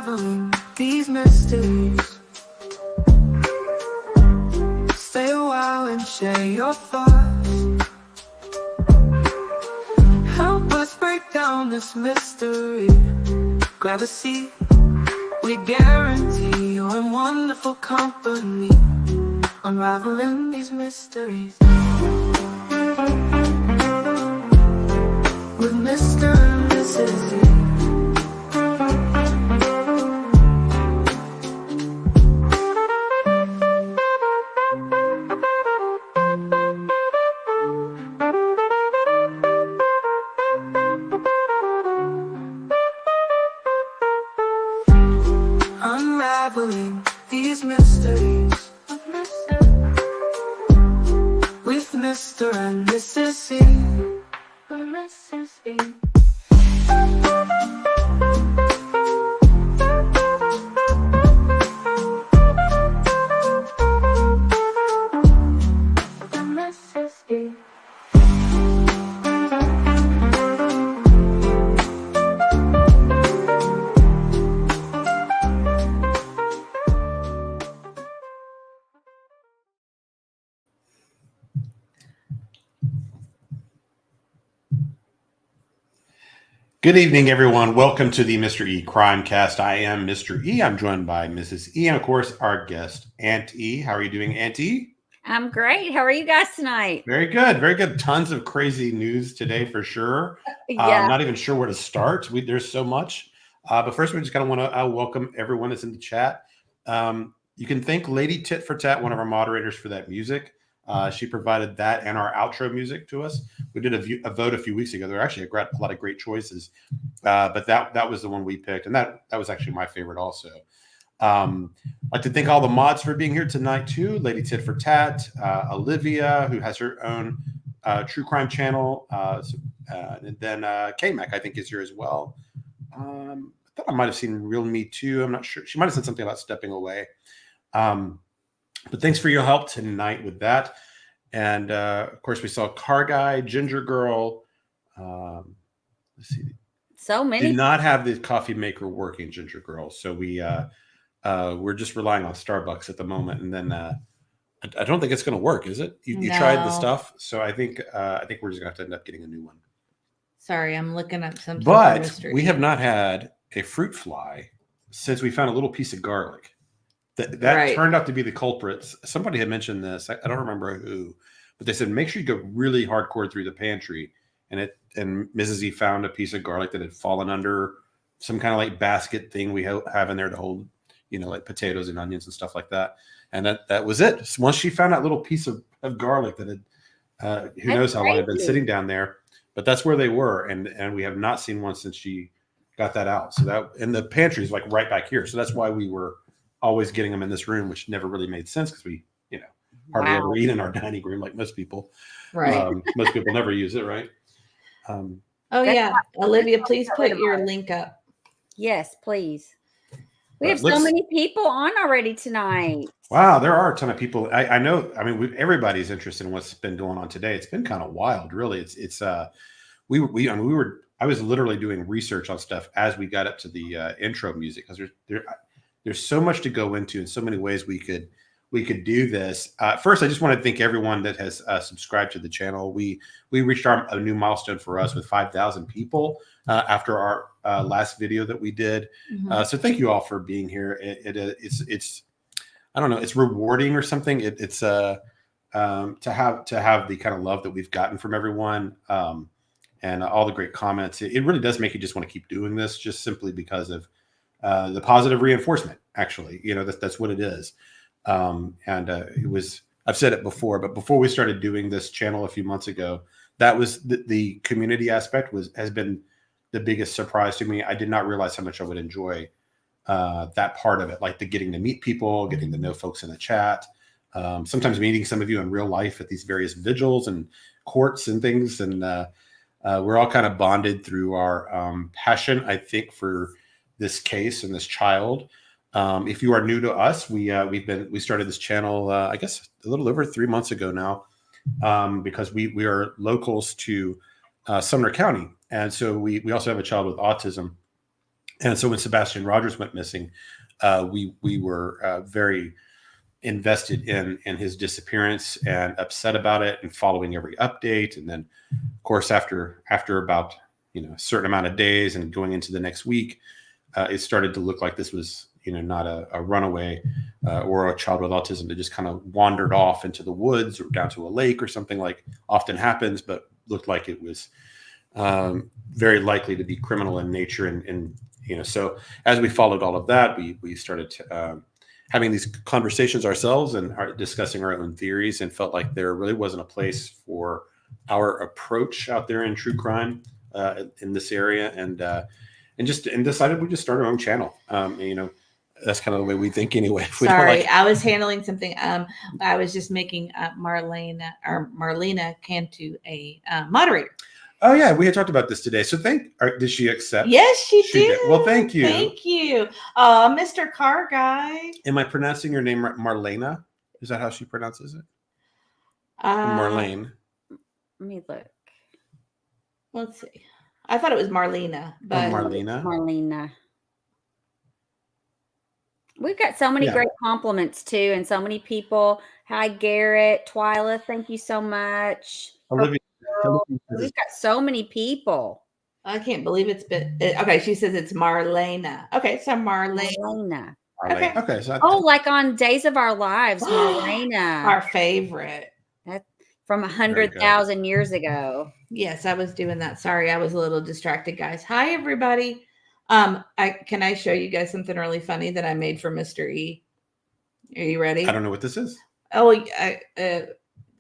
Unraveling these mysteries. Stay a while and share your thoughts. Help us break down this mystery. Grab a seat, we guarantee you're in wonderful company. Unraveling these mysteries with Mr. and Mrs. E. Unraveling these mysteries with Mr. and Mrs. E. Mrs. E. Mrs. E. Good evening, everyone. Welcome to the Mr. E Crimecast. I am Mr. E. I'm joined by Mrs. E and, of course, our guest, Aunt E. How are you doing, Aunt E? I'm great. How are you guys tonight? Very good. Very good. Tons of crazy news today for sure. Yeah. Not even sure where to start. There's so much. But first, we just kind of want to welcome everyone that's in the chat. You can thank Lady Tit for Tat, one of our moderators, for that music. She provided that and our outro music to us. We did a vote a few weeks ago. There were actually a lot of great choices, but that was the one we picked, and that was actually my favorite also. I'd like to thank all the mods for being here tonight too. Lady Tit for Tat, Olivia, who has her own true crime channel, and then K-Mac, I think, is here as well. I thought I might have seen Real Me Too. I'm not sure. She might have said something about stepping away. But thanks for your help tonight with that. And, of course, we saw Car Guy, Ginger Girl. Let's see. So many. Did not have the coffee maker working, Ginger Girl. So we're just relying on Starbucks at the moment. And then I don't think it's going to work, is it? You tried the stuff. So I think we're just going to have to end up getting a new one. Sorry, I'm looking up something. But we have not had a fruit fly since we found a little piece of garlic. That right. Turned out to be the culprits. Somebody had mentioned this. I don't remember who, but they said make sure you go really hardcore through the pantry. And Mrs. E found a piece of garlic that had fallen under some kind of like basket thing we have in there to hold, like potatoes and onions and stuff like that. And that was it. So once she found that little piece of garlic that had, who knows how long it had been sitting down there, but that's where they were. And we have not seen one since she got that out. So that, and the pantry is like right back here. So that's why we were always getting them in this room, which never really made sense because we, hardly ever eat in our dining room like most people. Right. Most people never use it, right? Yeah. Olivia, please put your link up. Yes, please. We have so many people on already tonight. Wow, there are a ton of people. I know. I mean, everybody's interested in what's been going on today. It's been kind of wild, really. I was literally doing research on stuff as we got up to the intro music because there's so much to go into and so many ways we could do this. First, I just want to thank everyone that has subscribed to the channel. We reached a new milestone for us with 5,000 people after our last video that we did. Mm-hmm. So thank you all for being here. It's I don't know, it's rewarding or something. It's to have the kind of love that we've gotten from everyone and all the great comments. It really does make you just want to keep doing this just simply because of the positive reinforcement. Actually, that's what it is. It was, I've said it before, but before we started doing this channel a few months ago, that was the community aspect has been the biggest surprise to me. I did not realize how much I would enjoy that part of it, like the getting to meet people, getting to know folks in the chat, sometimes meeting some of you in real life at these various vigils and courts and things. And we're all kind of bonded through our passion, I think, for this case and this child. If you are new to us, we started this channel, I guess a little over 3 months ago now, because we are locals to Sumner County. And so we also have a child with autism. And so when Sebastian Rogers went missing, we were very invested in his disappearance and upset about it and following every update. And then, of course, after about a certain amount of days and going into the next week, it started to look like this was not a runaway or a child with autism that just kind of wandered off into the woods or down to a lake or something, like often happens, but looked like it was very likely to be criminal in nature. And so as we followed all of that, we started having these conversations ourselves and discussing our own theories, and felt like there really wasn't a place for our approach out there in true crime in this area, and decided we just start our own channel. That's kind of the way we think anyway. Sorry, I was handling something. I was just making Marlena Cantu a moderator. Oh yeah, we had talked about this today. So did she accept? Yes, she did. Well, thank you. Thank you. Mr. Car Guy. Am I pronouncing your name right? Marlena? Is that how she pronounces it? Marlene. Let me look. Let's see. I thought it was Marlena, but Marlena. We've got so many great compliments too, and so many people. Hi, Garrett, Twyla, thank you so much. Olivia. We've got so many people. I can't believe it's been okay. She says it's Marlena. Okay, so Marlena. Okay. So like on Days of Our Lives, Marlena, our favorite. That's from 100,000 years ago. Yes, I was doing that. Sorry, I was a little distracted, guys. Hi, everybody. Can I show you guys something really funny that I made for Mr. E? Are you ready? I don't know what this is. Oh,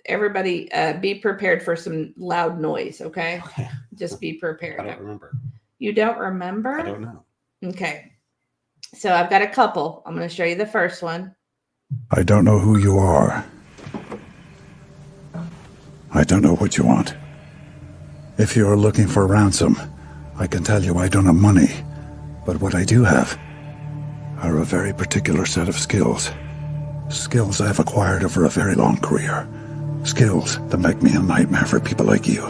everybody, be prepared for some loud noise. Okay, just be prepared. I don't remember. You don't remember? I don't know. Okay, so I've got a couple. I'm going to show you the first one. I don't know who you are. I don't know what you want. If you are looking for ransom, I can tell you I don't have money. But what I do have are a very particular set of skills. Skills I've acquired over a very long career. Skills that make me a nightmare for people like you.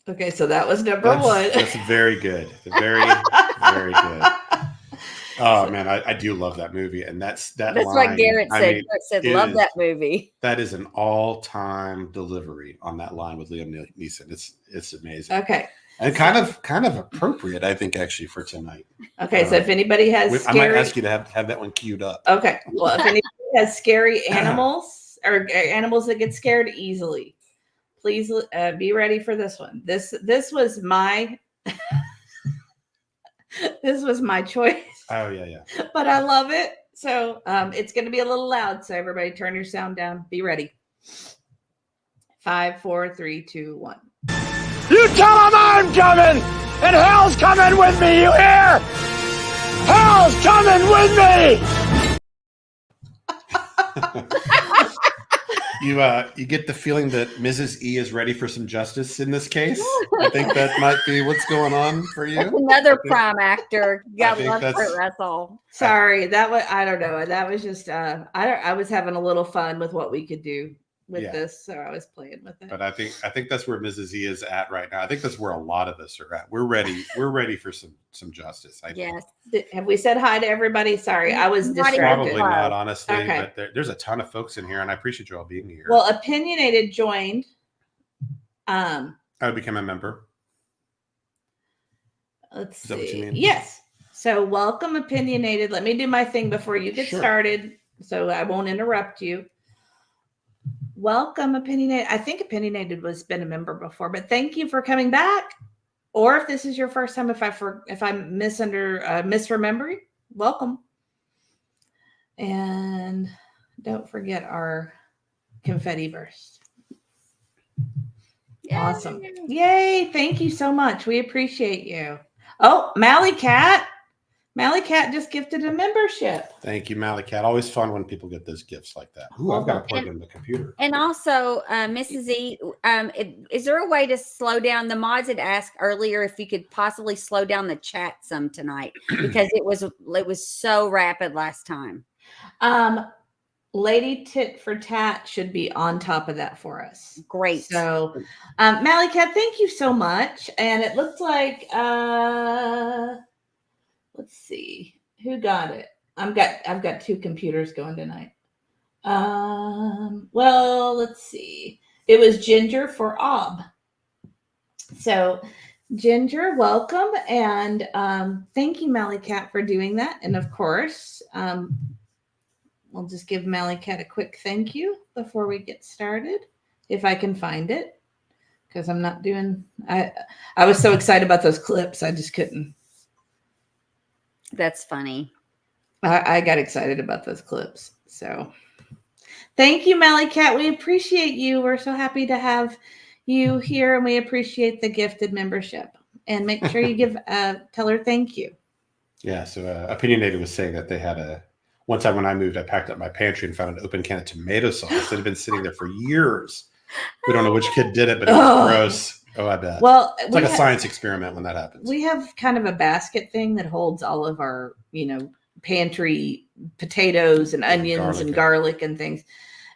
Okay, so that was number one. That's very good. Very, very good. Oh man, I do love that movie, and that's line, what Garrett said. Garrett said, "Love that movie." That is an all-time delivery on that line with Liam Neeson. It's amazing. Okay, and kind of appropriate, I think, actually, for tonight. Okay, so if anybody has, I might ask you to have that one queued up. Okay, well, if anybody has scary animals or animals that get scared easily, please be ready for this one. This was my this was my choice. Oh yeah. But I love it. So it's going to be a little loud. So everybody, turn your sound down. Be ready. 5, 4, 3, 2, 1. You tell them I'm coming, and hell's coming with me. You hear? Hell's coming with me. You get the feeling that Mrs. E is ready for some justice in this case. I think that might be what's going on for you. That's another prime actor. Got love for Russell. Sorry, I don't know. That was just I was having a little fun with what we could do with this, so I was playing with it. But I think that's where Mrs. E is at right now. I think that's where a lot of us are at. We're ready for some justice. I think. Yes. Have we said hi to everybody? Sorry, I was distracted. Probably not, honestly. Okay. But there's a ton of folks in here, and I appreciate you all being here. Well, Opinionated joined. I would become a member. Let's see. Is that what you mean? Yes. So welcome, Opinionated. Let me do my thing before you get started, so I won't interrupt you. Welcome, Opinionated. I think Opinionated has been a member before, but thank you for coming back. Or if this is your first time, if I'm misremembering, welcome. And don't forget our confetti burst. Yay. Awesome. Yay. Thank you so much. We appreciate you. Oh, Mally Cat. Mally Cat just gifted a membership. Thank you, Mally Cat. Always fun when people get those gifts like that. Ooh, I've got to plug in the computer. And also, Mrs. E, is there a way to slow down? The mods had asked earlier if you could possibly slow down the chat some tonight because it was so rapid last time. Lady Tit for Tat should be on top of that for us. Great. So, Mally Cat, thank you so much. And it looks like let's see who got it. I've got 2 computers going tonight. Well, let's see. It was Ginger for Ob. So, Ginger, welcome, and thank you, Mally Cat, for doing that. And of course, we'll just give Mally Cat a quick thank you before we get started, if I can find it, because I'm not doing. I was so excited about those clips, I just couldn't. That's funny. I got excited about those clips. So thank you, Mally Cat. We appreciate you. We're so happy to have you here, and we appreciate the gifted membership. And make sure you tell her thank you. Yeah. So Opinionated was saying that they had one time when I moved, I packed up my pantry and found an open can of tomato sauce that had been sitting there for years. We don't know which kid did it, but it was gross. Oh, I bet. Well, it's like a science experiment when that happens. We have kind of a basket thing that holds all of our, pantry potatoes and onions and garlic and things.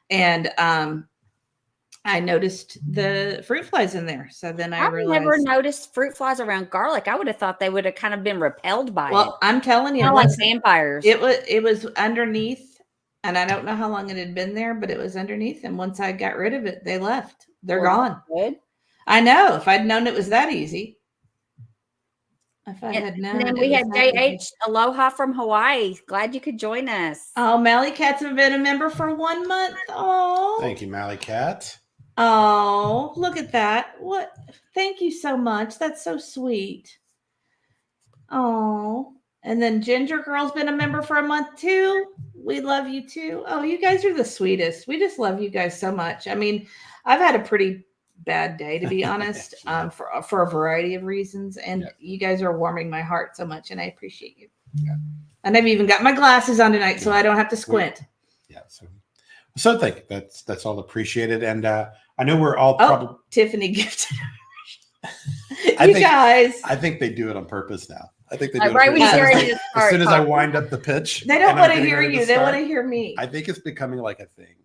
And I noticed the fruit flies in there. So then I realized. I've never noticed fruit flies around garlic. I would have thought they would have kind of been repelled by it. Well, I'm telling you, kind of like vampires. It was underneath, and I don't know how long it had been there, but it was underneath. And once I got rid of it, they left. They're gone. Good. I know. If I'd known it was that easy. If I had known. And then we had JH Aloha from Hawaii. Glad you could join us. Oh, Mally Cat's been a member for 1 month. Oh, thank you, Mally Cat. Oh, look at that. What? Thank you so much. That's so sweet. Oh, and then Ginger Girl's been a member for a month too. We love you too. Oh, you guys are the sweetest. We just love you guys so much. I mean, I've had a pretty bad day, to be honest, for a variety of reasons. And you guys are warming my heart so much, and I appreciate you. Yeah. And I've even got my glasses on tonight, so I don't have to squint. Yeah. So thank you. That's all appreciated. And I know we're all probably Tiffany gifted. guys. I think they do it on purpose now. I think they do it right when as soon as I wind up the pitch. They don't want to hear you. They want to hear me. I think it's becoming like a thing.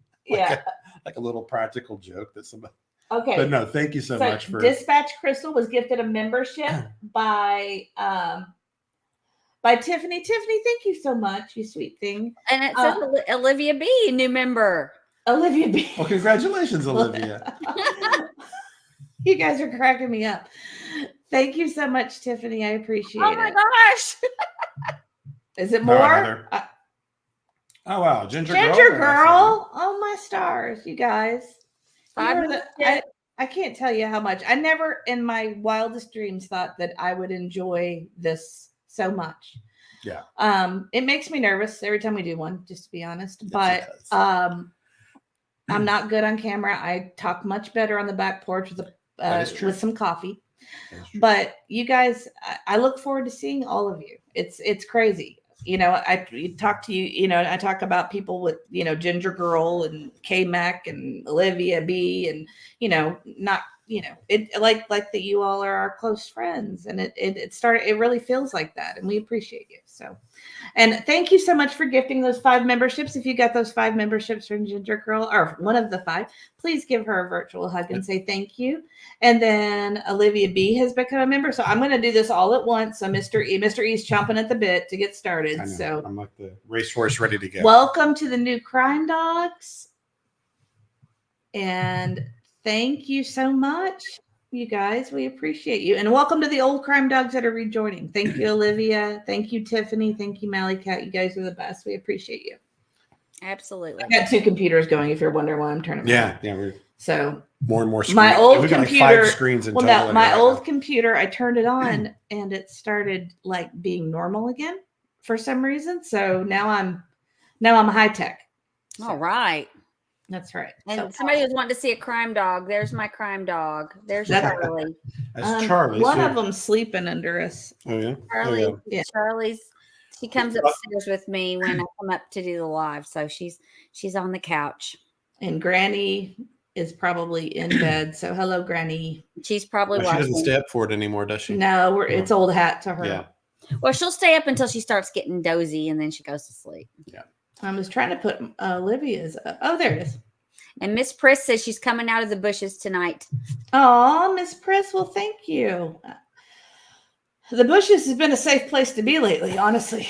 Like a little practical joke that somebody. Okay. But no, thank you so much for Dispatch Crystal was gifted a membership by Tiffany. Tiffany, thank you so much, you sweet thing. And it says Olivia B, new member. Olivia B. Well, congratulations, Olivia. You guys are cracking me up. Thank you so much, Tiffany. I appreciate it. Oh my gosh. Is it more? Oh wow, Ginger Girl. Oh my stars, you guys. I can't tell you how much. I never in my wildest dreams thought that I would enjoy this so much. Yeah. It makes me nervous every time we do one, just to be honest. But I'm not good on camera. I talk much better on the back porch with some coffee. But you guys, I look forward to seeing all of you. It's crazy. I talk to you, I talk about people with, Ginger Girl and K-Mac and Olivia B and, not, it like that you all are our close friends, and it really feels like that. And we appreciate you. So, and thank you so much for gifting those 5 memberships. If you got those 5 memberships from Ginger Girl, or one of the 5, please give her a virtual hug and say thank you. And then Olivia B has become a member. So I'm going to do this all at once. So Mr. E's chomping at the bit to get started. So I'm like the racehorse ready to go. Welcome to the new Crime Dogs. And thank you so much, you guys. We appreciate you. And welcome to the old Crime Dogs that are rejoining. Thank you, Olivia. Thank you, Tiffany. Thank you, Mally Cat. You guys are the best. We appreciate you. Absolutely. I got 2 computers going if you're wondering why I'm turning them on. Yeah. So more and more screens. My old We've got computer, like 5 screens in total. My old computer, I turned it on and it started like being normal again for some reason. So now I'm high tech. So. All right. That's right. And somebody was wanting to see a crime dog. There's my crime dog. There's Charlie. That's Charlie. One of them's sleeping under us. Oh yeah. Charlie. Yeah. She comes upstairs with me when I come up to do the live. So she's on the couch. And Granny is probably in bed. So hello, Granny. She's probably watching. She doesn't stay up for it anymore, does she? No, it's old hat to her. Yeah. Well, she'll stay up until she starts getting dozy, and then she goes to sleep. Yeah. I was trying to put Olivia's up. Oh, there it is. And Miss Priss says she's coming out of the bushes tonight. Oh, Miss Priss. Well, thank you. The bushes has been a safe place to be lately, honestly.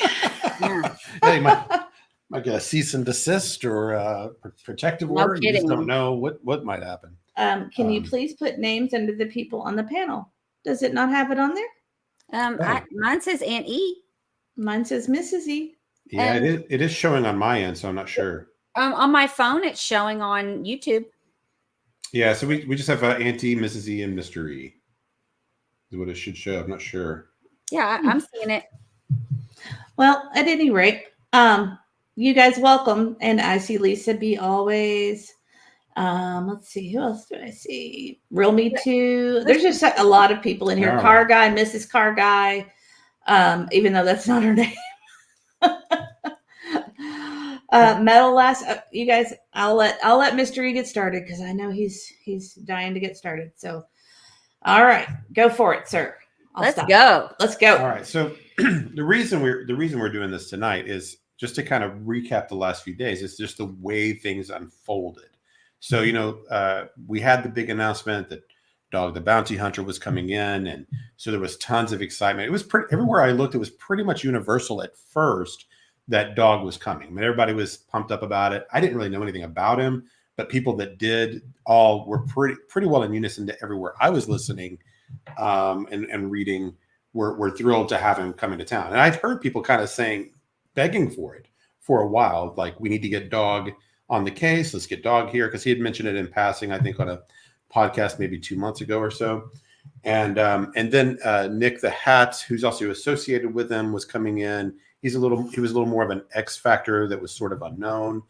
Yeah. Hey, might get a cease and desist or protective No order. You just don't kidding. know what might happen. Can you please put names under the people on the panel? Does it not have it on there? Mine says Aunt E. Mine says Mrs. E. Yeah, it is showing on my end, so I'm not sure. On my phone, it's showing on YouTube. Yeah, so we just have Auntie, Mrs. E, and Mr. E. Is what it should show. I'm not sure. Yeah, I'm seeing it. Well, at any rate, you guys welcome. And I see Lisa B always. Let's see, who else do I see? Real Me Too. There's just a lot of people in here. Oh. Car Guy, Mrs. Car Guy, even though that's not her name. Metal Last, you guys, I'll let Mr. E get started because I know he's dying to get started. So, all right, go for it, sir. Let's go. Let's go. All right. So the reason we're doing this tonight is just to kind of recap the last few days. It's just the way things unfolded. So, we had the big announcement that Dog the Bounty Hunter was coming in. And so there was tons of excitement. It was everywhere I looked, it was pretty much universal at first that Dog was coming. I mean, everybody was pumped up about it. I didn't really know anything about him, but people that did all were pretty well in unison to everywhere I was listening and reading were thrilled to have him coming to town. And I'd heard people kind of begging for it for a while. Like, we need to get Dog on the case. Let's get Dog here. Because he had mentioned it in passing, I think on a podcast maybe 2 months ago or so. And then Nik The Hat, who's also associated with him, was coming in. He was a little more of an X factor that was sort of unknown.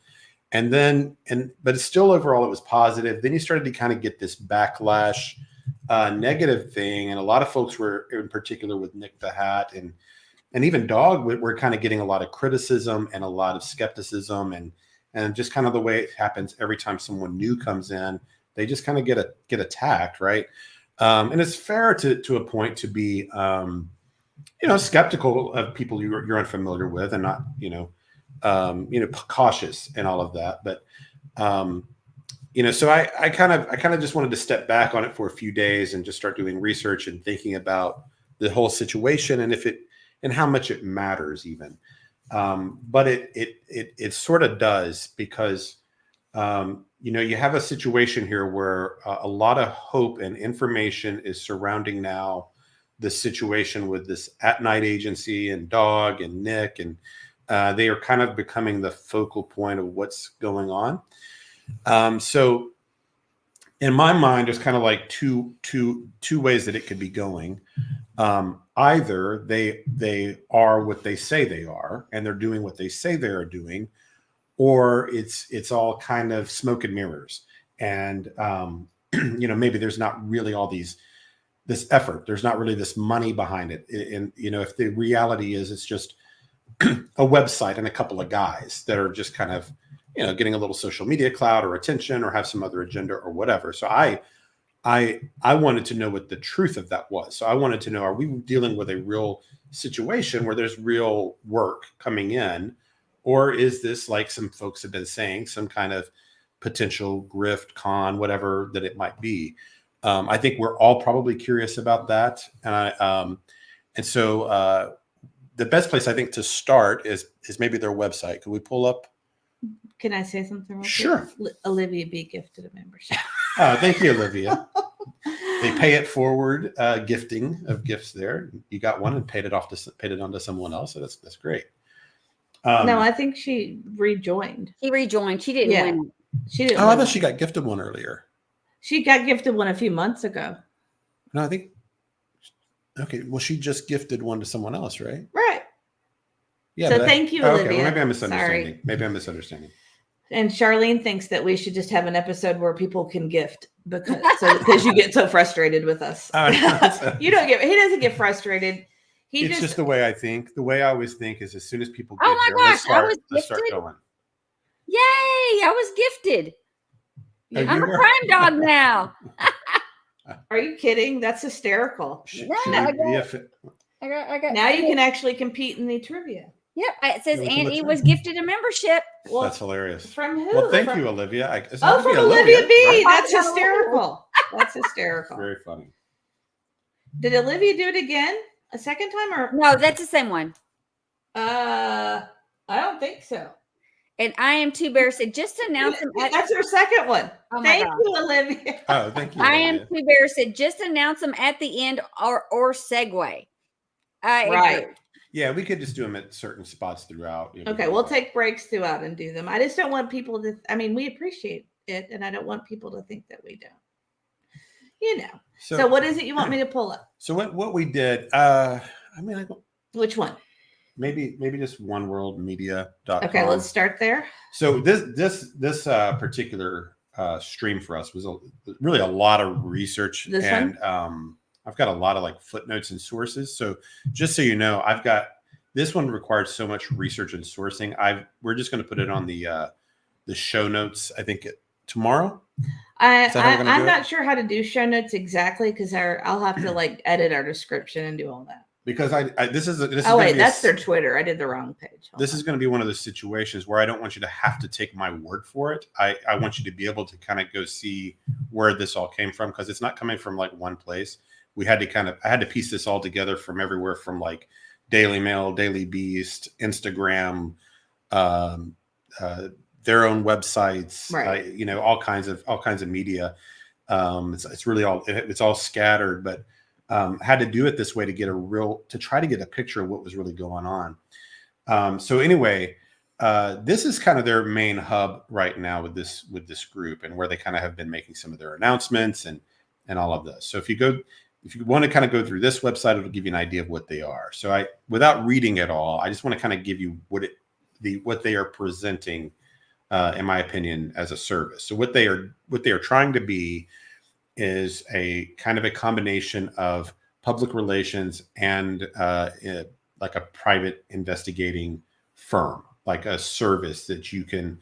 But it's still overall, it was positive. Then you started to kind of get this backlash, negative thing. And a lot of folks were, in particular with Nik The Hat and even Dog, were kind of getting a lot of criticism and a lot of skepticism and just kind of the way it happens every time someone new comes in, they just kind of get attacked, right? And it's fair to a point to be, skeptical of people you're unfamiliar with and not, cautious and all of that. But, so I kind of just wanted to step back on it for a few days and just start doing research and thinking about the whole situation and how much it matters even. But it sort of does because, you have a situation here where a lot of hope and information is surrounding now the situation with this at-night agency and Dog and Nik, and they are kind of becoming the focal point of what's going on. So in my mind, there's kind of like two ways that it could be going. Either they are what they say they are, and they're doing what they say they are doing, or it's all kind of smoke and mirrors. And maybe there's not really all this effort. There's not really this money behind it. And if the reality is it's just a website and a couple of guys that are just kind of getting a little social media clout or attention or have some other agenda or whatever. So I wanted to know what the truth of that was. So I wanted to know, are we dealing with a real situation where there's real work coming in, or is this, like some folks have been saying, some kind of potential grift, con, whatever that it might be? I think we're all probably curious about that. And so the best place I think to start is maybe their website. Could we pull up? Can I say something real quick? Sure. Olivia B gifted a membership. Thank you, Olivia. They pay it forward, gifting of gifts there. You got one and paid it onto someone else. So that's great. No, I think she rejoined. He rejoined. She didn't win. She didn't. Oh, I win. thought she got gifted one earlier. She got gifted one a few months ago. No, I think. Okay, well, she just gifted one to someone else, right? Right. Yeah. So thank you, Olivia. Okay, well, maybe I'm misunderstanding. Sorry. Maybe I'm misunderstanding. And Charlene thinks that we should just have an episode where people can gift because you get so frustrated with us. He doesn't get frustrated. It's just the way I think. The way I always think is as soon as people get Oh my here, gosh, let's start going. Yay! I was gifted. Oh, I'm a crime dog now. Are you kidding? That's hysterical. I got. Now you can actually compete in the trivia. Yep, it says Yeah, Aunt E was gifted a membership. Well, that's hilarious. From who? Well, thank you, Olivia. From Olivia B. That's Olivia. hysterical. That's hysterical. Very funny. Did Olivia do it again? a second time or No, that's the same one. I don't think so. And I Am Too Bear said, just announce them at That's her second one. Oh my Thank God. you, Olivia. Oh, thank you. I Am Olivia. Too Bear said, just announce them at the end or segue. I Right. agree. Yeah, we could just do them at certain spots throughout. Okay, we'll take breaks throughout and do them. I just don't want people to, I mean, we appreciate it, and I don't want people to think that we don't. You know. So what is it you want me to pull up? So what we did, Which one? Maybe just oneworldmedia.com. Okay, let's start there. So this particular stream for us was really a lot of research, I've got a lot of like footnotes and sources. So just so you know, I've got this one required so much research and sourcing. We're just going to put it on the show notes. I think tomorrow. I'm not sure how to do show notes exactly because I'll have to like edit our description and do all that. Because this is that's their Twitter. I did the wrong page. This is going to be one of those situations where I don't want you to have to take my word for it. I want you to be able to kind of go see where this all came from, because it's not coming from like one place. I had to piece this all together from everywhere, from like Daily Mail, Daily Beast, Instagram, their own websites, right. All kinds of media. It's really all scattered, but had to do it this way to try to get a picture of what was really going on. So anyway, this is kind of their main hub right now with this group, and where they kind of have been making some of their announcements and all of this. So if you want to kind of go through this website, it'll give you an idea of what they are. So without reading it all, I just want to kind of give you what they are presenting, in my opinion, as a service. So what they are trying to be is a kind of a combination of public relations and like a private investigating firm, like a service that you can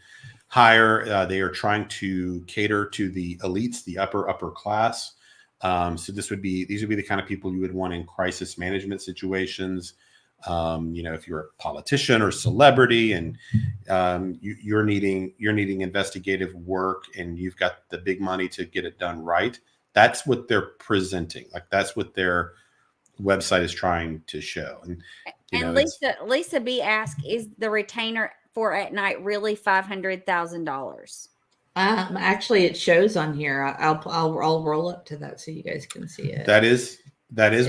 hire. They are trying to cater to the elites, the upper class. So these would be the kind of people you would want in crisis management situations. If you're a politician or celebrity and you're needing investigative work and you've got the big money to get it done right, that's what they're presenting. Like that's what their website is trying to show. And Lisa B asked, is the retainer for at night really $500,000? Actually, it shows on here. I'll roll up to that so you guys can see it. That is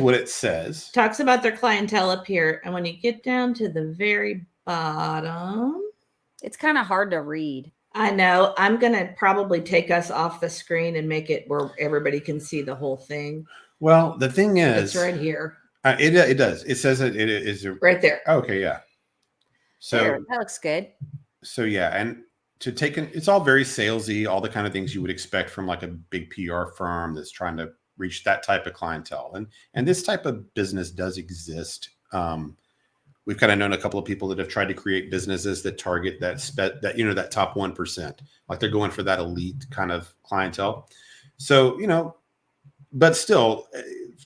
what it says. Talks about their clientele up here, and when you get down to the very bottom, it's kind of hard to read. I know. I'm gonna probably take us off the screen and make it where everybody can see the whole thing. Well, the thing is, it's right here. It does. It says it is right there. Okay, yeah. So there, that looks good. So yeah, and it's all very salesy, all the kind of things you would expect from like a big PR firm that's trying to reach that type of clientele. And this type of business does exist. We've kind of known a couple of people that have tried to create businesses that target that top 1%, like they're going for that elite kind of clientele. So, but still,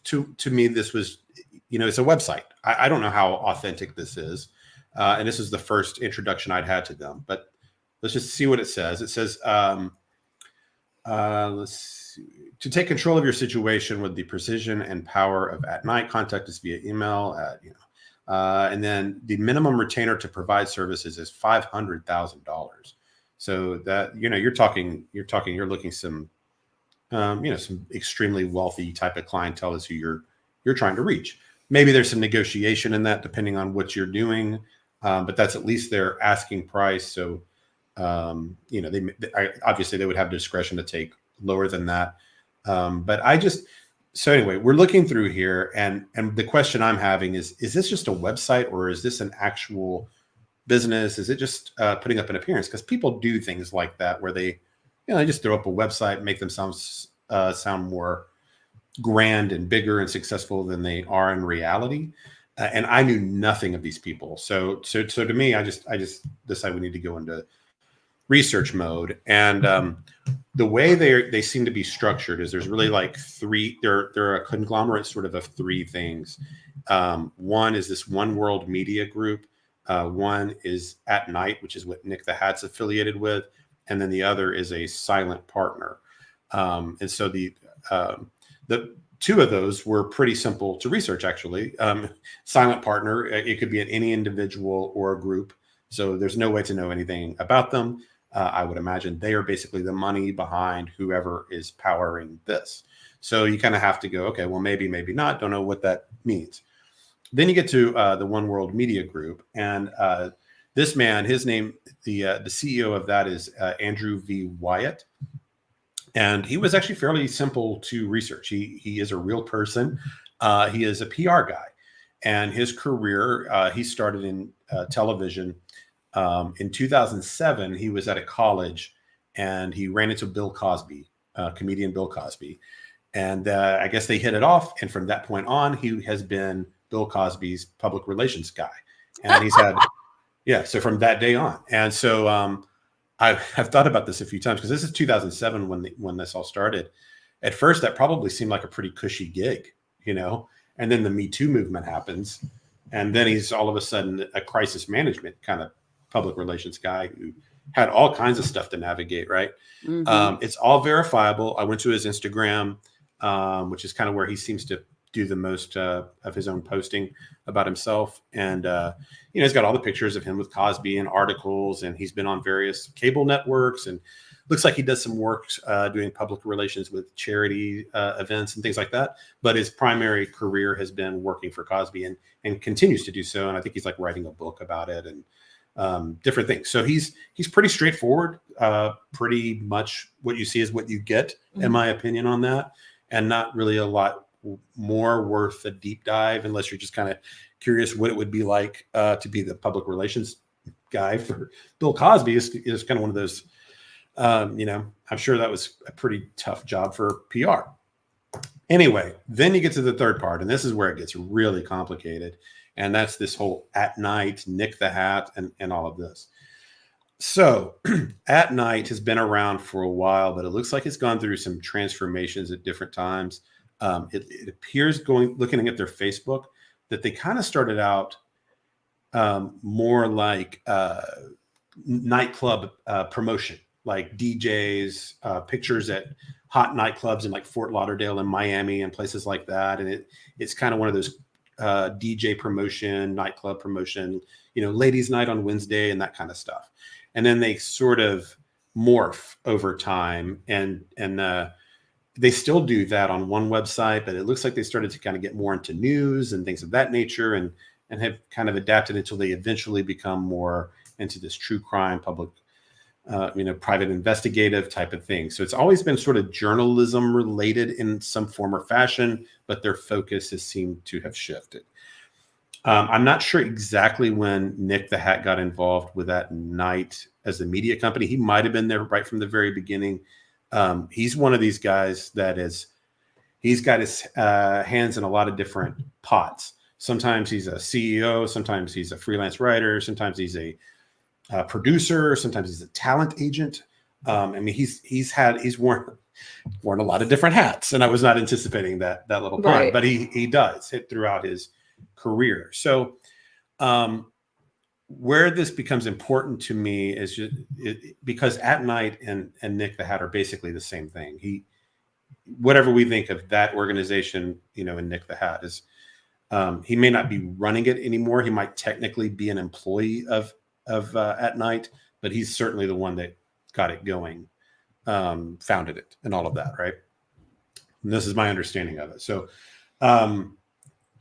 to me, this was, it's a website. I don't know how authentic this is. And this is the first introduction I'd had to them, but let's just see what it says. It says, let's see, to take control of your situation with the precision and power of At Night, contact us via email at, and then the minimum retainer to provide services is $500,000. So that, you're looking some, some extremely wealthy type of clientele is who you're trying to reach. Maybe there's some negotiation in that depending on what you're doing. But that's at least their asking price. So, obviously they would have discretion to take lower than that. So anyway, we're looking through here and the question I'm having is this just a website or is this an actual business? Is it just putting up an appearance? Because people do things like that where they just throw up a website, make them sound more grand and bigger and successful than they are in reality. And I knew nothing of these people. So to me, I just decided we need to go into research mode. And the way they seem to be structured is there's really like three, they're a conglomerate sort of three things. One is this One World Media Group. One is At Night, which is what Nik The Hat's affiliated with. And then the other is a silent partner. And so two of those were pretty simple to research, actually. Silent partner, it could be at any individual or a group. So there's no way to know anything about them. I would imagine they are basically the money behind whoever is powering this. So you kind of have to go, okay, well, maybe, maybe not. Don't know what that means. Then you get to the One World Media Group. And this man, his name, the CEO of that is Andrew V. Wyatt. And he was actually fairly simple to research. He is a real person. He is a PR guy. And his career, he started in television. In 2007, he was at a college and he ran into Bill Cosby, comedian Bill Cosby. And I guess they hit it off. And from that point on, he has been Bill Cosby's public relations guy. And he's had, yeah, so from that day on. And so I've thought about this a few times because this is 2007 when this all started. At first, that probably seemed like a pretty cushy gig, you know, and then the Me Too movement happens. And then he's all of a sudden a crisis management kind of public relations guy who had all kinds of stuff to navigate, right? Mm-hmm. It's all verifiable. I went to his Instagram, which is kind of where he seems to do the most of his own posting about himself. And, you know, he's got all the pictures of him with Cosby and articles, and he's been on various cable networks, and looks like he does some work doing public relations with charity events and things like that. But his primary career has been working for Cosby and continues to do so. And I think he's like writing a book about it and different things. So he's pretty straightforward. Pretty much what you see is what you get, in my opinion, on that, and not really a lot more worth a deep dive unless you're just kind of curious what it would be like to be the public relations guy for Bill Cosby is kind of one of those, you know, I'm sure that was a pretty tough job for PR. Anyway, then you get to the third part, and this is where it gets really complicated. And that's this whole At Night, Nik The Hat, and all of this. So At Night has been around for a while, but it looks like it's gone through some transformations at different times. It appears, looking at their Facebook, that they kind of started out more like nightclub promotion, like DJs, pictures at hot nightclubs in like Fort Lauderdale and Miami and places like that. And it's kind of one of those DJ promotion, nightclub promotion, you know, ladies' night on Wednesday and that kind of stuff. And then they sort of morph over time, and they still do that on one website, but it looks like they started to kind of get more into news and things of that nature, and have kind of adapted until they eventually become more into this true crime, public, you know, private investigative type of thing. So it's always been sort of journalism related in some form or fashion, but their focus has seemed to have shifted. I'm not sure exactly when Nik The Hat got involved with At Night as a media company. He might have been there right from the very beginning. He's one of these guys he's got his hands in a lot of different pots. Sometimes he's a CEO, sometimes he's a freelance writer, sometimes he's a producer, sometimes he's a talent agent. I mean, he's worn a lot of different hats, and I was not anticipating that little pun, right. But he does hit throughout his career. So where this becomes important to me is because At Night and Nik The Hat are basically the same thing. Whatever we think of that organization, you know, in Nik The Hat is, he may not be running it anymore. He might technically be an employee of At Night, but he's certainly the one that got it going, founded it, and all of that, right? And this is my understanding of it. So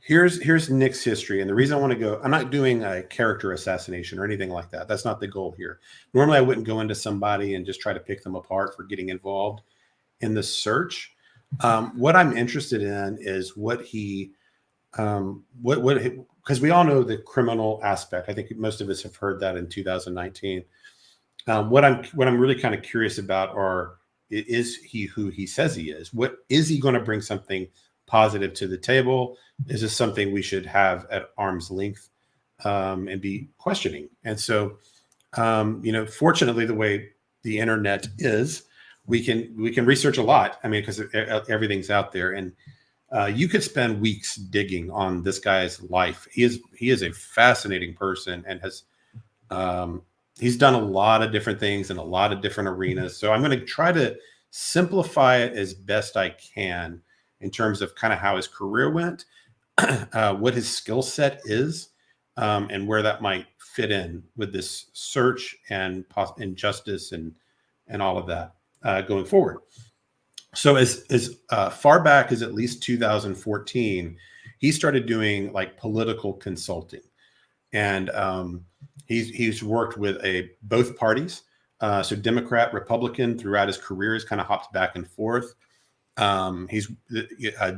here's Nik's history, and the reason I want to go, I'm not doing a character assassination or anything like that. That's not the goal here. Normally, I wouldn't go into somebody and just try to pick them apart for getting involved in the search. What I'm interested in is what because we all know the criminal aspect. I think most of us have heard that in 2019. What I'm really kind of curious about is he who he says he is? What is he going to bring something positive to the table? Is this something we should have at arm's length and be questioning? And so, you know, fortunately, the way the internet is, we can research a lot. I mean, because everything's out there, and you could spend weeks digging on this guy's life. He is a fascinating person, and has he's done a lot of different things in a lot of different arenas. So I'm going to try to simplify it as best I can, in terms of kind of how his career went, what his skill set is, and where that might fit in with this search and justice and all of that going forward. So as far back as at least 2014, he started doing like political consulting, and he's worked with both parties, so Democrat, Republican throughout his career. He's kind of hopped back and forth. He's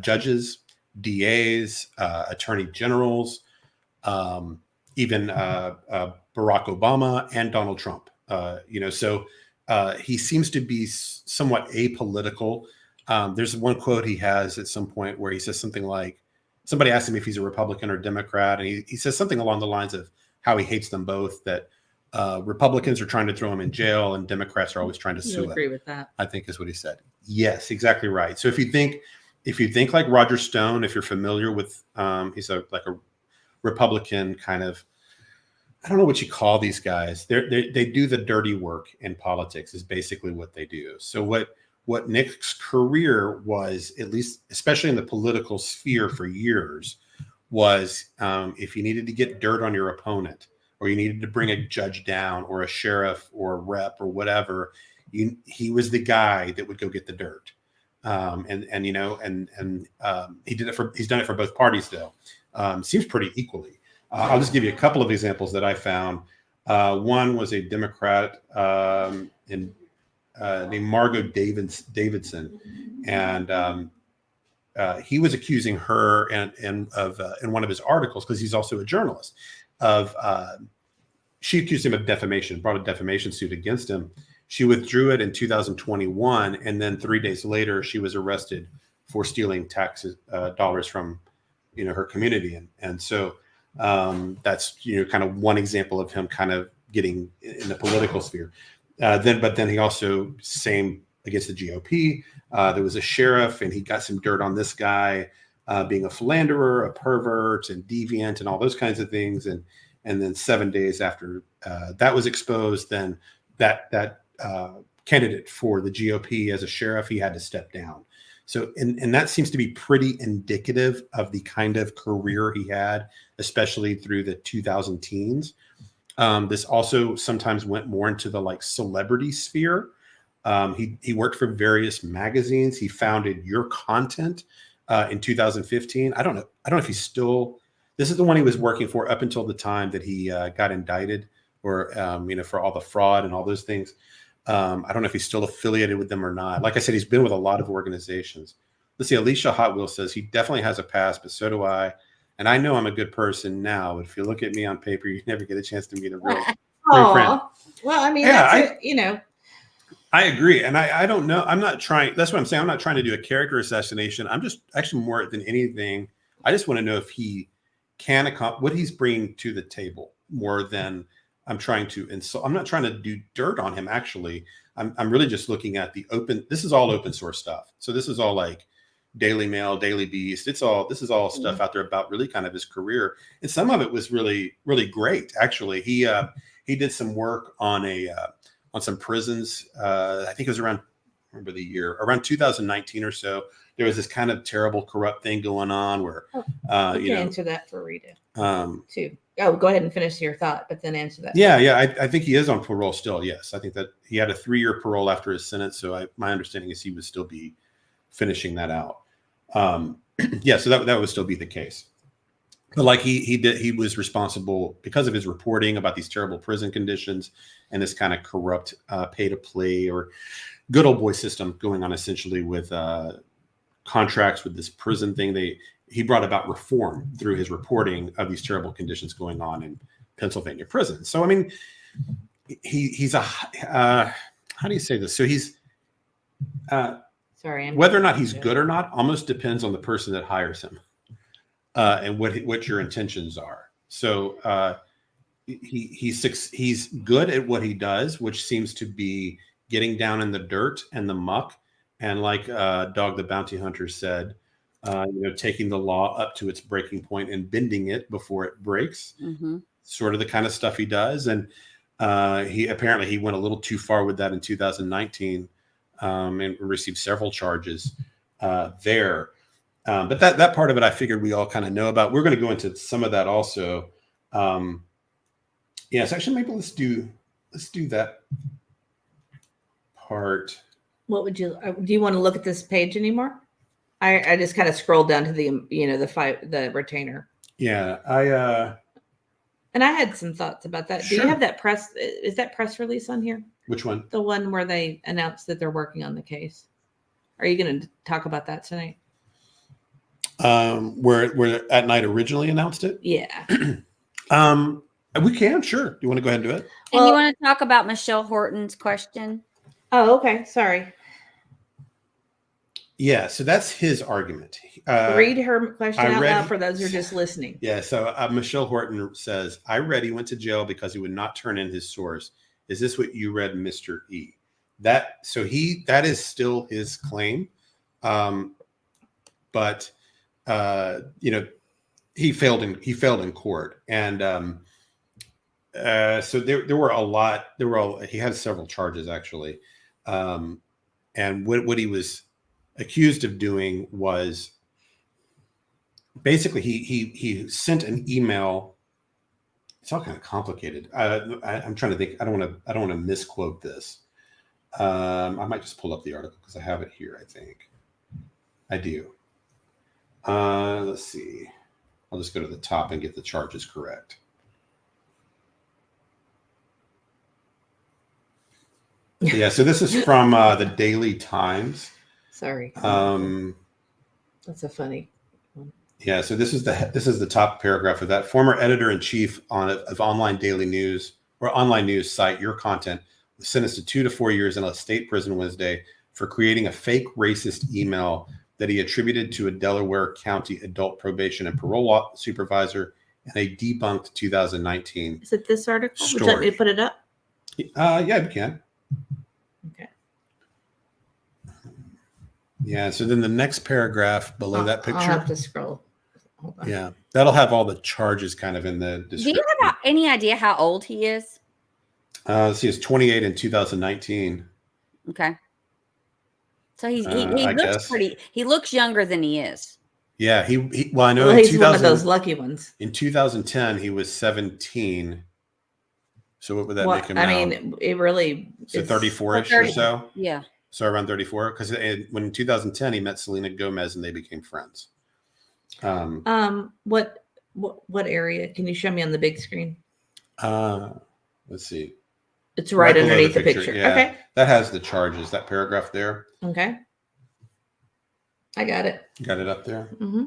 judges, DAs, attorney generals, even Barack Obama and Donald Trump. So he seems to be somewhat apolitical. There's one quote he has at some point where he says something like, somebody asked him if he's a Republican or Democrat, and he says something along the lines of how he hates them both, that Republicans are trying to throw him in jail and Democrats are always trying to sue him. I agree with that. I think is what he said. Yes, exactly right. So if you think like Roger Stone, if you're familiar with, he's like a Republican kind of, I don't know what you call these guys. They do the dirty work in politics is basically what they do. So what Nik's career was, at least, especially in the political sphere for years, was if you needed to get dirt on your opponent, or you needed to bring a judge down or a sheriff or a rep or whatever, he was the guy that would go get the dirt. He's done it for both parties though. Seems pretty equally. I'll just give you a couple of examples that I found. One was a Democrat named Margot Davidson, and he was accusing her in one of his articles, because he's also a journalist, of she accused him of defamation, brought a defamation suit against him. She withdrew it in 2021, and then 3 days later, she was arrested for stealing tax dollars from her community, and so. That's kind of one example of him kind of getting in the political sphere. But then he also, same against the GOP. There was a sheriff, and he got some dirt on this guy being a philanderer, a pervert, and deviant, and all those kinds of things. And then 7 days after that was exposed, then that candidate for the GOP as a sheriff, he had to step down. So, and that seems to be pretty indicative of the kind of career he had, especially through the 2000 teens. This also sometimes went more into the like celebrity sphere. He worked for various magazines. He founded Your Content in 2015. I don't know if he's still. This is the one he was working for up until the time that he got indicted, or for all the fraud and all those things. I don't know if he's still affiliated with them or not. Like I said, he's been with a lot of organizations. Let's see. Alicia Hot Wheel says he definitely has a past, but so do I. And I know I'm a good person now, but if you look at me on paper, you never get a chance to meet a real friend. Well, I mean, yeah, I agree. And I don't know. I'm not trying. That's what I'm saying. I'm not trying to do a character assassination. I'm just actually, more than anything, I just want to know if he can accomplish what he's bringing to the table, more than I'm trying to insult. I'm not trying to do dirt on him. Actually, I'm really just looking at the open. This is all open source stuff. So this is all like Daily Mail, Daily Beast. This is all stuff out there about really kind of his career. And some of it was really, really great. Actually, he did some work on some prisons. I think it was around 2019 or so. There was this kind of terrible, corrupt thing going on where, we can answer that for Rita too. Oh, go ahead and finish your thought, but then answer that. Yeah. I think he is on parole still. Yes. I think that he had a 3-year parole after his sentence. So my understanding is he would still be finishing that out. So that would still be the case. But like he was responsible because of his reporting about these terrible prison conditions and this kind of corrupt pay to play or good old boy system going on, essentially with contracts with this prison thing. He brought about reform through his reporting of these terrible conditions going on in Pennsylvania prisons. So I mean, he's a how do you say this? So he's whether or not he's good or not almost depends on the person that hires him and what your intentions are. So he's good at what he does, which seems to be getting down in the dirt and the muck, and like Dog the Bounty Hunter said, taking the law up to its breaking point and bending it before it breaks. Mm-hmm. Sort of the kind of stuff he does. And he went a little too far with that in 2019 and received several charges there. But that part of it, I figured we all kind of know about. We're going to go into some of that also. Yes, actually, maybe let's do that part. What would you do? You want to look at this page anymore? I just kind of scrolled down to the retainer. Yeah, and I had some thoughts about that. Sure. Do you have that press? Is that press release on here? Which one? The one where they announced that they're working on the case. Are you going to talk about that tonight? Where At Night originally announced it? Yeah. We can, sure. Do you want to go ahead and do it? And you want to talk about Michelle Horton's question? Oh, okay. Sorry. Yeah, so that's his argument. Read her question out loud for those who are just listening. Yeah, so Michelle Horton says, I read he went to jail because he would not turn in his source. Is this what you read, Mr. E? That is still his claim. But he failed in court. And so there were a lot. He had several charges actually. And what he was accused of doing was basically he sent an email. It's all kind of complicated. I'm trying to think. I don't want to misquote this. I might just pull up the article because I have it here. I think I do. Let's see. I'll just go to the top and get the charges correct. Yeah. So this is from the Daily Times. Sorry. That's a funny one. Yeah. So this is the top paragraph of that. Former editor-in-chief of online daily news or online news site Your Content was sentenced to 2 to 4 years in a state prison Wednesday for creating a fake racist email that he attributed to a Delaware County adult probation and parole supervisor in a debunked 2019. Is it this article? Story. Would you like me to put it up? Yeah, you can. Okay. Yeah. So then the next paragraph below that picture. I'll have to scroll. Hold on. Yeah, that'll have all the charges kind of in the description. Do you have any idea how old he is? Let's see, it's 28 in 2019. Okay. So he I looks guess. pretty. He looks younger than he is. Yeah, I know. Well, in he's one of those lucky ones. In 2010, he was 17. So what would that make him now? I mean, it really. So 34-ish or so. Yeah. So around 34, because when in 2010 he met Selena Gomez and they became friends. What area? Can you show me on the big screen? Let's see. It's right below underneath the picture. Yeah, okay. That has the charges. That paragraph there. Okay. I got it. Got it up there. Mm-hmm.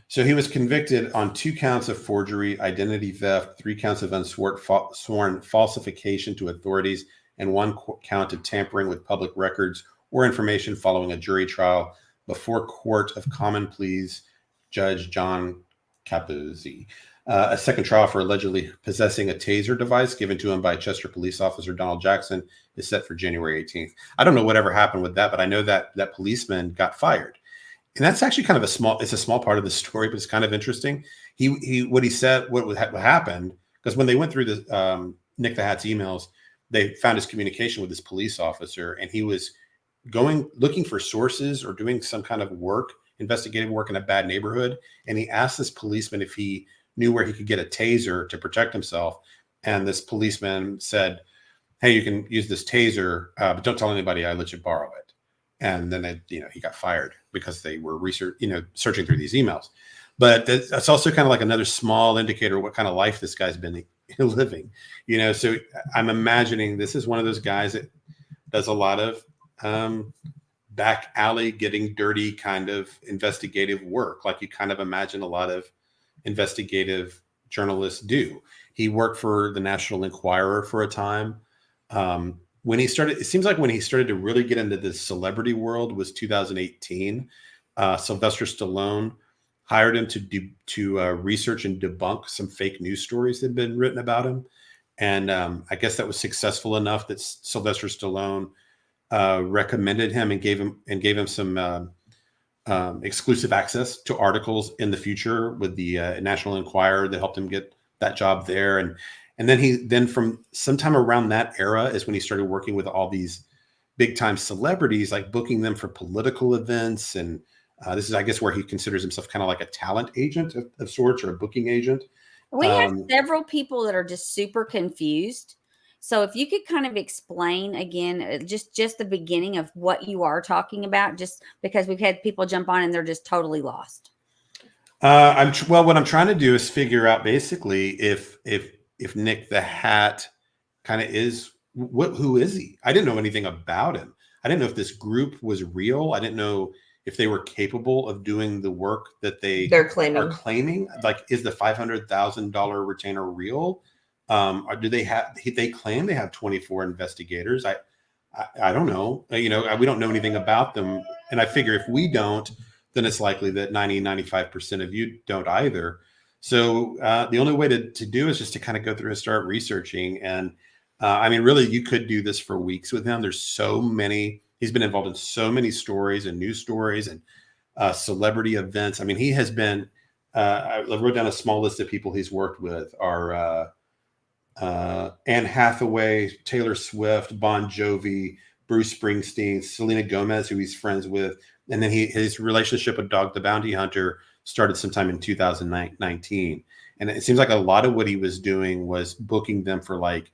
So he was convicted on 2 counts of forgery, identity theft, 3 counts of unsworn falsification to authorities, and 1 count of tampering with public records or information following a jury trial before Court of Common Pleas Judge John Capozzi. A second trial for allegedly possessing a taser device given to him by Chester police officer Donald Jackson is set for January 18th. I don't know whatever happened with that, but I know that that policeman got fired. And that's actually kind of it's a small part of the story, but it's kind of interesting. What he said, what happened, because when they went through the Nik The Hat's emails, they found his communication with this police officer, and he was looking for sources or doing some kind of investigative work in a bad neighborhood. And he asked this policeman if he knew where he could get a taser to protect himself. And this policeman said, hey, you can use this taser, but don't tell anybody I let you borrow it. And then he got fired because they were searching through these emails. But that's also kind of like another small indicator of what kind of life this guy's been living. So I'm imagining this is one of those guys that does a lot of back alley, getting dirty kind of investigative work, like you kind of imagine a lot of investigative journalists do. He worked for the National Enquirer for a time. When he started, it seems like when he started to really get into the celebrity world was 2018. Sylvester Stallone hired him to research and debunk some fake news stories that had been written about him. And I guess that was successful enough that Sylvester Stallone recommended him and gave him some exclusive access to articles in the future with the National Enquirer that helped him get that job there. And then from sometime around that era is when he started working with all these big time celebrities, like booking them for political events and This is, I guess, where he considers himself kind of like a talent agent of sorts, or a booking agent. We have several people that are just super confused. So if you could kind of explain again, just the beginning of what you are talking about, just because we've had people jump on and they're just totally lost. Well, what I'm trying to do is figure out basically if Nik the Hat kind of is who is he? I didn't know anything about him. I didn't know if this group was real. I didn't know if they were capable of doing the work that they're claiming. Like, is the $500,000 retainer real? Or do they have? They claim they have 24 investigators. I don't know. We don't know anything about them, and I figure if we don't, then it's likely that 95% of you don't either. So the only way to do is just to kind of go through and start researching. And really, you could do this for weeks with him. There's so many. He's been involved in so many stories and news stories and celebrity events. I mean, he has been. I wrote down a small list of people he's worked with. Are Anne Hathaway, Taylor Swift, Bon Jovi, Bruce Springsteen, Selena Gomez, who he's friends with. And then his relationship with Dog the Bounty Hunter started sometime in 2019. And it seems like a lot of what he was doing was booking them for like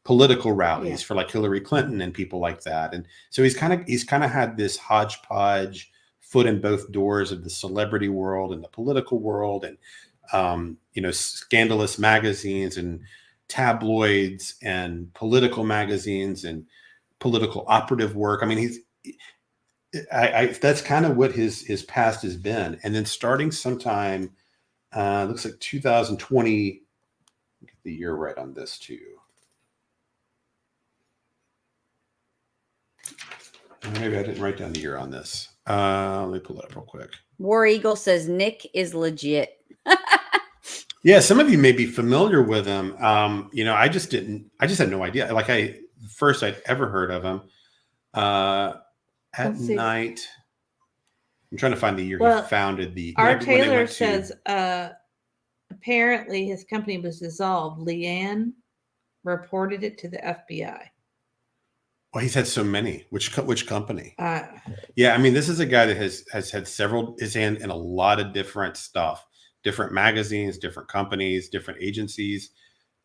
political rallies for like Hillary Clinton and people like that. And so he's kind of had this hodgepodge foot in both doors of the celebrity world and the political world, and scandalous magazines and tabloids and political magazines and political operative work. I mean, that's kind of what his past has been. And then starting sometime, looks like 2020, get the year right on this too. Maybe I didn't write down the year on this. Let me pull it up real quick. War Eagle says Nik is legit. Yeah, some of you may be familiar with him. I just had no idea. Like first I'd ever heard of him. At night. I'm trying to find the year he founded the. Our Taylor says apparently his company was dissolved. Leanne reported it to the FBI. Well, he's had so many. Which company? Yeah, I mean, this is a guy that has had his hand in a lot of different stuff, different magazines, different companies, different agencies.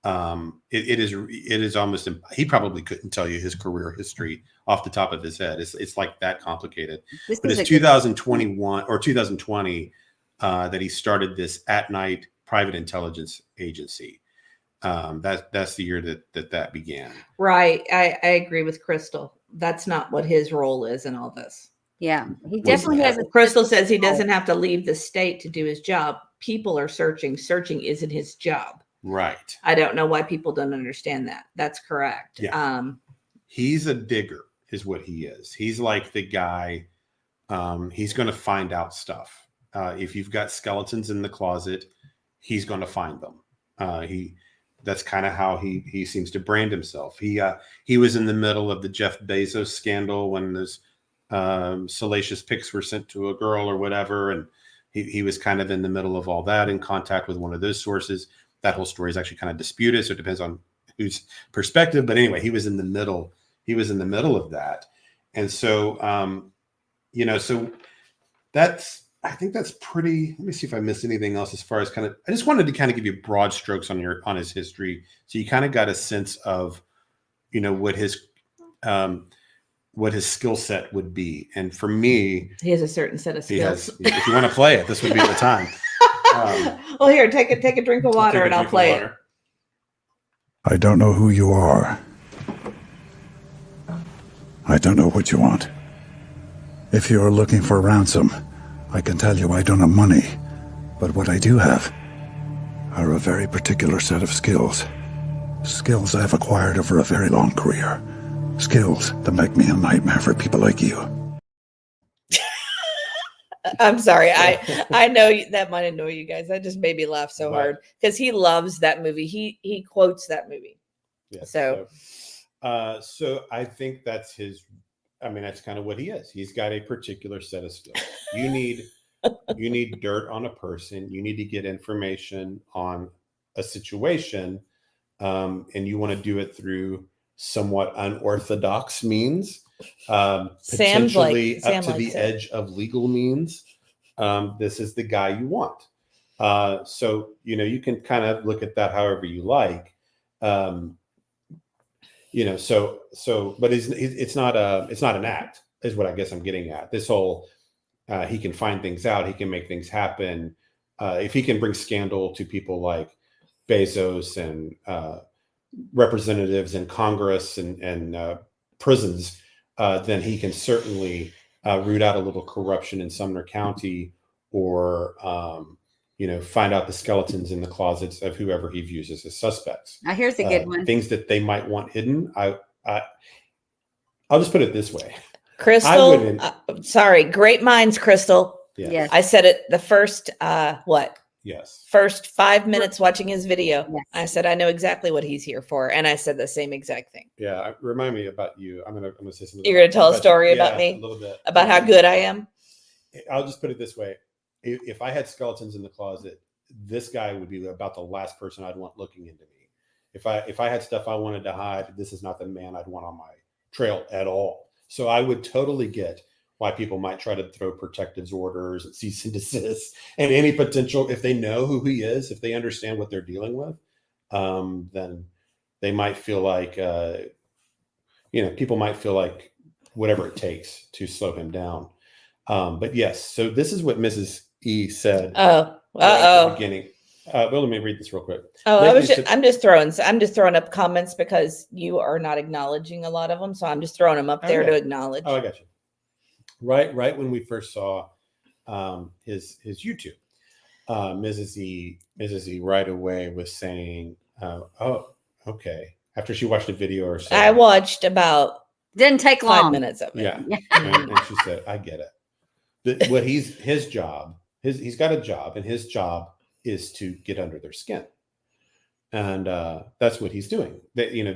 It is almost, he probably couldn't tell you his career history off the top of his head. It's like that complicated. But it's 2021 or 2020 that he started this at night private intelligence agency. That's the year that began. Right. I agree with Crystal. That's not what his role is in all this. Yeah, he definitely has. Crystal says he doesn't have to leave the state to do his job. People are searching. Searching isn't his job. Right. I don't know why people don't understand that. That's correct. Yeah. He's a digger is what he is. He's like the guy. He's going to find out stuff. If you've got skeletons in the closet, he's going to find them. That's kind of how he seems to brand himself. He was in the middle of the Jeff Bezos scandal when those salacious pics were sent to a girl or whatever. And he was kind of in the middle of all that, in contact with one of those sources. That whole story is actually kind of disputed, so it depends on whose perspective. But anyway, he was in the middle. He was in the middle of that, and so so I think that's pretty. Let me see if I missed anything else as far as kind of. I just wanted to kind of give you broad strokes on his history, so you kind of got a sense of, what his skill set would be. And for me, he has a certain set of skills. If you want to play it, this would be the time. Well, here, take a drink of water and I'll play it. I don't know who you are. I don't know what you want. If you are looking for ransom, I can tell you I don't have money. But what I do have are a very particular set of skills. Skills I've acquired over a very long career. Skills that make me a nightmare for people like you. I'm sorry. I know that might annoy you guys. That just made me laugh so hard because he loves that movie. He quotes that movie. Yeah. So I think that's his. I mean, that's kind of what he is. He's got a particular set of skills. You need dirt on a person. You need to get information on a situation, and you want to do it through somewhat unorthodox means. Potentially up to the edge of legal means. this is the guy you want. So, you can kind of look at that however you like. But it's not an act, is what I guess I'm getting at. This whole, he can find things out, he can make things happen. If he can bring scandal to people like Bezos and representatives in Congress and prisons, then he can certainly root out a little corruption in Sumner County, or find out the skeletons in the closets of whoever he views as his suspects. Now here's a good one. Things that they might want hidden. I'll just put it this way. Crystal, sorry, great minds, Crystal. Yeah. Yes. I said it the first, Yes. first 5 minutes watching his video. Yes. I said, I know exactly what he's here for. And I said the same exact thing. Yeah. Remind me about you. I'm gonna say something. You're going to tell a story you. about me? A little bit. About how good I am? I'll just put it this way. If I had skeletons in the closet, this guy would be about the last person I'd want looking into me. If I had stuff I wanted to hide, this is not the man I'd want on my trail at all. So I would totally get why people might try to throw protective orders and cease and desist, and any potential, if they know who he is, if they understand what they're dealing with, then they might feel like, people might feel like whatever it takes to slow him down. But yes, so this is what Mrs. E said. Oh, at the beginning. Well, let me read this real quick. I'm just throwing up comments because you are not acknowledging a lot of them. So I'm just throwing them up there to acknowledge. Oh, I got you. Right when we first saw his YouTube, Mrs. E right away was saying, "Oh, okay." After she watched a video or so, I watched about Didn't take 5 long. minutes of it. yeah, and she said, "I get it." What his job, he's got a job, and his job is to get under their skin, and that's what he's doing.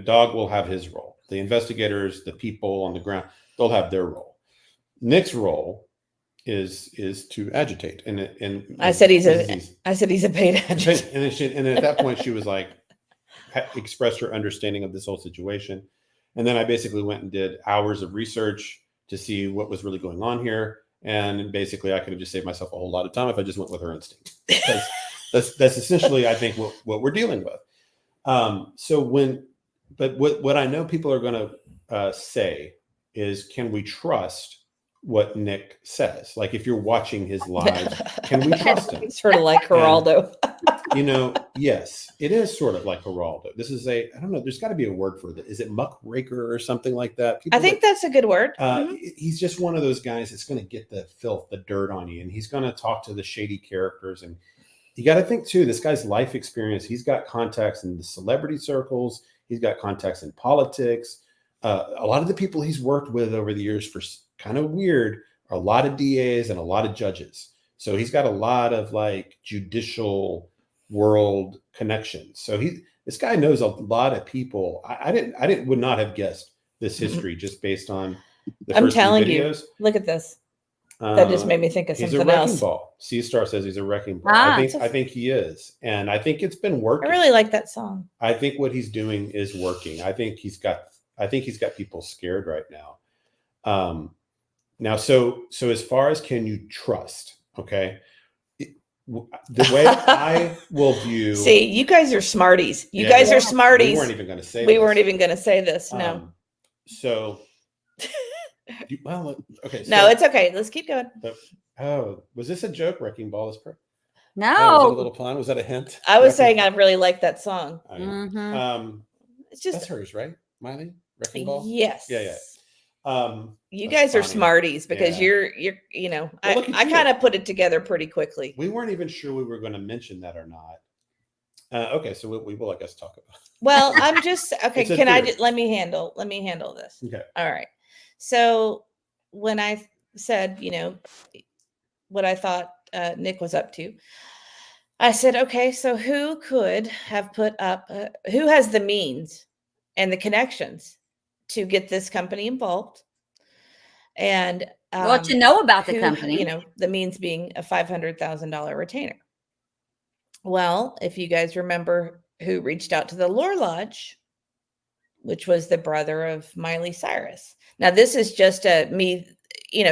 Dog will have his role. The investigators, the people on the ground, they'll have their role. Nick's role is to agitate, and I said he's a paid agent. And at that point, she was like, expressed her understanding of this whole situation, and then I basically went and did hours of research to see what was really going on here. And basically, I could have just saved myself a whole lot of time if I just went with her instinct. That's essentially, I think, what we're dealing with. But what I know people are going to say is, can we trust what Nik says? Like, if you're watching his lives, can we trust him? It's sort of like Geraldo. Yes, it is sort of like Geraldo. This is I don't know, there's got to be a word for that. Is it muckraker or something like that? I think that's a good word. He's just one of those guys that's going to get the filth, the dirt on you, and he's going to talk to the shady characters. And you got to think too, this guy's life experience, he's got contacts in the celebrity circles, he's got contacts in politics. A lot of the people he's worked with over the years, for kind of weird, are a lot of DAs and a lot of judges. So he's got a lot of like judicial world connections. So this guy knows a lot of people. I would not have guessed this history just based on the I'm first few telling videos. you, look at this. That just made me think of He's something a wrecking else. ball. C-Star says he's a wrecking ball. Ah. I think he is, and I think it's been I working. really like that song. I think what he's doing is working. I think he's got people scared right now. Now, so as far as can you trust? Okay, the way I will view. See, you guys are smarties. You Yeah, guys well, are smarties. We weren't even going to say. We weren't even going to say this. No. So. Okay. No, it's okay. Let's keep going. Was this a joke? Wrecking ball is perfect. No. Was that a little pun? Was that a hint? I was saying I really like that song. Mhm. It's just that's hers, right? Miley? Wrecking ball? yes. Yeah. You That's guys are funny. smarties because Yeah. you're Well, look at I you. kind of put it together pretty quickly. We weren't even sure we were going to mention that or not. Okay, so we will, I guess, talk about it. Well, I'm just okay. It's a Can I theory. let me handle this? Okay. All right. So when I said, what I thought Nik was up to, I said, okay, so who could have put up, who has the means and the connections to get this company involved? And What you know about the company? the means being a $500,000 retainer. Well, if you guys remember who reached out to the Lore Lodge, which was the brother of Miley Cyrus. Now, this is just me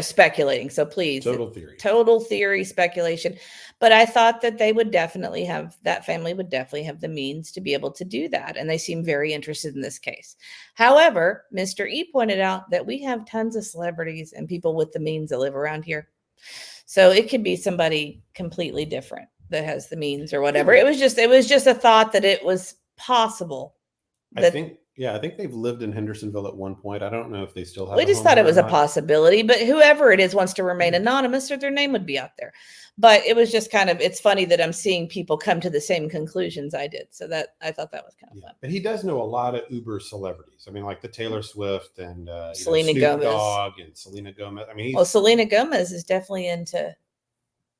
speculating. So please, Total theory speculation. But I thought that they would definitely that family would definitely have the means to be able to do that. And they seem very interested in this case. However, Mr. E pointed out that we have tons of celebrities and people with the means that live around here. So it could be somebody completely different that has the means or whatever. It was just a thought that it was possible. I think they've lived in Hendersonville at one point. I don't know if they still have. We just thought it was a possibility, but whoever it is wants to remain anonymous, or their name would be out there. But it was just it's funny that I'm seeing people come to the same conclusions I did. So that I thought that was kind of fun. But he does know a lot of Uber celebrities. I mean, like the Taylor Swift and Selena Snoop Gomez. Dogg and Selena Gomez. I mean, Selena Gomez is definitely into,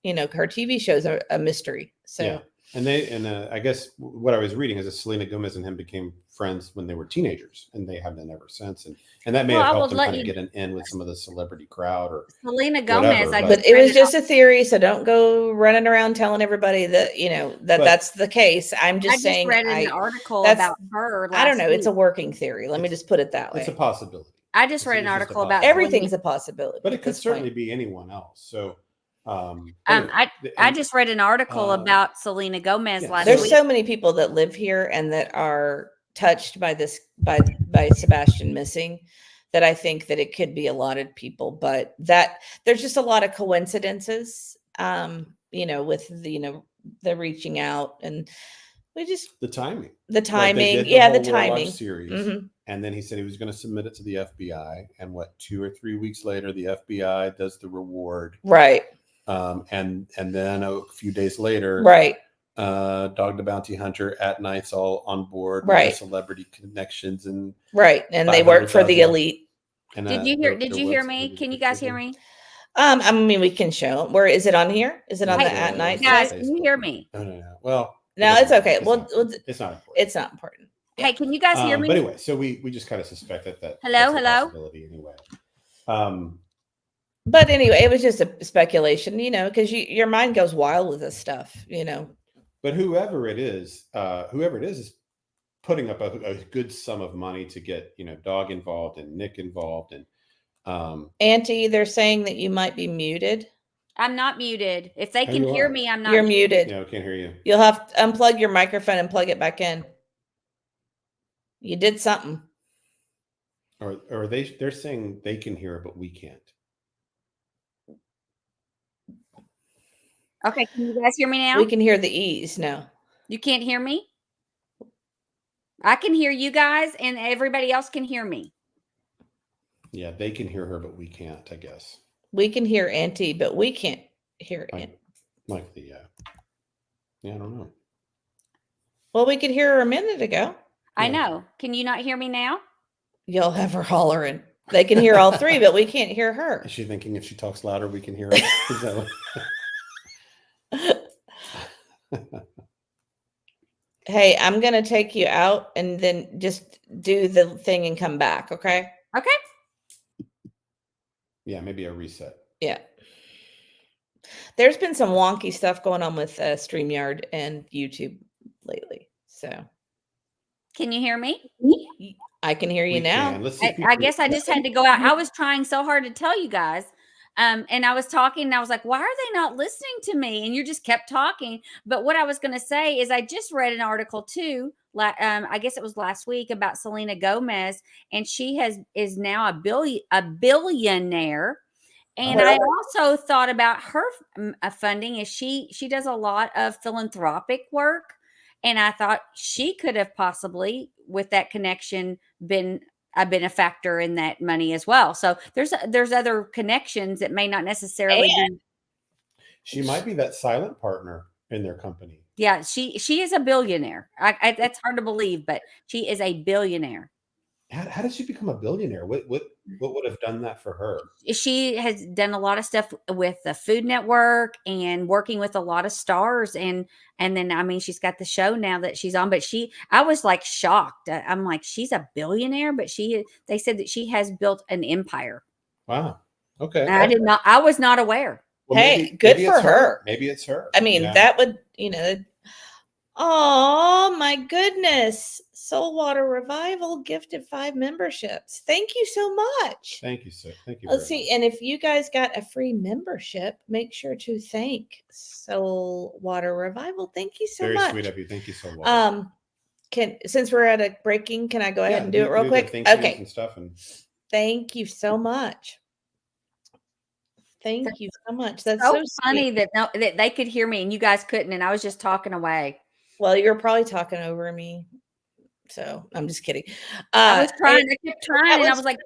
her TV shows are a mystery. So. Yeah. And I guess what I was reading is that Selena Gomez and him became friends when they were teenagers, and they have been ever since. And that may have helped them kind of get an in with some of the celebrity crowd or Selena Gomez. But it was just a theory, so don't go running around telling everybody that that's the case. I'm just saying. I just read an article about her. I don't know. It's a working theory. Let me just put it that way. It's a possibility. I just read an article about everything's a possibility, but it could certainly be anyone else. So. I just read an article about Selena Gomez last week. There's week. so many people that live here and that are touched by this, by Sebastian missing, that I think that it could be a lot of people, but that there's just a lot of coincidences, with the reaching out, and we just the timing, the timing. Series. Mm-hmm. And then he said he was going to submit it to the FBI, and 2 or 3 weeks later, the FBI does the reward. Right. And then a few days later, right. Dog the Bounty Hunter at Night's all on board, right? With celebrity connections and right, and they work for the elite. And, did you hear? Did you hear me? Can you guys hear me? I mean, we can show. Where is it on here? Is it on the at night? Guys, can you hear me? No. Well, no, it's okay. Well, it's not important. It's not important. Hey, can you guys hear me? But anyway, so we just kind of suspected that. Hello. Anyway. But anyway, it was just a speculation, because your mind goes wild with this stuff, But whoever it is putting up a good sum of money to get, Dog involved and Nik involved. And Auntie, they're saying that you might be muted. I'm not muted. If they can hear me, I'm not. You're muted. Yeah, I can't hear you. You'll have to unplug your microphone and plug it back in. You did something. Or they're saying they can hear it, but we can't. Okay, can you guys hear me now? We can hear the E's. No. You can't hear me? I can hear you guys, and everybody else can hear me. Yeah, they can hear her, but we can't, I guess. We can hear Auntie, but we can't hear it. I don't know. Well, we could hear her a minute ago. I know. Can you not hear me now? You'll have her hollering. They can hear all three, but we can't hear her. Is she thinking if she talks louder, we can hear her? Is that what... Hey, I'm going to take you out and then just do the thing and come back. Okay. Okay. Yeah. Maybe a reset. Yeah. There's been some wonky stuff going on with StreamYard and YouTube lately. So. Can you hear me? I can hear you now. I guess I just had to go out. I was trying so hard to tell you guys. And I was talking and I was like, why are they not listening to me? And you just kept talking. But what I was going to say is I just read an article too. I guess it was last week about Selena Gomez, and she is now a billionaire. And I also thought about her funding is she does a lot of philanthropic work. And I thought she could have possibly, with that connection, been a benefactor in that money as well. So there's other connections that may not necessarily be. She might be that silent partner in their company. Yeah, she is a billionaire. That's hard to believe, but she is a billionaire. How did she become a billionaire? What would have done that for her? She has done a lot of stuff with the Food Network and working with a lot of stars. And then, I mean, she's got the show now that she's on, but I was like shocked. I'm like, she's a billionaire, but they said that she has built an empire. Wow. Okay. And I was not aware. Well, hey, good for her. Maybe it's her. I mean, that would, Oh my goodness. Soulwater Revival gifted 5 memberships. Thank you so much. Thank you, sir. Thank you. Let's see. And if you guys got a free membership, make sure to thank Soulwater Revival. Thank you so Very much. sweet of you. Thank you so much. Since we're at a breaking, can I go ahead and do it real quick? Okay. And stuff and thank you so much. Thank you so much. That's so so funny sweet. that they could hear me and you guys couldn't, and I was just talking away. Well, you're probably talking over me. So I'm just kidding. I was trying. I kept trying, and I was like,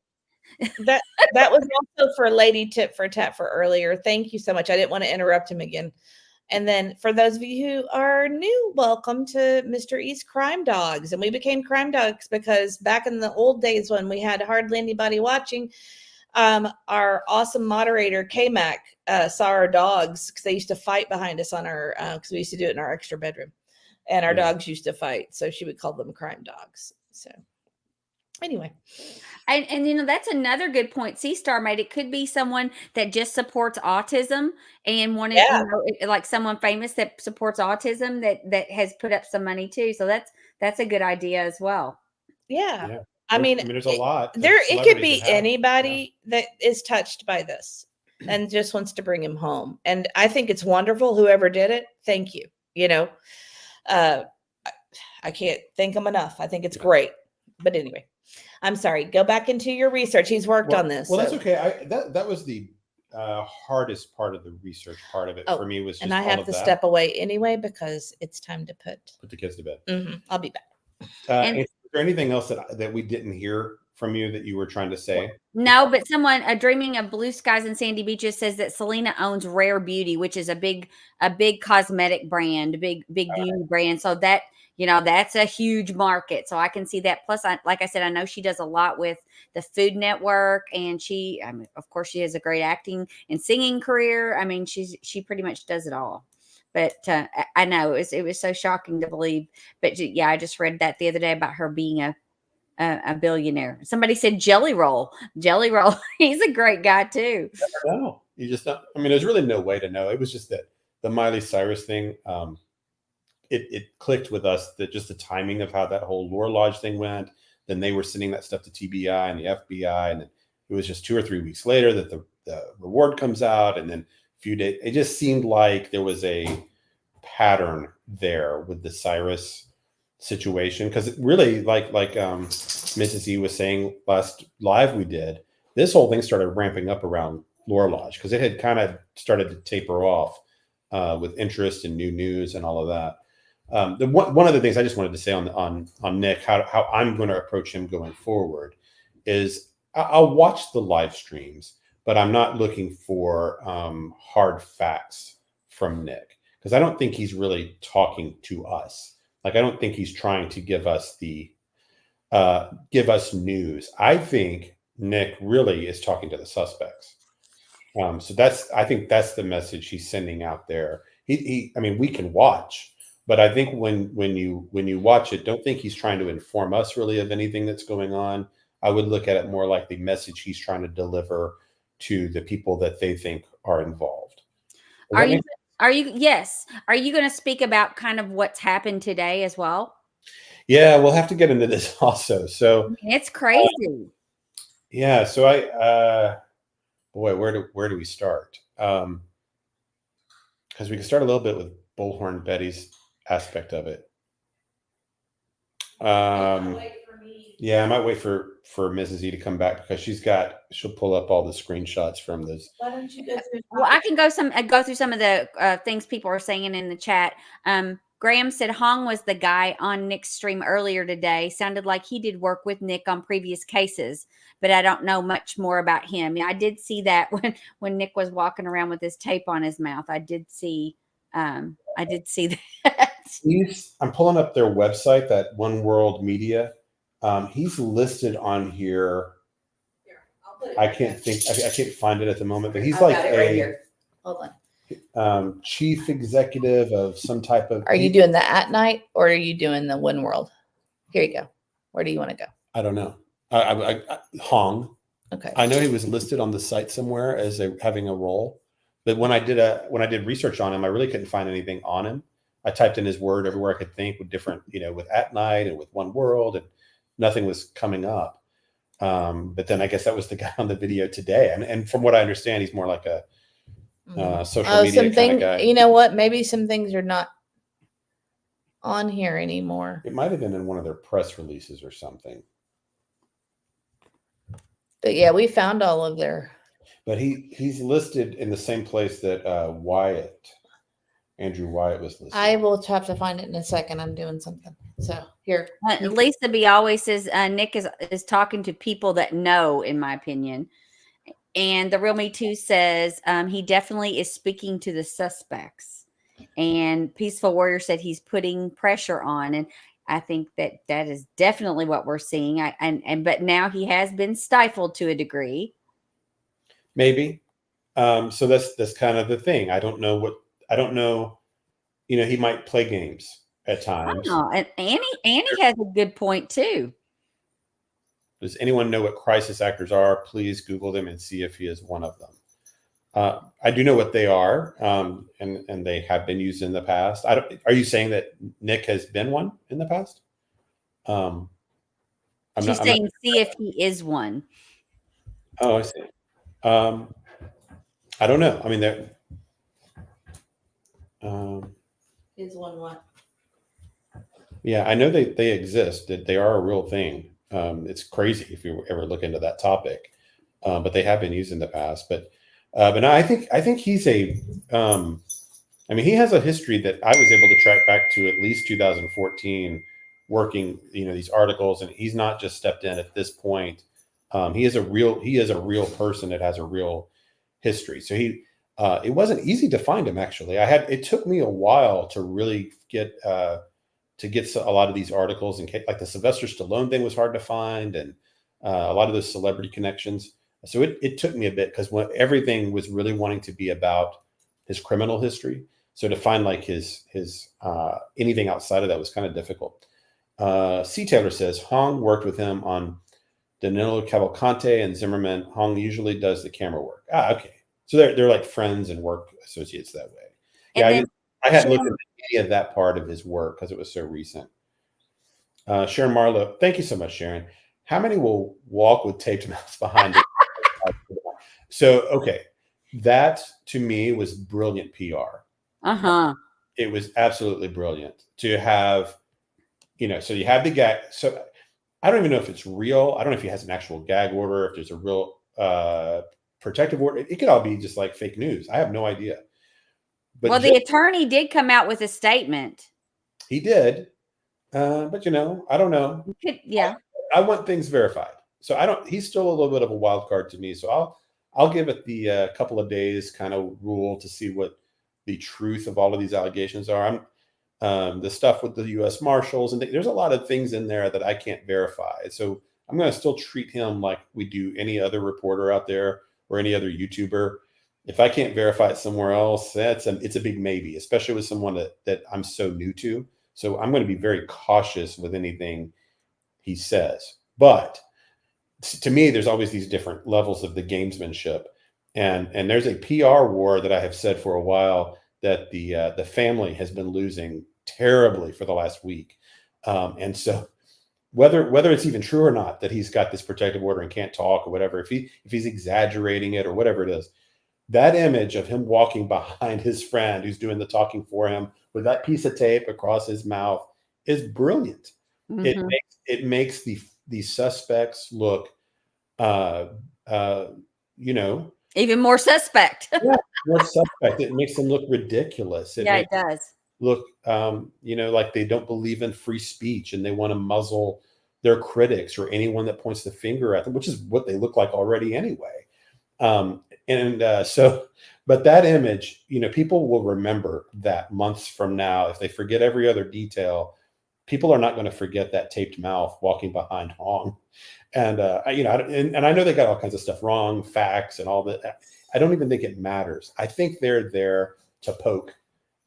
that was also for Lady Tip for Tat for earlier. Thank you so much. I didn't want to interrupt him again. And then for those of you who are new, welcome to Mr. East Crime Dogs. And we became Crime Dogs because back in the old days when we had hardly anybody watching, our awesome moderator K-Mac saw our dogs because they used to fight behind us on our because we used to do it in our extra bedroom. And our dogs used to fight, so she would call them crime dogs. So anyway. And that's another good point C-Star made. It could be someone that just supports autism and wanted, like someone famous that supports autism that has put up some money too. So that's a good idea as well. Yeah. I mean, there's a lot. It could be anybody that is touched by this and just wants to bring him home. And I think it's wonderful. Whoever did it, thank you. I can't thank him enough. I think it's great. But anyway, I'm sorry. Go back into your research. He's worked on this. Well, that's okay. That was the hardest part of the research part of it for me was just and I have to step away anyway because it's time to put the kids to bed. I'll be back. Is there anything else that we didn't hear from you that you were trying to say? No, but someone dreaming of blue skies and sandy beaches says that Selena owns Rare Beauty, which is a big cosmetic brand, big beauty brand. So that, that's a huge market. So I can see that. Plus, like I said, I know she does a lot with the Food Network, and of course, she has a great acting and singing career. I mean, she pretty much does it all. But I know it was so shocking to believe. But yeah, I just read that the other day about her being a billionaire. Somebody said Jelly Roll. He's a great guy too. No, you just don't. I mean, there's really no way to know. It was just that the Miley Cyrus thing. It clicked with us that just the timing of how that whole Lore Lodge thing went. Then they were sending that stuff to TBI and the FBI, and then it was just 2 or 3 weeks later that the reward comes out, and then a few days. It just seemed like there was a pattern there with the Cyrus situation, because it really, like Mrs. E was saying last live we did, this whole thing started ramping up around Lore Lodge because it had kind of started to taper off with interest in new news and all of that. One of the things I just wanted to say on Nik, how I'm going to approach him going forward is I'll watch the live streams, but I'm not looking for hard facts from Nik, because I don't think he's really talking to us. Like, I don't think he's trying to give us news. I think Nik really is talking to the suspects. So I think that's the message he's sending out there. I mean, we can watch, but I think when you watch it, don't think he's trying to inform us really of anything that's going on. I would look at it more like the message he's trying to deliver to the people that they think are involved. Yes. Are you going to speak about kind of what's happened today as well? Yeah, we'll have to get into this also. So it's crazy. Yeah. So boy, where do we start? Because we can start a little bit with Bullhorn Betty's aspect of it. Yeah, I might wait for Mrs. E to come back because she'll pull up all the screenshots from this. Why don't you go through? Well, I can go through some of the things people are saying in the chat. Graham said Hong was the guy on Nik's stream earlier today. Sounded like he did work with Nik on previous cases, but I don't know much more about him. I did see that when Nik was walking around with his tape on his mouth. I did see that. I'm pulling up their website, that One World Media. He's listed on here. I can't find it at the moment, but he's like right hold on. Chief executive of some type of. Are you doing the at night or are you doing the One World? Here you go. Where do you want to go? I don't know. Hong. Okay. I know he was listed on the site somewhere as having a role, but when I did research on him, I really couldn't find anything on him. I typed in his word everywhere I could think with different, with at night and with one world, and nothing was coming up. But then I guess that was the guy on the video today. And from what I understand, he's more like a social media kind of guy. You know what? Maybe some things are not on here anymore. It might have been in one of their press releases or something. But yeah, we found all of their. But he's listed in the same place that Andrew Wyatt was listed. I will have to find it in a second. I'm doing something. So here. Lisa B always says Nik is talking to people that know, in my opinion. And the Real Me Too says he definitely is speaking to the suspects. And Peaceful Warrior said he's putting pressure on. And I think that is definitely what we're seeing. But now he has been stifled to a degree. Maybe. So that's kind of the thing. I don't know. He might play games at times. Oh, and Annie has a good point too. Does anyone know what crisis actors are? Please Google them and see if he is one of them. I do know what they are, and they have been used in the past. Are you saying that Nik has been one in the past? She's saying see if he is one. Oh, I see. I don't know. I mean, Is one what? Yeah, I know they exist. That they are a real thing. It's crazy if you ever look into that topic, but they have been used in the past. But no, I think he's he has a history that I was able to track back to at least 2014, working these articles, and he's not just stepped in at this point. He is a real person that has a real history. So it wasn't easy to find him, actually. It took me a while to really get a lot of these articles, and like the Sylvester Stallone thing was hard to find, and a lot of those celebrity connections. So it took me a bit, because everything was really wanting to be about his criminal history. So to find like his anything outside of that was kind of difficult. C. Taylor says Hong worked with him on Danilo Cavalcante and Zimmerman. Hong usually does the camera work. Okay. So they're like friends and work associates that way. Yeah, I hadn't looked at any of that part of his work because it was so recent. Sharon Marlowe, thank you so much, Sharon. How many will walk with taped mouths behind it? So, okay. That to me was brilliant PR. It was absolutely brilliant to have, so you have the gag. So I don't even know if it's real. I don't know if he has an actual gag order, if there's a real protective order. It could all be just like fake news. I have no idea. But the attorney did come out with a statement. He did. But I don't know. Yeah. I want things verified. So he's still a little bit of a wild card to me. So I'll give it the couple of days kind of rule to see what the truth of all of these allegations are. The stuff with the U.S. Marshals, and there's a lot of things in there that I can't verify. So I'm going to still treat him like we do any other reporter out there or any other YouTuber. If I can't verify it somewhere else, it's a big maybe, especially with someone that I'm so new to. So I'm going to be very cautious with anything he says. But to me, there's always these different levels of the gamesmanship. And there's a PR war that I have said for a while that the family has been losing terribly for the last week. And so whether it's even true or not that he's got this protective order and can't talk or whatever, if he's exaggerating it or whatever it is, that image of him walking behind his friend who's doing the talking for him with that piece of tape across his mouth is brilliant. Mm-hmm. It makes the suspects look, even more suspect. Yeah, more suspect. It makes them look ridiculous. It does. Look, like they don't believe in free speech and they want to muzzle their critics or anyone that points the finger at them, which is what they look like already anyway. But that image, people will remember that months from now. If they forget every other detail, people are not going to forget that taped mouth walking behind Hong. And I know they got all kinds of stuff wrong, facts and all that. I don't even think it matters. I think they're there to poke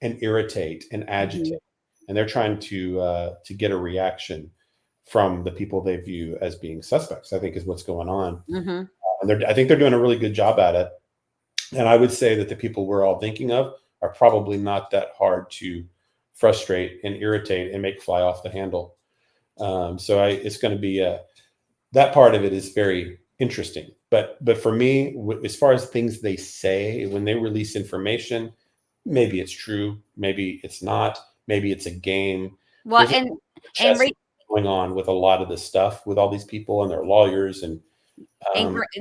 and irritate and agitate, mm-hmm. and they're trying to get a reaction from the people they view as being suspects, I think is what's going on. Mm-hmm. And I think they're doing a really good job at it. And I would say that the people we're all thinking of are probably not that hard to frustrate and irritate and make fly off the handle. It's going to be that part of it is very interesting. But for me, as far as things they say when they release information, maybe it's true, maybe it's not, maybe it's a game. Well, There's going on with a lot of this stuff with all these people and their lawyers and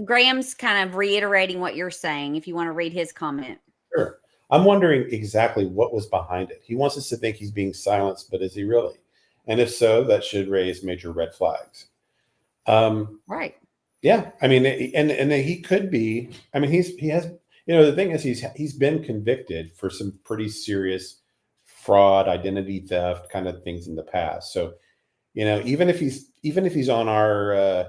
Graham's kind of reiterating what you're saying. If you want to read his comment. Sure. I'm wondering exactly what was behind it. He wants us to think he's being silenced, but is he really? And if so, that should raise major red flags. Right. Yeah. I mean, and he could be. I mean, he has. The thing is, he's been convicted for some pretty serious fraud, identity theft kind of things in the past. So, even if he's on our.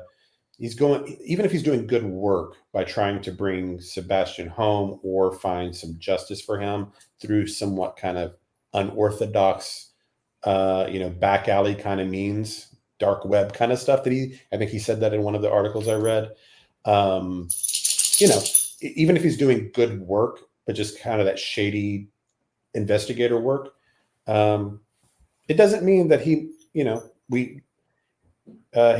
Even if he's doing good work by trying to bring Sebastian home or find some justice for him through somewhat kind of unorthodox, back alley kind of means, dark web kind of stuff I think he said that in one of the articles I read. Even if he's doing good work, but just kind of that shady investigator work, it doesn't mean that he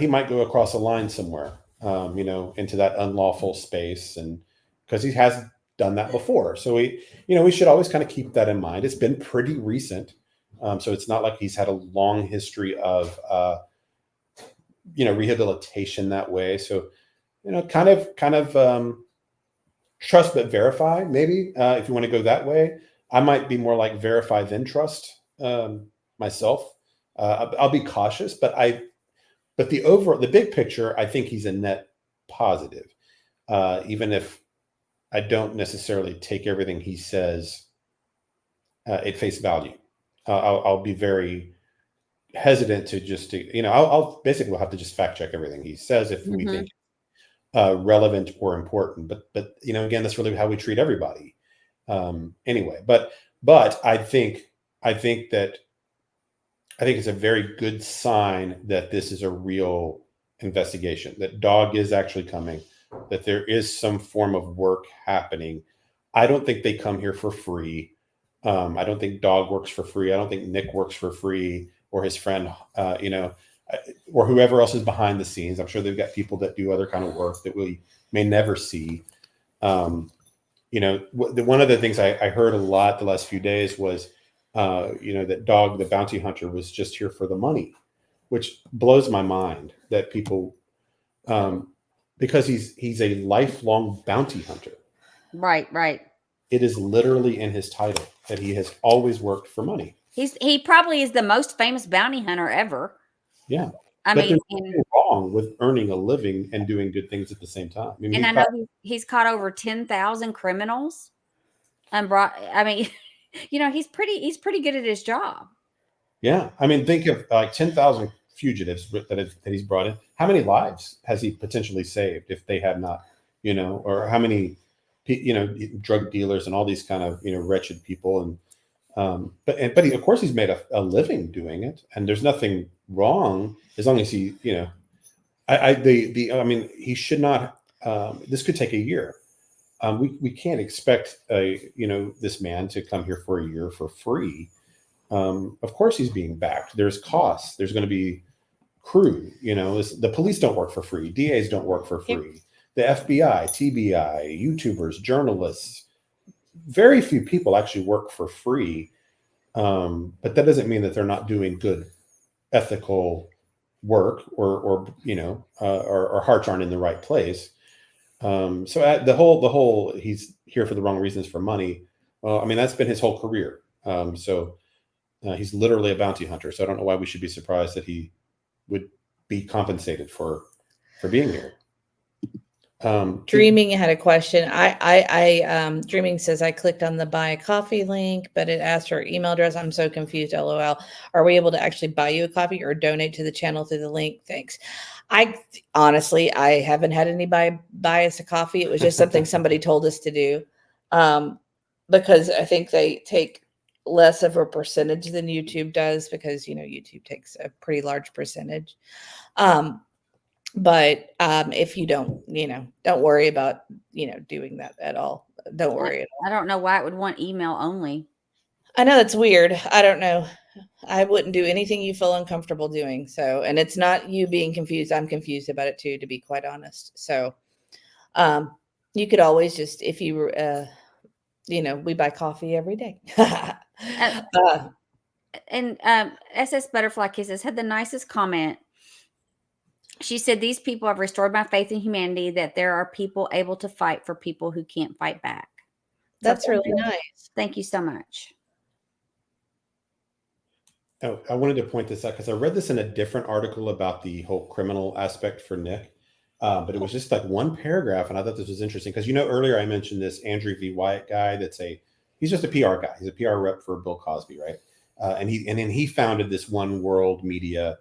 might go across a line somewhere, into that unlawful space, and because he has done that before. So we should always kind of keep that in mind. It's been pretty recent. So it's not like he's had a long history of, rehabilitation that way. So, kind of trust, but verify maybe, if you want to go that way. I might be more like verify then trust, myself. I'll be cautious, but the big picture, I think he's a net positive, even if I don't necessarily take everything he says at face value. I'll be very hesitant I'll basically have to just fact check everything he says if we think relevant or important. But again, that's really how we treat everybody. Anyway, but I think it's a very good sign that this is a real investigation, that dog is actually coming, that there is some form of work happening. I don't think they come here for free. I don't think dog works for free. I don't think Nik works for free, or his friend, or whoever else is behind the scenes. I'm sure they've got people that do other kind of work that we may never see. One of the things I heard a lot the last few days was, that Dog, the bounty hunter, was just here for the money, which blows my mind that people, because he's a lifelong bounty hunter. Right. It is literally in his title that he has always worked for money. He probably is the most famous bounty hunter ever. Yeah. But there's nothing wrong with earning a living and doing good things at the same time. I mean, I know he's caught over 10,000 criminals and he's pretty good at his job. Yeah. I mean, think of like 10,000 fugitives that he's brought in. How many lives has he potentially saved if they had not, or how many, drug dealers and all these kind of, wretched people. And, but he, of course he's made a living doing it, and there's nothing wrong as long as he, he should not, this could take a year. We can't expect this man to come here for a year for free. Of course he's being backed. There's costs. There's going to be crew. The police don't work for free. DAs don't work for free. The FBI, TBI, YouTubers, journalists, very few people actually work for free. But that doesn't mean that they're not doing good, ethical work, or hearts aren't in the right place. So the whole he's here for the wrong reasons for money. Well, I mean, that's been his whole career. He's literally a bounty hunter. So I don't know why we should be surprised that he would be compensated for being here. Dreaming had a question. Dreaming says, I clicked on the buy a coffee link, but it asked her email address. I'm so confused. LOL. Are we able to actually buy you a coffee or donate to the channel through the link? Thanks. I haven't had anybody buy us a coffee. It was just something somebody told us to do, because I think they take less of a percentage than YouTube does, because YouTube takes a pretty large percentage. But if you don't worry about doing that at all. Don't worry at all. I don't know why it would want email only. I know that's weird. I don't know. I wouldn't do anything you feel uncomfortable doing. So, and it's not you being confused. I'm confused about it too, to be quite honest. So, you could always just, if you were, we buy coffee every day. And SS Butterfly Kisses had the nicest comment. She said, "These people have restored my faith in humanity, that there are people able to fight for people who can't fight back." That's really nice. Thank you so much. Oh, I wanted to point this out because I read this in a different article about the whole criminal aspect for Nik. But it was just like one paragraph, and I thought this was interesting because earlier I mentioned this Andrew V. Wyatt guy. He's just a PR guy. He's a PR rep for Bill Cosby, right? And then he founded this One World Media,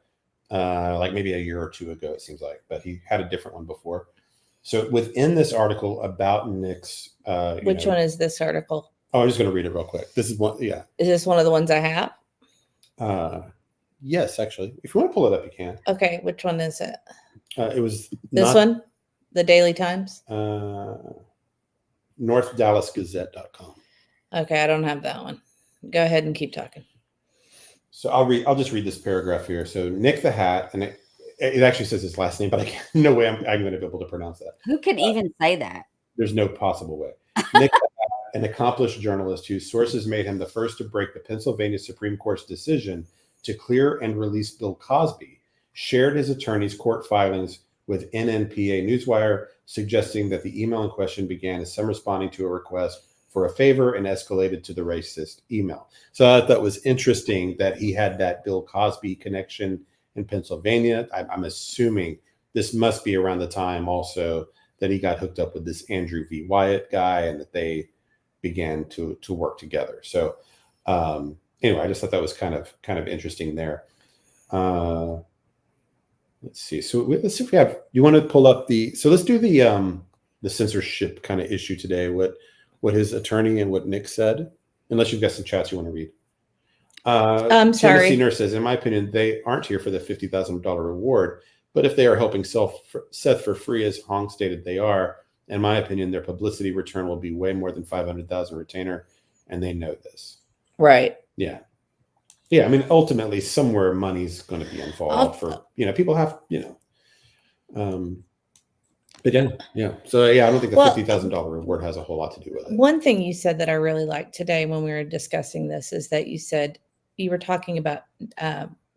like maybe a year or two ago, it seems like, but he had a different one before. So within this article about Nik's, which one is this article? Oh, I'm just going to read it real quick. This is one. Yeah. Is this one of the ones I have? Yes, actually. If you want to pull it up, you can. Okay, which one is it? It was this one, the Daily Times. NorthDallasGazette.com. Okay, I don't have that one. Go ahead and keep talking. So I'll just read this paragraph here. So Nik The Hat, and it actually says his last name, but no way I'm going to be able to pronounce that. Who can even say that? There's no possible way. Nik The Hat, an accomplished journalist whose sources made him the first to break the Pennsylvania Supreme Court's decision to clear and release Bill Cosby, shared his attorney's court filings with NNPA Newswire, suggesting that the email in question began as some responding to a request for a favor and escalated to the racist email. So I thought that was interesting that he had that Bill Cosby connection in Pennsylvania. I'm assuming this must be around the time also that he got hooked up with this Andrew V. Wyatt guy and that they began to work together. So anyway, I just thought that was kind of interesting there. Let's see. So let's see if we have. You want to pull up so let's do the censorship kind of issue today. What his attorney and what Nik said. Unless you've got some chats you want to read. I'm sorry. Tennessee Nurse says, in my opinion, they aren't here for the $50,000 reward, but if they are helping Seth for free, as Hong stated they are, in my opinion, their publicity return will be way more than $500,000 retainer, and they know this. Right. Yeah. Yeah, I mean, ultimately, somewhere money's going to be involved for, people have, but yeah. So, I don't think the $50,000 reward has a whole lot to do with it. One thing you said that I really liked today when we were discussing this is that you said you were talking about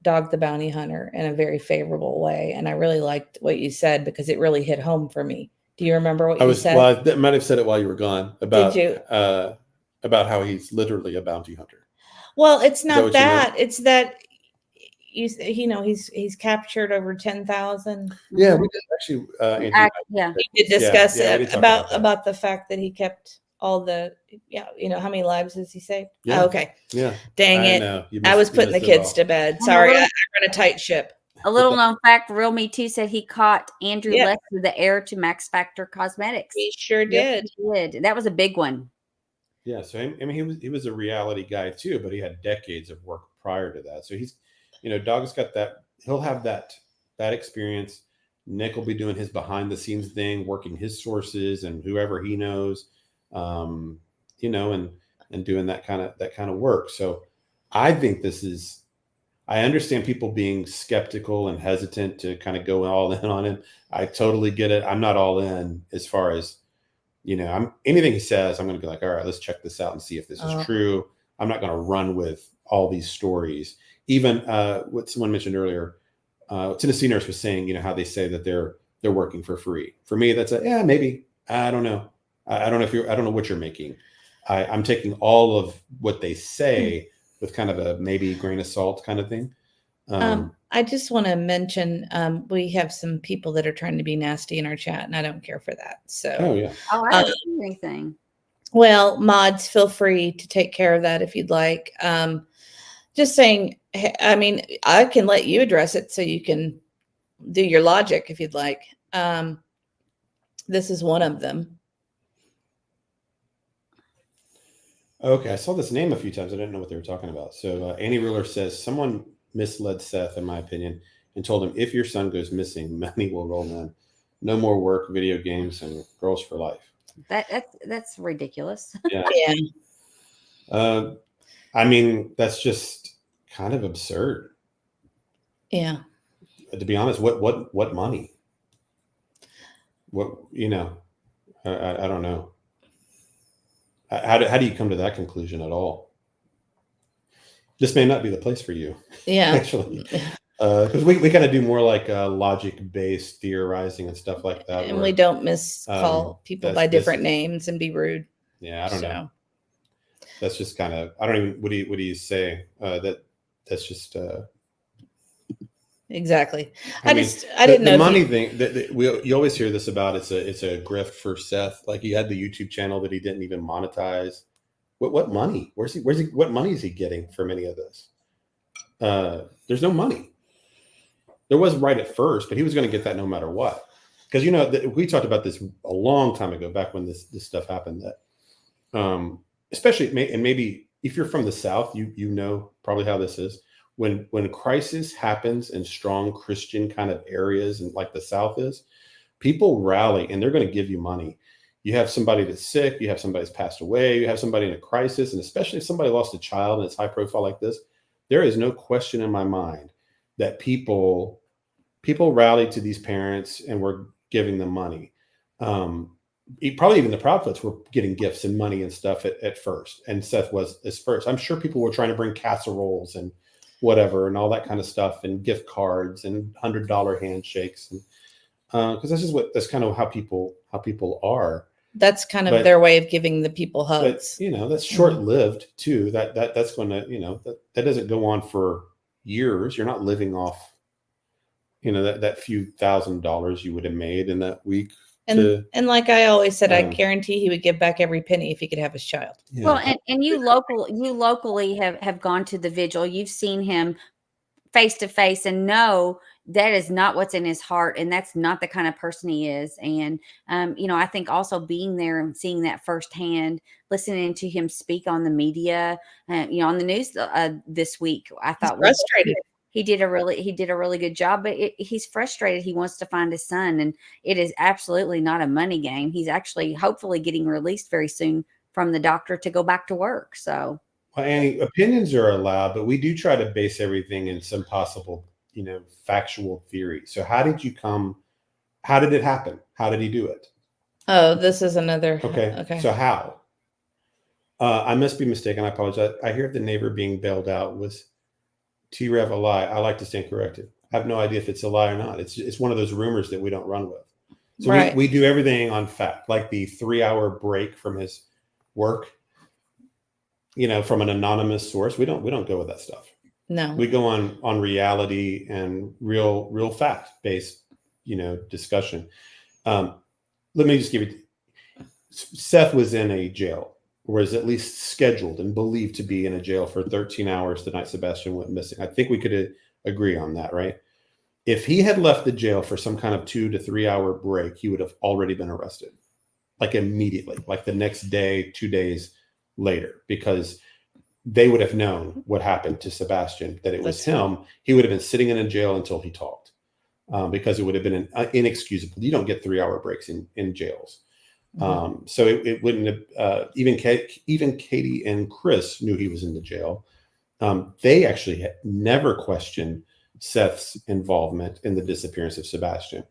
Dog the Bounty Hunter in a very favorable way. And I really liked what you said because it really hit home for me. Do you remember what you said? Well, I might have said it while you were gone about, Did you? About how he's literally a bounty hunter. Well, it's not that. It's that he's captured over 10,000. Yeah, we did actually. We did discuss about the fact that he kept all the. How many lives has he saved? Yeah. Oh, okay. Yeah. Dang it! I was putting the kids to bed. Sorry, I run a tight ship. A little known fact: Real Me Too said he caught Andrew Lester, the heir to Max Factor Cosmetics. He sure did. He did. That was a big one. Yeah, so I mean, he was a reality guy too, but he had decades of work prior to that. So he's, Dog's got that. He'll have that experience. Nik will be doing his behind the scenes thing, working his sources and whoever he knows, and doing that kind of work. So I think this is. I understand people being skeptical and hesitant to kind of go all in on him. I totally get it. I'm not all in as far as. Anything he says, I'm going to be like, all right, let's check this out and see if this is true. I'm not going to run with all these stories. Even what someone mentioned earlier, Tennessee Nurse was saying, how they say that they're working for free. For me, that's maybe. I don't know. I don't know what you're making. I'm taking all of what they say with kind of a maybe grain of salt kind of thing. I just want to mention we have some people that are trying to be nasty in our chat, and I don't care for that. So, I don't do anything. Well, mods, feel free to take care of that if you'd like. Just saying, I mean, I can let you address it so you can do your logic if you'd like. This is one of them. Okay, I saw this name a few times. I didn't know what they were talking about. So Annie Ruler says, someone misled Seth, in my opinion, and told him, if your son goes missing, money will roll in. No more work, video games, and girls for life. That's ridiculous. Yeah. I mean, that's just kind of absurd. Yeah. To be honest, what money? What, you know, I don't know. How do you come to that conclusion at all? This may not be the place for you. Yeah. Actually. Because we kind of do more like logic-based theorizing and stuff like that. And where, we don't miscall people by different names and be rude. Yeah, I don't know. That's just kind of, I don't even, what do you say? That's just exactly. I mean, I didn't know the money thing that you always hear this about. It's a grift for Seth. Like, he had the YouTube channel that he didn't even monetize. What money? Where's he? What money is he getting from any of this? There's no money. There was right at first, but he was going to get that no matter what. Because, you know, we talked about this a long time ago, back when this stuff happened. That, especially, and maybe if you're from the South, you know probably how this is. When a crisis happens in strong Christian kind of areas, and like the South is, people rally and they're going to give you money. You have somebody that's sick, you have somebody that's passed away, you have somebody in a crisis, and especially if somebody lost a child and it's high profile like this, there is no question in my mind that people rallied to these parents and were giving them money. Probably even the prophets were getting gifts and money and stuff at first, and Seth was as first. I'm sure people were trying to bring casseroles and whatever and all that kind of stuff, and gift cards and $100 handshakes, and because that's kind of how people are. That's kind of their way of giving the people hugs. But, you know, that's short-lived too. That's going to, you know, that doesn't go on for years. You're not living off, you know, that few $1,000s you would have made in that week. And like I always said, I guarantee he would give back every penny if he could have his child. Yeah. Well, and you locally have gone to the vigil. You've seen him face to face and know that is not what's in his heart, and that's not the kind of person he is. And you know, I think also being there and seeing that firsthand, listening to him speak on the media, you know, on the news this week, I thought was frustrated. He did a really good job, but he's frustrated. He wants to find his son, and it is absolutely not a money game. He's actually hopefully getting released very soon from the doctor to go back to work. So, well, Annie, opinions are allowed, but we do try to base everything in some possible, you know, factual theory. So how did it happen? How did he do it? Oh, this is another. Okay. So how? I must be mistaken. I apologize. I hear the neighbor being bailed out was T-Rev a lie. I like to stand corrected. I have no idea if it's a lie or not. It's one of those rumors that we don't run with. So right. we do everything on fact, like the 3-hour break from his work, you know, from an anonymous source. We don't go with that stuff. No, we go on reality and real fact based, you know, discussion. Let me just give you. Seth was in a jail, or is at least scheduled and believed to be in a jail for 13 hours the night Sebastian went missing. I think we could agree on that, right? If he had left the jail for some kind of 2 to 3 hour break, he would have already been arrested, like immediately, like the next day, 2 days later, because they would have known what happened to Sebastian, that it was him. He would have been sitting in a jail until he talked, because it would have been inexcusable. You don't get 3 hour breaks in jails. So it wouldn't have, even Katie and Chris knew he was in the jail. They actually had never questioned Seth's involvement in the disappearance of Sebastian.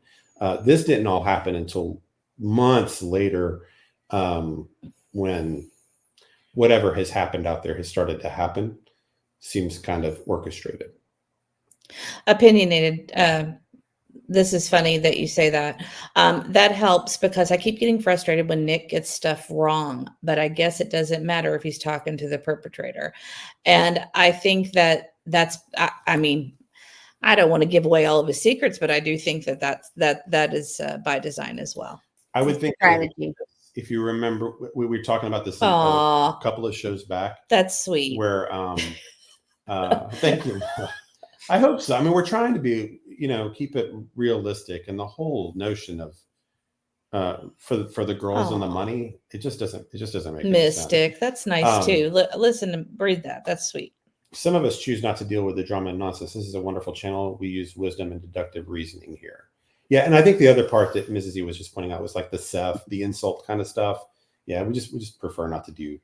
This didn't all happen until months later, when whatever has happened out there has started to happen. Seems kind of orchestrated. Opinionated. This is funny that you say that. That helps because I keep getting frustrated when Nik gets stuff wrong, but I guess it doesn't matter if he's talking to the perpetrator. And I think I mean, I don't want to give away all of his secrets, but I do think that is by design as well. I would think strategy. If you remember, we were talking about this a couple of shows back. That's sweet. Where, thank you. I hope so. I mean, we're trying to be, you know, keep it realistic, and the whole notion of for the girls and the money, it just doesn't make mystic. Sense. That's nice too. Listen and breathe that. That's sweet. Some of us choose not to deal with the drama and nonsense. This is a wonderful channel. We use wisdom and deductive reasoning here. Yeah, and I think the other part that Mrs. E was just pointing out was like the Seth, the insult kind of stuff. Yeah, we just prefer not to do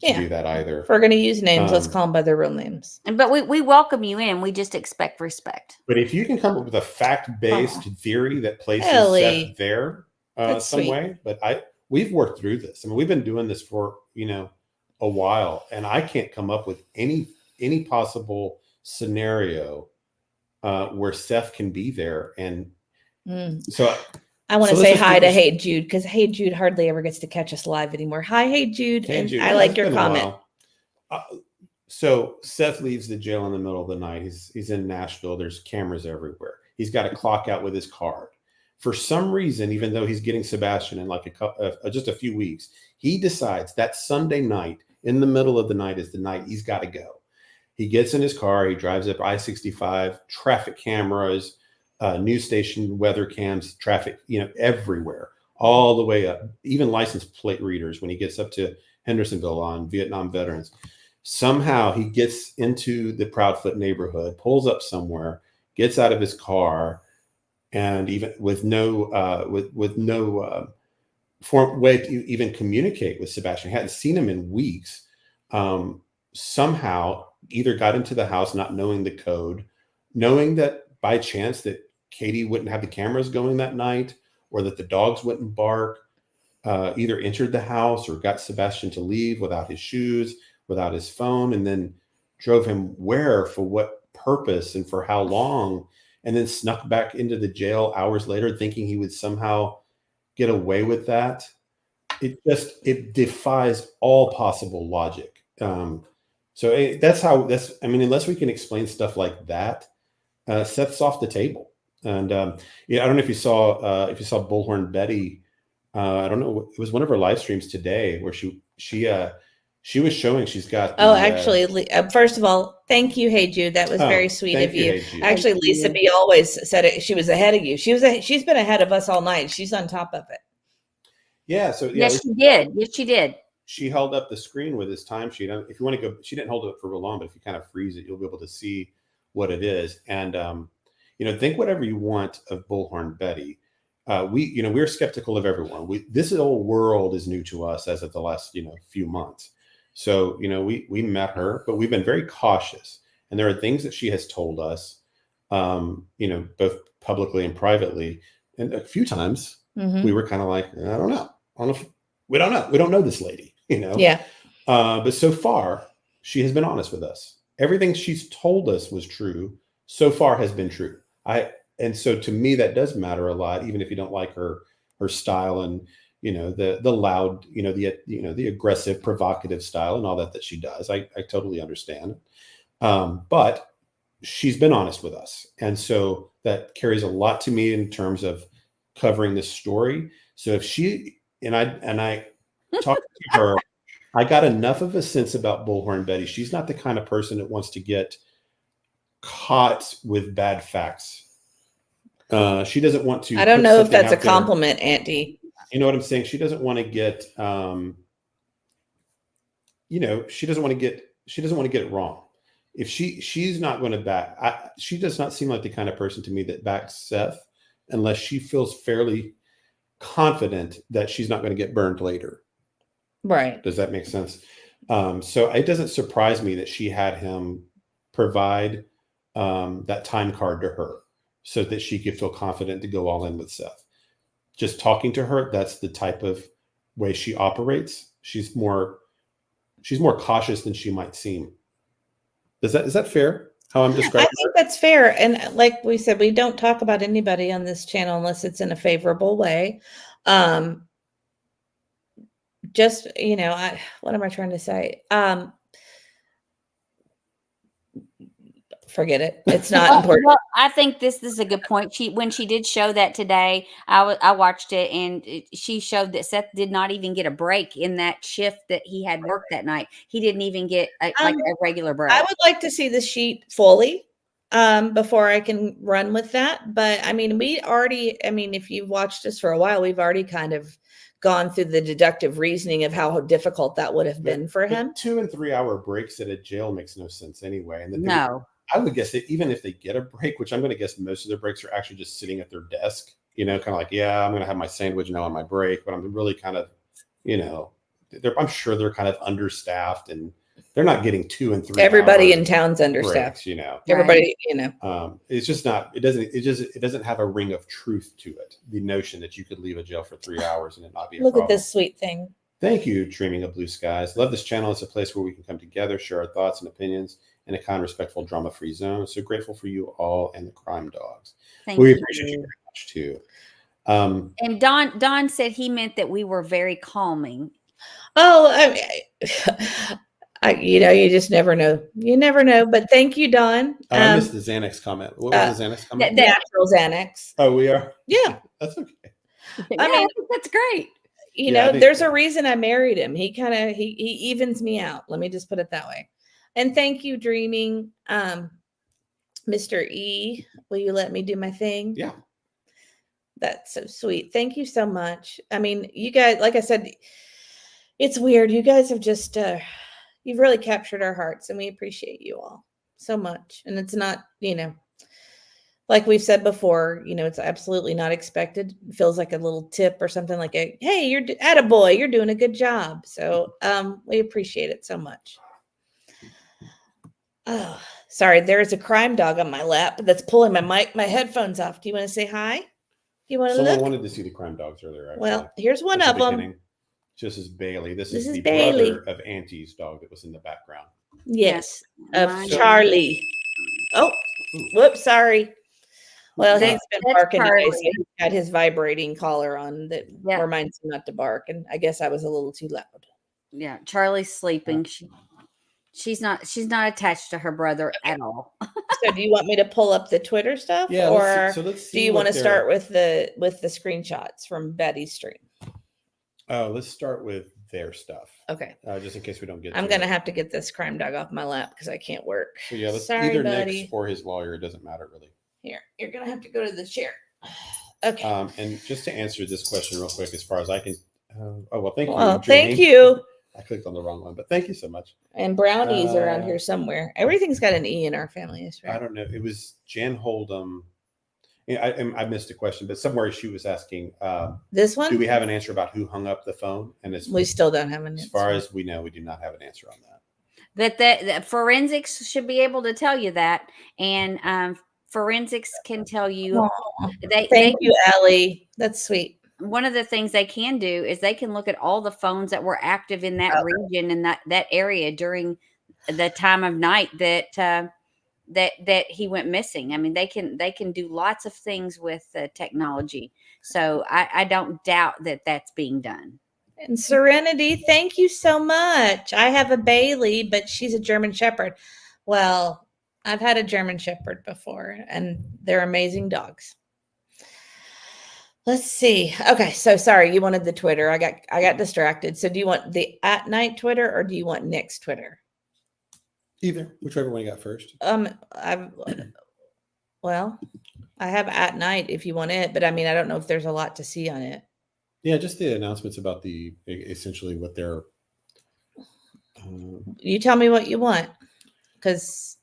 to do that either. If we're going to use names, let's call them by their real names. But we welcome you in. We just expect respect. But if you can come up with a fact-based theory that places Ellie. Seth there That's some sweet. way, but we've worked through this. I mean, we've been doing this for a while, and I can't come up with any possible scenario where Seth can be there. And so I want to let's say just hi do to this. Hey Jude, because Hey Jude hardly ever gets to catch us live anymore. Hi, Hey Jude. Hey, And Jude, I it's like your been a comment. while. So Seth leaves the jail in the middle of the night. He's in Nashville. There's cameras everywhere. He's got to clock out with his card. For some reason, even though he's getting Sebastian in like just a few weeks, he decides that Sunday night in the middle of the night is the night he's got to go. He gets in his car. He drives up I-65, traffic cameras, news station weather cams, traffic, everywhere, all the way up, even license plate readers when he gets up to Hendersonville on Vietnam veterans. Somehow he gets into the Proudfoot neighborhood, pulls up somewhere, gets out of his car, and even with no way to even communicate with Sebastian, hadn't seen him in weeks. Somehow either got into the house not knowing the code, knowing that by chance that Katie wouldn't have the cameras going that night, or that the dogs wouldn't bark, either entered the house or got Sebastian to leave without his shoes, without his phone, and then drove him where, for what purpose, and for how long, and then snuck back into the jail hours later thinking he would somehow get away with that. It defies all possible logic. So that's unless we can explain stuff like that, Seth's off the table. And I don't know if you saw Bullhorn Betty. I don't know. It was one of her live streams today where she was showing she's got. First of all, thank you, Hey Jude. That was very sweet of you. Actually, Lisa B always said it. She was ahead of you. She's been ahead of us all night. She's on top of it. Yeah. So yes, she did. Yes, she did. She held up the screen with his timesheet. If you want to go, she didn't hold it up for real long, but if you kind of freeze it, you'll be able to see what it is. And think whatever you want of Bullhorn Betty. We're skeptical of everyone. This whole world is new to us as of the last few months. So we met her, but we've been very cautious. And there are things that she has told us, both publicly and privately. And a few times we were kind of like, I don't know. We don't know. We don't know this lady. Yeah. But so far, she has been honest with us. Everything she's told us was true. So far has been true. And so to me, that does matter a lot, even if you don't like her style and, the loud, the aggressive, provocative style and all that she does. I totally understand. But she's been honest with us. And so that carries a lot to me in terms of covering this story. So if I talked to her, I got enough of a sense about Bullhorn Betty. She's not the kind of person that wants to get caught with bad facts. She doesn't want to. I don't know if that's a compliment, Auntie. You know what I'm saying? She doesn't want to get, she doesn't want to get it wrong. If she's not going to back, she does not seem like the kind of person to me that backs Seth unless she feels fairly confident that she's not going to get burned later. Right. Does that make sense? So it doesn't surprise me that she had him provide that time card to her so that she could feel confident to go all in with Seth. Just talking to her, that's the type of way she operates. She's more cautious than she might seem. Is that fair? How I'm describing? I think that's fair. And like we said, we don't talk about anybody on this channel unless it's in a favorable way. Just, what am I trying to say? Forget it. It's not important. Well, I think this is a good point. When she did show that today, I watched it, and she showed that Seth did not even get a break in that shift that he had worked that night. He didn't even get a regular break. I would like to see the sheet fully before I can run with that. But if you've watched us for a while, we've already kind of gone through the deductive reasoning of how difficult that would have been for him. 2 and 3 hour breaks at a jail makes no sense anyway. And no. I would guess that even if they get a break, which I'm going to guess most of their breaks are actually just sitting at their desk, kind of like, yeah, I'm going to have my sandwich now on my break, but I'm really kind of, I'm sure they're kind of understaffed, and they're not getting 2 and 3. Everybody in hour town's understaffed. breaks, you know. Everybody, you know. It's just not. It doesn't have a ring of truth to it. The notion that you could leave a jail for 3 hours and it not be a Look problem. at this sweet thing. Thank you, Dreaming of Blue Skies. Love this channel. It's a place where we can come together, share our thoughts and opinions in a kind, respectful, drama-free zone. So grateful for you all and the crime dogs. We appreciate you very much too. And Don said he meant that we were very calming. Oh, you just never know. You never know. But thank you, Don. I missed the Xanax comment. What was the Xanax comment? The natural Xanax. Oh, we are? Yeah. That's okay. I mean, that's great. You know, there's a reason I married him. He kind of he evens me out. Let me just put it that way. And thank you, Dreaming. Mr. E, will you let me do my thing? Yeah. That's so sweet. Thank you so much. I mean, you guys, like I said, it's weird. You guys have just you've really captured our hearts, and we appreciate you all so much. And it's not, you know, like we've said before, you know, it's absolutely not expected. It feels like a little tip or something like a, hey, you're attaboy, you're doing a good job. So we appreciate it so much. Oh, sorry, there is a crime dog on my lap that's pulling my headphones off. Do you want to say hi? Do you want to Someone look? wanted to see the crime dogs earlier. Actually. Well, here's one of them. This is Bailey. This is the Bailey. brother of Auntie's dog that was in the background. Yes, of Mine. Charlie. Oh, whoops, sorry. Well, he's been barking today, so he's got his vibrating collar on that reminds him not to bark. And I guess I was a little too loud. Yeah, Charlie's sleeping. She's not attached to her brother at all. So do you want me to pull up the Twitter stuff? Yeah. Or let's see do you want to start with the screenshots from Betty's stream? Oh, let's start with their stuff. Okay. Just in case we don't get I'm going to have to get this crime dog off my lap because I can't work. So yeah, let's Sorry, either buddy. Nick's or his lawyer. It doesn't matter really. Here, you're going to have to go to the chair. Okay. And just to answer this question real quick, as far as I can. Thank you. Well, Jenny. thank you. I clicked on the wrong one, but thank you so much. And brownies around here somewhere. Everything's got an E in our family history. I don't know. It was Jan Hold'em. Yeah, I missed a question, but somewhere she was asking, this one? Do we have an answer about who hung up the phone? And we still don't have an answer. As far as we know, we do not have an answer on that. That forensics should be able to tell you that, and forensics can tell you. Thank you, Allie. That's sweet. One of the things they can do is they can look at all the phones that were active in that region and that area during the time of night that he went missing. I mean, they can do lots of things with technology. So I don't doubt that that's being done. And Serenity, thank you so much. I have a Bailey, but she's a German Shepherd. Well, I've had a German Shepherd before, and they're amazing dogs. Let's see. Okay, so sorry, you wanted the Twitter. I got distracted. So do you want the at night Twitter or do you want Nick's Twitter? Either, whichever one you got first. I have at night if you want it, but I mean, I don't know if there's a lot to see on it. Yeah, just the announcements about essentially what they're. You tell me what you want, because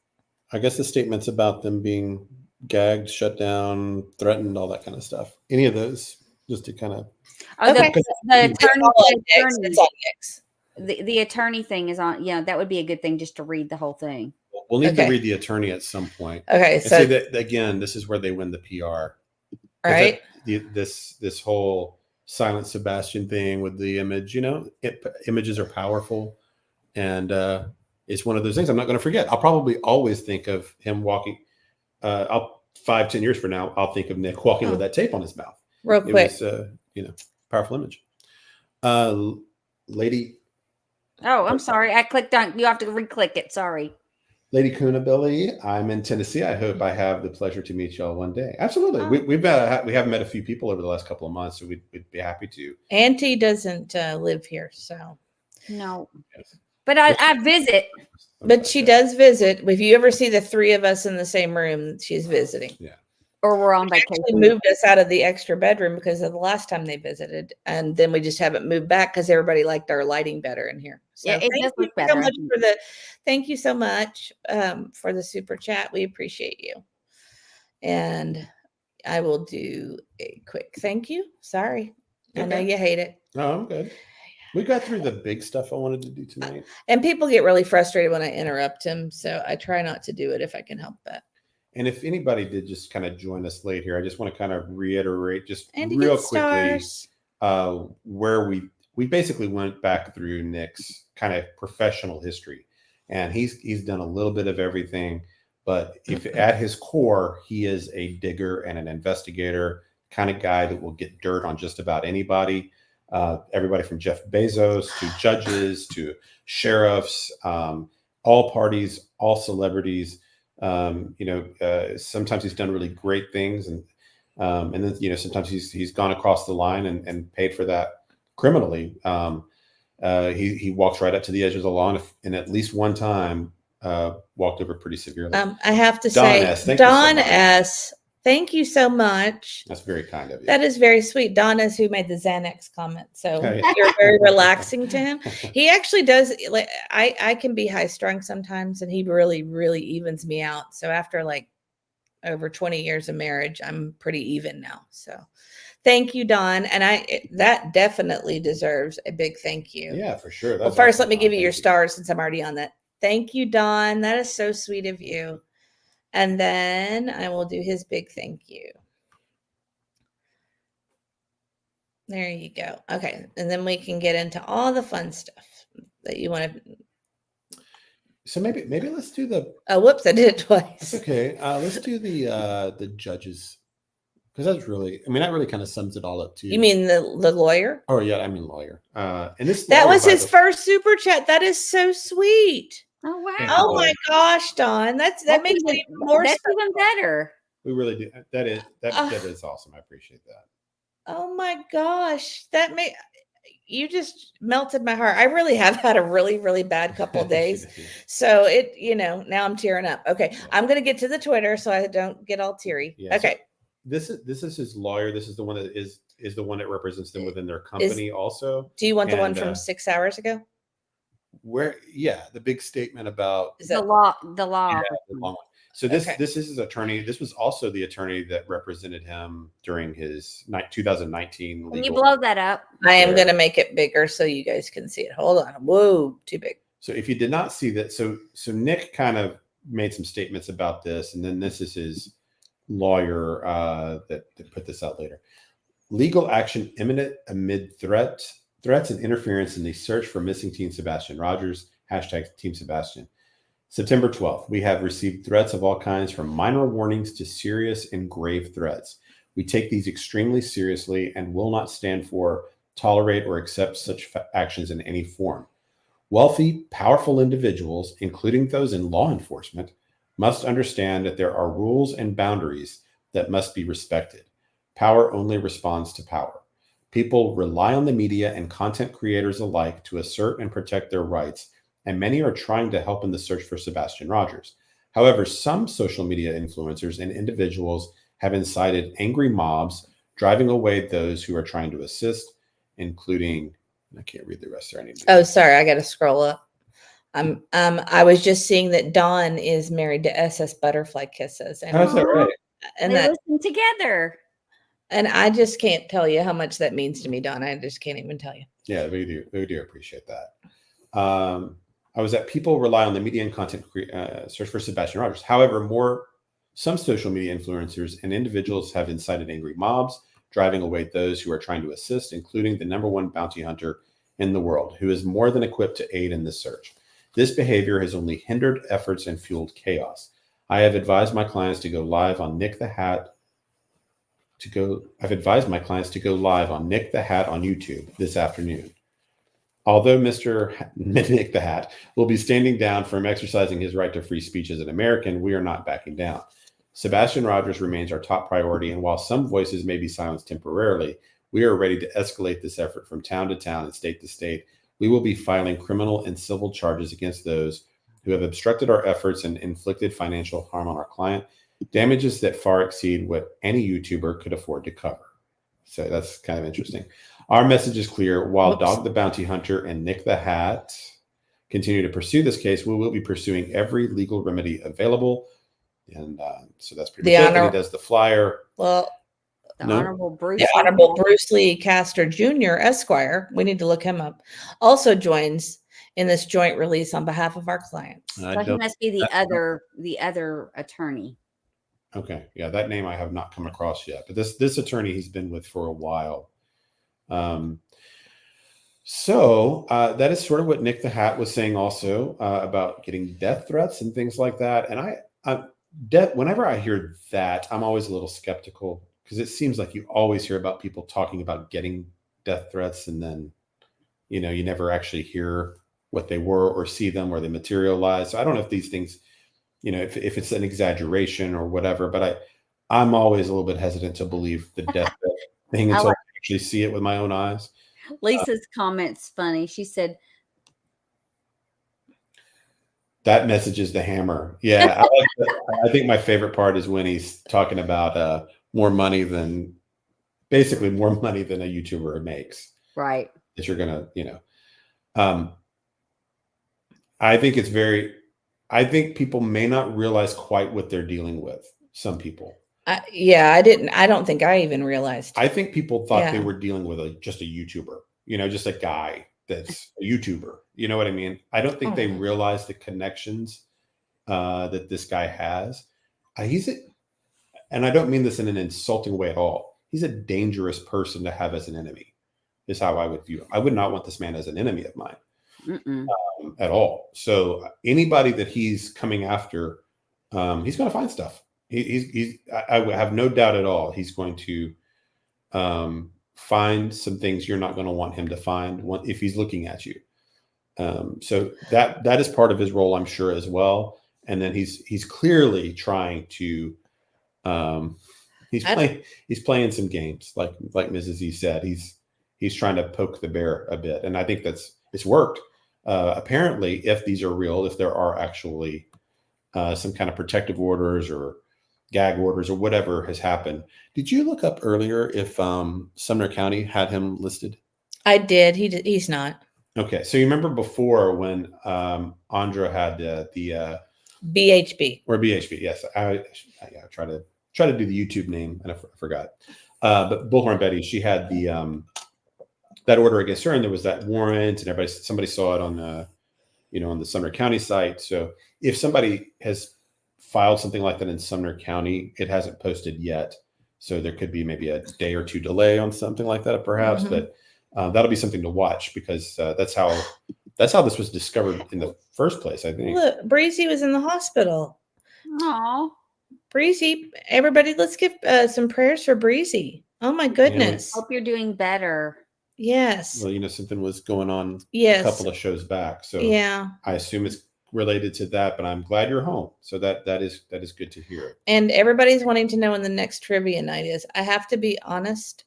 I guess the statements about them being gagged, shut down, threatened, all that kind of stuff. Any of those, just to kind of. Okay. The attorney thing is on. Yeah, that would be a good thing just to read the whole thing. We'll need to read the attorney at some point. Okay, so that, again, this is where they win the PR, right? This whole Silent Sebastian thing with the image. You know, images are powerful, and it's one of those things I'm not going to forget. I'll probably always think of him walking. 5-10 years from now, I'll think of Nick walking with that tape on his mouth. Real quick, it was, powerful image. Lady. Oh, I'm sorry. I clicked on. You have to re-click it. Sorry. Lady Coonabilly, I'm in Tennessee. I hope I have the pleasure to meet y'all one day. Absolutely. Oh. We haven't met a few people over the last couple of months, so we'd be happy to. Auntie doesn't live here, so no. But I visit. But she does visit. If you ever see the three of us in the same room, she's visiting. Yeah. Or we're on vacation. They moved us out of the extra bedroom because of the last time they visited, and then we just haven't moved back because everybody liked our lighting better in here. So yeah, it does look better. Thank you so much for the super chat. We appreciate you. And I will do a quick thank you. Sorry, okay. I know you hate it. No, I'm good. We got through the big stuff I wanted to do tonight. And people get really frustrated when I interrupt him. So I try not to do it if I can help that. And if anybody did just kind of join us late here, I just want to kind of reiterate just And real quickly where we basically went back through Nik's kind of professional history. And he's done a little bit of everything. But if at his core, he is a digger and an investigator kind of guy that will get dirt on just about anybody. Everybody from Jeff Bezos to judges to sheriffs, all parties, all celebrities. Sometimes he's done really great things, and then sometimes he's gone across the line and paid for that criminally. He walks right up to the edge of the law, and at least one time walked over pretty severely. I have to say, Don S. Thank you so much. That's very kind of you. That is very sweet. Don is who made the Xanax comment. So you're very relaxing to him. He actually does. Like I can be high strung sometimes, and he really, really evens me out. So after like over 20 years of marriage, I'm pretty even now. So thank you, Don. And that definitely deserves a big thank you. Yeah, for sure. Well, first, let me give you your stars since I'm already on that. Thank you, Don. That is so sweet of you. And then I will do his big thank you. There you go. Okay. And then we can get into all the fun stuff that you want to. So maybe let's do the. Oh, whoops. I did it twice. That's okay. Let's do the judges. Because that really kind of sums it all up too. You mean the lawyer? Oh yeah. I mean lawyer. And this. That was his first super chat. That is so sweet. Oh wow! Oh my gosh, Don, that makes it even more. That's even better. We really do. That is awesome. I appreciate that. Oh my gosh, you just melted my heart. I really have had a really, really bad couple of days. So now I'm tearing up. Okay, yeah. I'm gonna get to the Twitter so I don't get all teary. Yeah, okay. So this is his lawyer. This is the one that is the one that represents them within their company. Also, do you want the one from 6 hours ago? The big statement about the law. Yeah, the long one. So this is his attorney. This was also the attorney that represented him during his 2019 Can you blow that up? I am going to make it bigger so you guys can see it. Hold on. Whoa, too big. So if you did not see that, so Nik kind of made some statements about this, and then this is his lawyer that put this out later. Legal action imminent amid threats and interference in the search for missing teen Sebastian Rogers, #Team Sebastian. September 12th, we have received threats of all kinds from minor warnings to serious and grave threats. We take these extremely seriously and will not stand for, tolerate, or accept such actions in any form. Wealthy, powerful individuals, including those in law enforcement, must understand that there are rules and boundaries that must be respected. Power only responds to power. People rely on the media and content creators alike to assert and protect their rights, and many are trying to help in the search for Sebastian Rogers. However, some social media influencers and individuals have incited angry mobs, driving away those who are trying to assist, including, I can't read the rest there. Oh, sorry, I got to scroll up. I was just seeing that Dawn is married to SS Butterfly Kisses. And how's that right? And they listen together. And I just can't tell you how much that means to me, Dawn. I just can't even tell you. Yeah, we do appreciate that. I was at people rely on the media and content search for Sebastian Rogers. However, some social media influencers and individuals have incited angry mobs, driving away those who are trying to assist, including the #1 bounty hunter in the world, who is more than equipped to aid in this search. This behavior has only hindered efforts and fueled chaos. I have advised my clients to go live on Nik The Hat. I've advised my clients to go live on Nik The Hat on YouTube this afternoon. Although Mr. Nik The Hat will be standing down from exercising his right to free speech as an American, we are not backing down. Sebastian Rogers remains our top priority, and while some voices may be silenced temporarily, we are ready to escalate this effort from town to town and state to state. We will be filing criminal and civil charges against those who have obstructed our efforts and inflicted financial harm on our client, damages that far exceed what any YouTuber could afford to cover. So that's kind of interesting. Our message is clear. While Dog the Bounty Hunter and Nik The Hat continue to pursue this case, we will be pursuing every legal remedy available. And so that's pretty much it. And he does the flyer. Well, The No? Honorable Bruce. The Honorable Bruce Lee Castor Jr., Esquire, we need to look him up, also joins in this joint release on behalf of our clients. So he must be the other attorney. Okay. Yeah, that name I have not come across yet. But this attorney he's been with for a while. So that is sort of what Nik the Hat was saying also about getting death threats and things like that. And whenever I hear that, I'm always a little skeptical because it seems like you always hear about people talking about getting death threats and then, you never actually hear what they were or see them or they materialize. So I don't know if these things, if it's an exaggeration or whatever, but I'm always a little bit hesitant to believe the death threat thing until I actually see it with my own eyes. Lisa's comment's funny. She said, that message is the hammer. Yeah. I think my favorite part is when he's talking about more money than a YouTuber makes. Right. That you're going to, I think people may not realize quite what they're dealing with. Some people. I don't think I even realized. I think people thought they were dealing with just a YouTuber, just a guy that's a YouTuber. You know what I mean? I don't think they realize the connections that this guy has. And I don't mean this in an insulting way at all. He's a dangerous person to have as an enemy, is how I would view him. I would not want this man as an enemy of mine at all. So anybody that he's coming after, he's going to find stuff. I have no doubt at all he's going to find some things you're not going to want him to find if he's looking at you. So that is part of his role, I'm sure, as well. And then he's clearly trying to he's playing some games, like Mrs. Z said. He's trying to poke the bear a bit, and I think it's worked. Apparently, if these are real, if there are actually some kind of protective orders or gag orders or whatever has happened. Did you look up earlier if Sumner County had him listed? I did. He's not. Okay. So you remember before when Andra had the BHB or BHB? Yes. I try to do the YouTube name and I forgot. But Bullhorn Betty, she had the that order against her, and there was that warrant, and somebody saw it on the Sumner County site. So if somebody has filed something like that in Sumner County, it hasn't posted yet. So there could be maybe a day or two delay on something like that, perhaps. But that'll be something to watch because that's how this was discovered in the first place, I think. Look, Breezy was in the hospital. Oh, Breezy, everybody, let's give some prayers for Breezy. Oh my goodness. hope you're doing better. Yes. Well, something was going on a couple of shows back. So I assume it's related to that, but I'm glad you're home. So that is good to hear. And everybody's wanting to know when the next trivia night is. I have to be honest.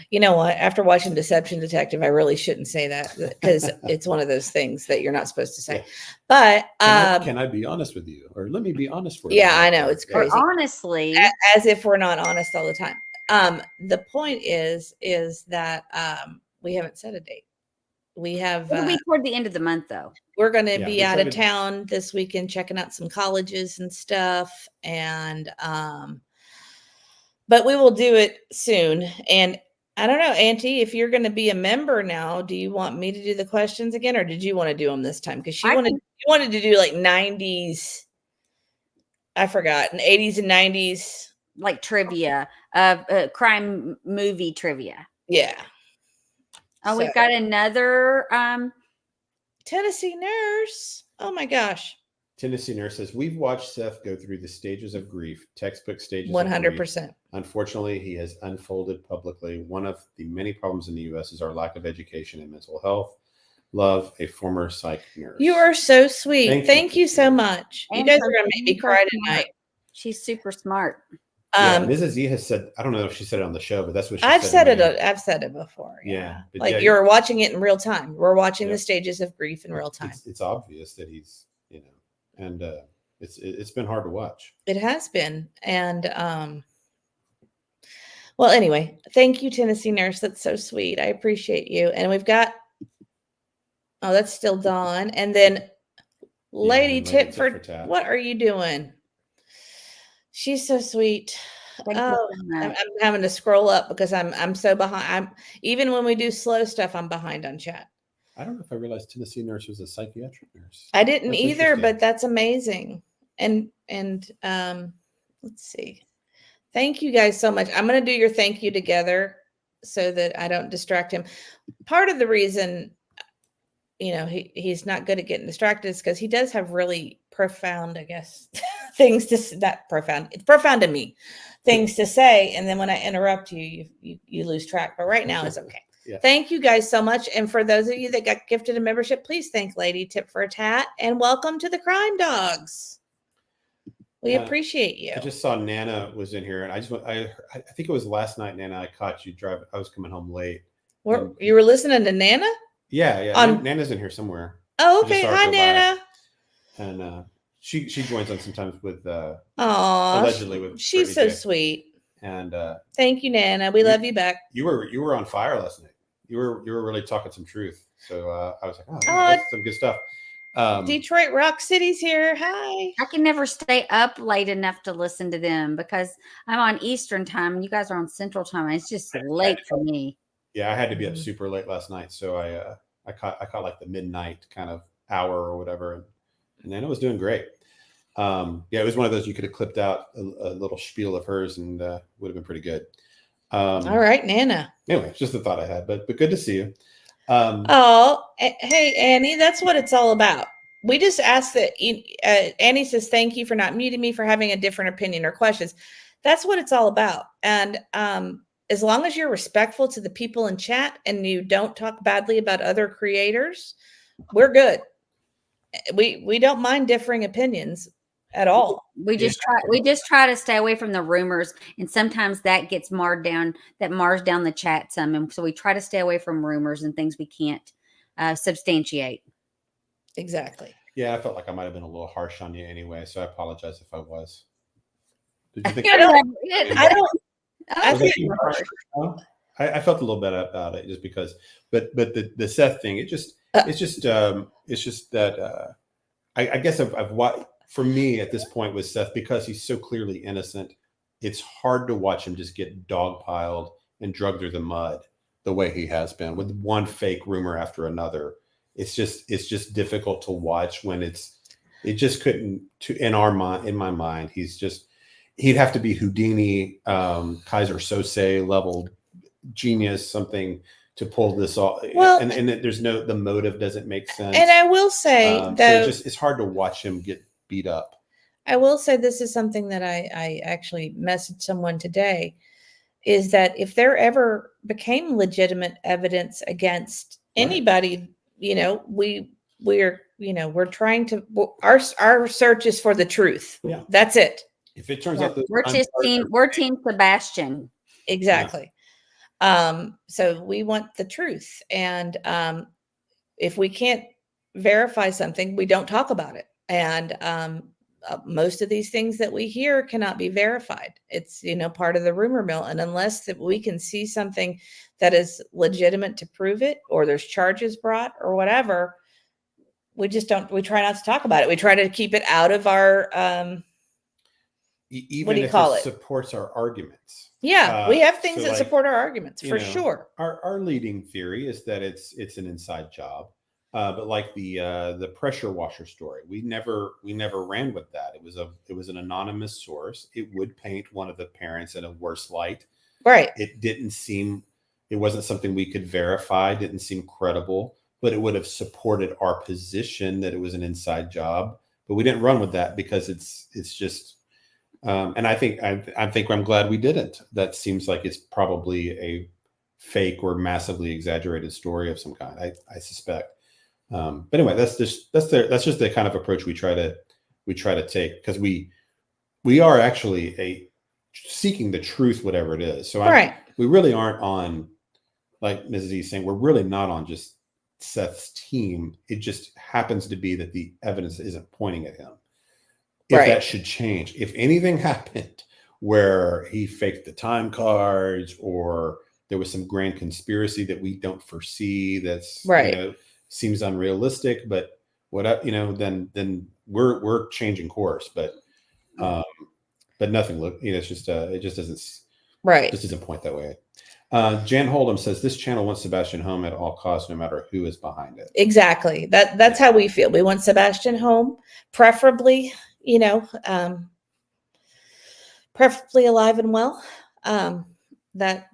You know what? After watching Deception Detective, I really shouldn't say that because it's one of those things that you're not supposed to say. Yeah. But can I be honest with you, or let me be honest for you? Yeah, I know it's crazy. Or honestly, as if we're not honest all the time. The point is that we haven't set a date. We have. It'll be toward the end of the month, though. We're going to be out of town this weekend, checking out some colleges and stuff, and but we will do it soon. And I don't know, Auntie, if you're going to be a member now, do you want me to do the questions again, or did you want to do them this time? Because you wanted to do like 90s. I forgot, and 80s and 90s, like trivia, crime movie trivia. Yeah. Oh, we've got another Tennessee Nurse. Oh my gosh. Tennessee Nurse says, we've watched Seth go through the stages of grief, textbook stages. 100%. Unfortunately, he has unfolded publicly. One of the many problems in the U.S. is our lack of education in mental health. Love, a former psych nurse. You are so sweet. Thank you so much. And you guys are going to make me cry tonight. She's super smart. Mrs. Z has said, I don't know if she said it on the show, but that's what she I've said. I've said it before. Yeah. Like you're watching it in real time. We're watching the stages of grief in real time. It's obvious that he's, and it's been hard to watch. It has been. And well, anyway, thank you, Tennessee Nurse. That's so sweet. I appreciate you. And we've got, that's still Dawn. And then Lady Tit for Tat. What are you doing? She's so sweet. Thank you Oh, so I'm much. having to scroll up because I'm so behind. Even when we do slow stuff, I'm behind on chat. I don't know if I realized Tennessee nurse was a psychiatric nurse. I didn't That's either, interesting. but that's amazing. And let's see. Thank you guys so much. I'm going to do your thank you together so that I don't distract him. Part of the reason, he's not good at getting distracted is because he does have really profound, I guess, things to not profound. It's profound to me, things to say. And then when I interrupt you lose track. But right now it's okay. Yeah. Thank you guys so much. And for those of you that got gifted a membership, please thank Lady Tip for a Tat and welcome to the Crime Dogs. We appreciate you. I just saw Nana was in here, and I think it was last night, Nana. I caught you driving. I was coming home late. You were listening to Nana? Yeah. Nana's in here somewhere. Oh, okay. Hi, Nana. And she joins on sometimes with allegedly with. She's so sweet. And thank you, Nana. We love you back. You were on fire last night. You were really talking some truth. So I was like, oh, that's some good stuff. Detroit Rock City's here. Hi. I can never stay up late enough to listen to them because I'm on Eastern time and you guys are on Central time. It's just late for me. Yeah, I had to be up super late last night, so I caught like the midnight kind of hour or whatever, and Nana was doing great. Yeah, it was one of those you could have clipped out a little spiel of hers and would have been pretty good. All right, Nana. Anyway, just a thought I had, but good to see you. Hey, Annie, that's what it's all about. We just ask that Annie says, thank you for not muting me for having a different opinion or questions. That's what it's all about. And as long as you're respectful to the people in chat and you don't talk badly about other creators, we're good. We don't mind differing opinions at all. We just try to stay away from the rumors, and sometimes that gets mars down the chat some, and so we try to stay away from rumors and things we can't substantiate. Exactly. Yeah, I felt like I might have been a little harsh on you anyway, so I apologize if I was. Did you think I felt a little bit about it just because, but the Seth thing, it's just that I guess I've what for me at this point with Seth, because he's so clearly innocent, it's hard to watch him just get dogpiled and dragged through the mud the way he has been with one fake rumor after another. It's just difficult to watch when it just couldn't in my mind, he'd have to be Houdini, Kaiser Sose level genius, something to pull this off. Well, and there's the motive doesn't make sense. And I will say though, so it's hard to watch him get beat up. I will say this is something that I actually messaged someone today, is that if there ever became legitimate evidence against anybody, we're trying to, our search is for the truth. Yeah. That's it. If it turns out that we're team Sebastian. Exactly. Yeah. So we want the truth. And if we can't verify something, we don't talk about it. And most of these things that we hear cannot be verified. It's, part of the rumor mill. And unless that we can see something that is legitimate to prove it, or there's charges brought or whatever, we try not to talk about it. We try to keep it out of our, even what do you if call it? Supports our arguments. Yeah, we have things that support our arguments for sure. Our leading theory is that it's an inside job. But like the pressure washer story, we never ran with that. It was an anonymous source. It would paint one of the parents in a worse light. Right. It wasn't something we could verify. Didn't seem credible, but it would have supported our position that it was an inside job. But we didn't run with that because it's just. And I think I'm glad we didn't. That seems like it's probably a fake or massively exaggerated story of some kind. I suspect. But anyway, that's just the kind of approach we try to take, because we are actually seeking the truth, whatever it is. So we really aren't on, like Mrs. E saying, we're really not on just Seth's team. It just happens to be that the evidence isn't pointing at him. If that should change, if anything happened where he faked the time cards, or there was some grand conspiracy that we don't foresee, that's seems unrealistic, but then we're changing course. But but nothing look, it's just it just Right. doesn't point that way. Jan Holdham says this channel wants Sebastian home at all costs, no matter who is behind it. Exactly. That's how we feel. We want Sebastian home, preferably, preferably alive and well. But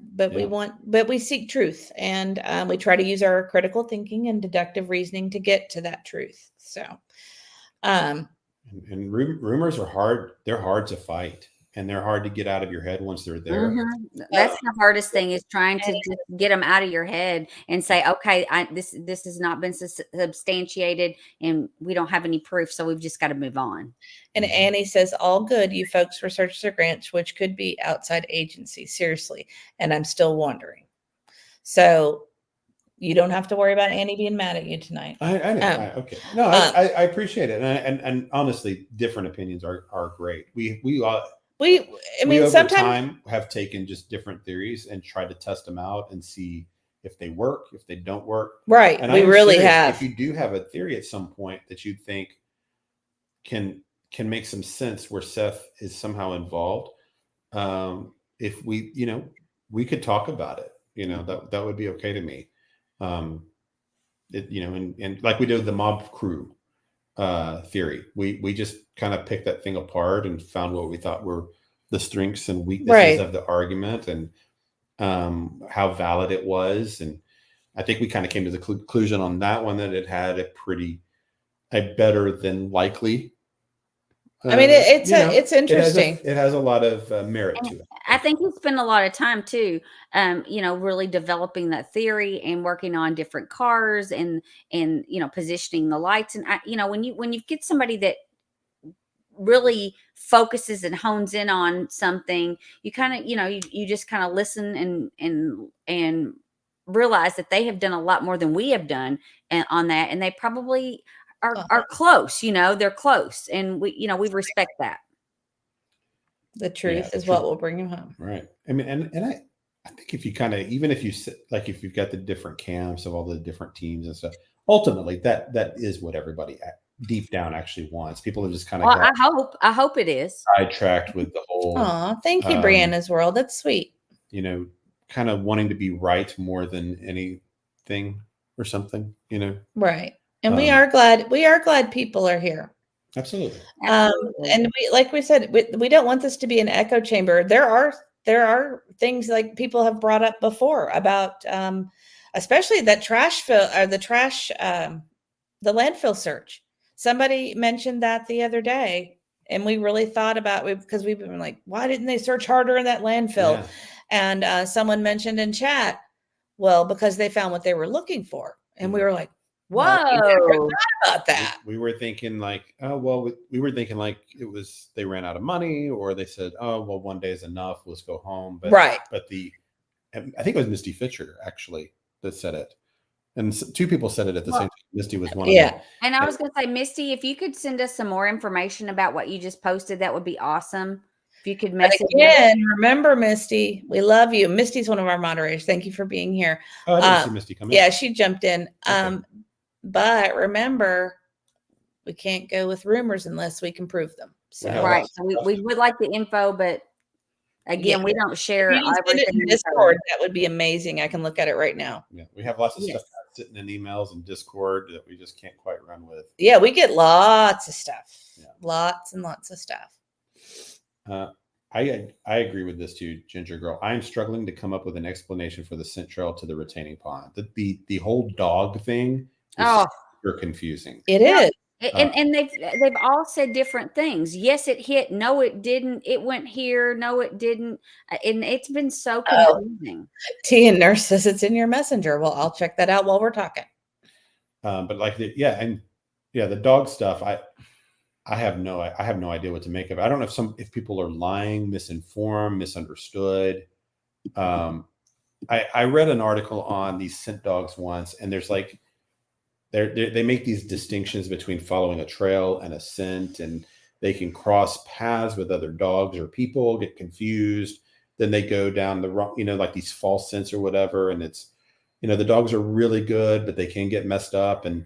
we seek truth, and we try to use our critical thinking and deductive reasoning to get to that truth. So, and rumors are hard. They're hard to fight, and they're hard to get out of your head once they're there. Mm-hmm. That's the hardest thing, is trying to just get them out of your head and say, okay, this has not been substantiated and we don't have any proof. So we've just got to move on. And Annie says, all good. You folks research their grants, which could be outside agencies. Seriously. And I'm still wondering. So you don't have to worry about Annie being mad at you tonight. I know. Okay. No, I appreciate it. And honestly, different opinions are great. We over sometimes time have taken just different theories and tried to test them out and see if they work, if they don't work. Right. And we really have. If you do have a theory at some point that you think can make some sense where Seth is somehow involved, if we could talk about it, that would be okay to me. And like we did the mob crew theory, we just kind of picked that thing apart and found what we thought were the strengths and weaknesses of the argument, and how valid it was. And I think we kind of came to the conclusion on that one that it had a better than likely. It's interesting. It has a lot of merit to it. I think he spent a lot of time too, really developing that theory and working on different cars and positioning the lights. And when you get somebody that really focuses and hones in on something, you kind of you just kind of listen and realize that they have done a lot more than we have done on that, and they probably are close. They're close, and we respect that. The truth is what will bring him home. Right. I mean, and I think if you kind of, even if you like, if you've got the different camps of all the different teams and stuff, ultimately that is what everybody deep down actually wants. People have just kind of I hope it is sidetracked with the whole. Oh, thank you, Brianna's World. That's sweet. Kind of wanting to be right more than anything or something. Right. And we are glad people are here. Absolutely. And like we said, we don't want this to be an echo chamber. There are things like people have brought up before about, especially that the landfill search. Somebody mentioned that the other day, and we really thought about it because we've been like, why didn't they search harder in that landfill? Yeah. And someone mentioned in chat, well, because they found what they were looking for. And we were like, whoa, we never thought about that. We were thinking like, we were thinking like it was, they ran out of money, or they said, oh, well, one day is enough. Let's go home. But, right. But I think it was Misty Fisher actually that said it. And two people said it at the same time. Misty was one of them. And I was going to say, Misty, if you could send us some more information about what you just posted, that would be awesome. If you could message again, remember, Misty, we love you. Misty's one of our moderators. Thank you for being here. Oh, I didn't see Misty come in. Yeah, she jumped in. Okay. But remember, we can't go with rumors unless we can prove them. So right. So we would like the info, but again, we don't share everything in Discord. That would be amazing. I can look at it right now. Yeah, we have lots of stuff sitting in emails and Discord that we just can't quite run with. Yeah, we get lots of stuff. Yeah. Lots and lots of stuff. I agree with this too, Ginger Girl. I'm struggling to come up with an explanation for the scent trail to the retaining pond. The whole dog thing is super confusing. It is. And they've all said different things. Yes, it hit. No, it didn't. It went here. No, it didn't. And it's been so confusing. T and Nurse says it's in your messenger. Well, I'll check that out while we're talking. But like the dog stuff, I have no idea what to make of it. I don't know if people are lying, misinformed, misunderstood. I read an article on these scent dogs once, and there's like they make these distinctions between following a trail and a scent, and they can cross paths with other dogs or people, get confused. Then they go down the wrong, like these false scents or whatever. And it's, the dogs are really good, but they can get messed up. And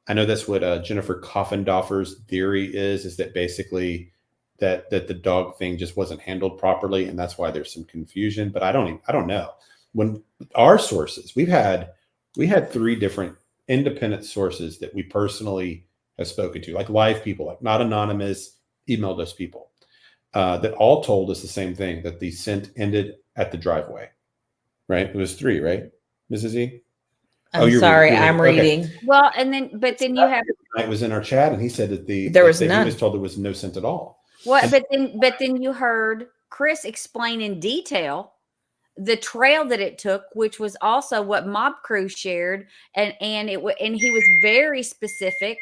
I know that's what Jennifer Coffendorfer's theory is that basically that the dog thing just wasn't handled properly, and that's why there's some confusion. But I don't know. When our sources, we had 3 different independent sources that we personally have spoken to, like live people, like not anonymous, emailed us people, that all told us the same thing, that the scent ended at the driveway. Right? It was 3, right, Mrs. E? I'm sorry, I'm reading. reading. Well, but then you have It was in our chat, and he said that there was none. He was told there was no scent at all. what, but then you heard Chris explain in detail the trail that it took, which was also what Mob Crew shared, and he was very specific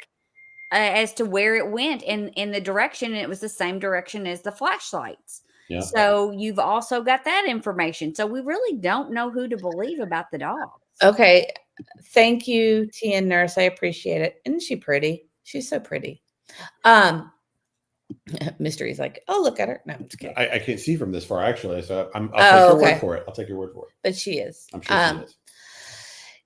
as to where it went and in the direction, and it was the same direction as the flashlights. Yeah. So you've also got that information. So we really don't know who to believe about the dogs. Okay. Thank you, TN Nurse. I appreciate it. Isn't she pretty? She's so pretty. Mystery's like, oh, look at her. No, I'm just kidding. I can't see from this far, actually. So I'll take your word for it. I'll take your word for it. But she is. I'm sure she is.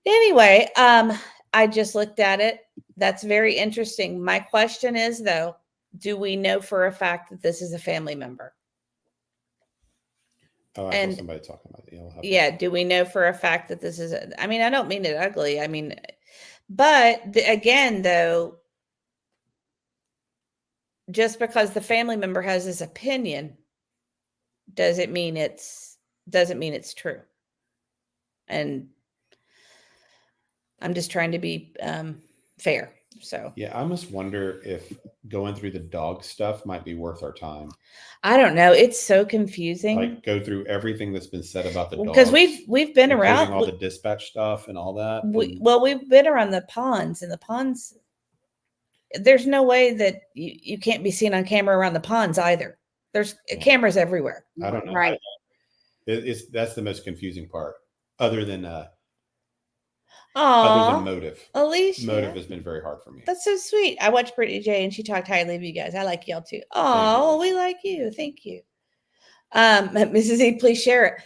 Anyway, I just looked at it. That's very interesting. My question is, though, do we know for a fact that this is a family member? Oh, I saw somebody talking about it. Yeah. Do we know for a fact that this is? I mean, I don't mean it ugly. I mean, but again, though, just because the family member has this opinion doesn't mean it's true. And I'm just trying to be fair. So yeah, I almost wonder if going through the dog stuff might be worth our time. I don't know. It's so confusing. Like go through everything that's been said about the dogs, because we've been around all the dispatch stuff and all that. We've been around the ponds, and the ponds. There's no way that you can't be seen on camera around the ponds either. There's cameras everywhere. I don't know. Right. That's the most confusing part. Other than motive. Alicia. Motive has been very hard for me. That's so sweet. I watched Brittany J and she talked highly of you guys. I like y'all too. Oh, we like you. Thank you. Mrs. E, please share it.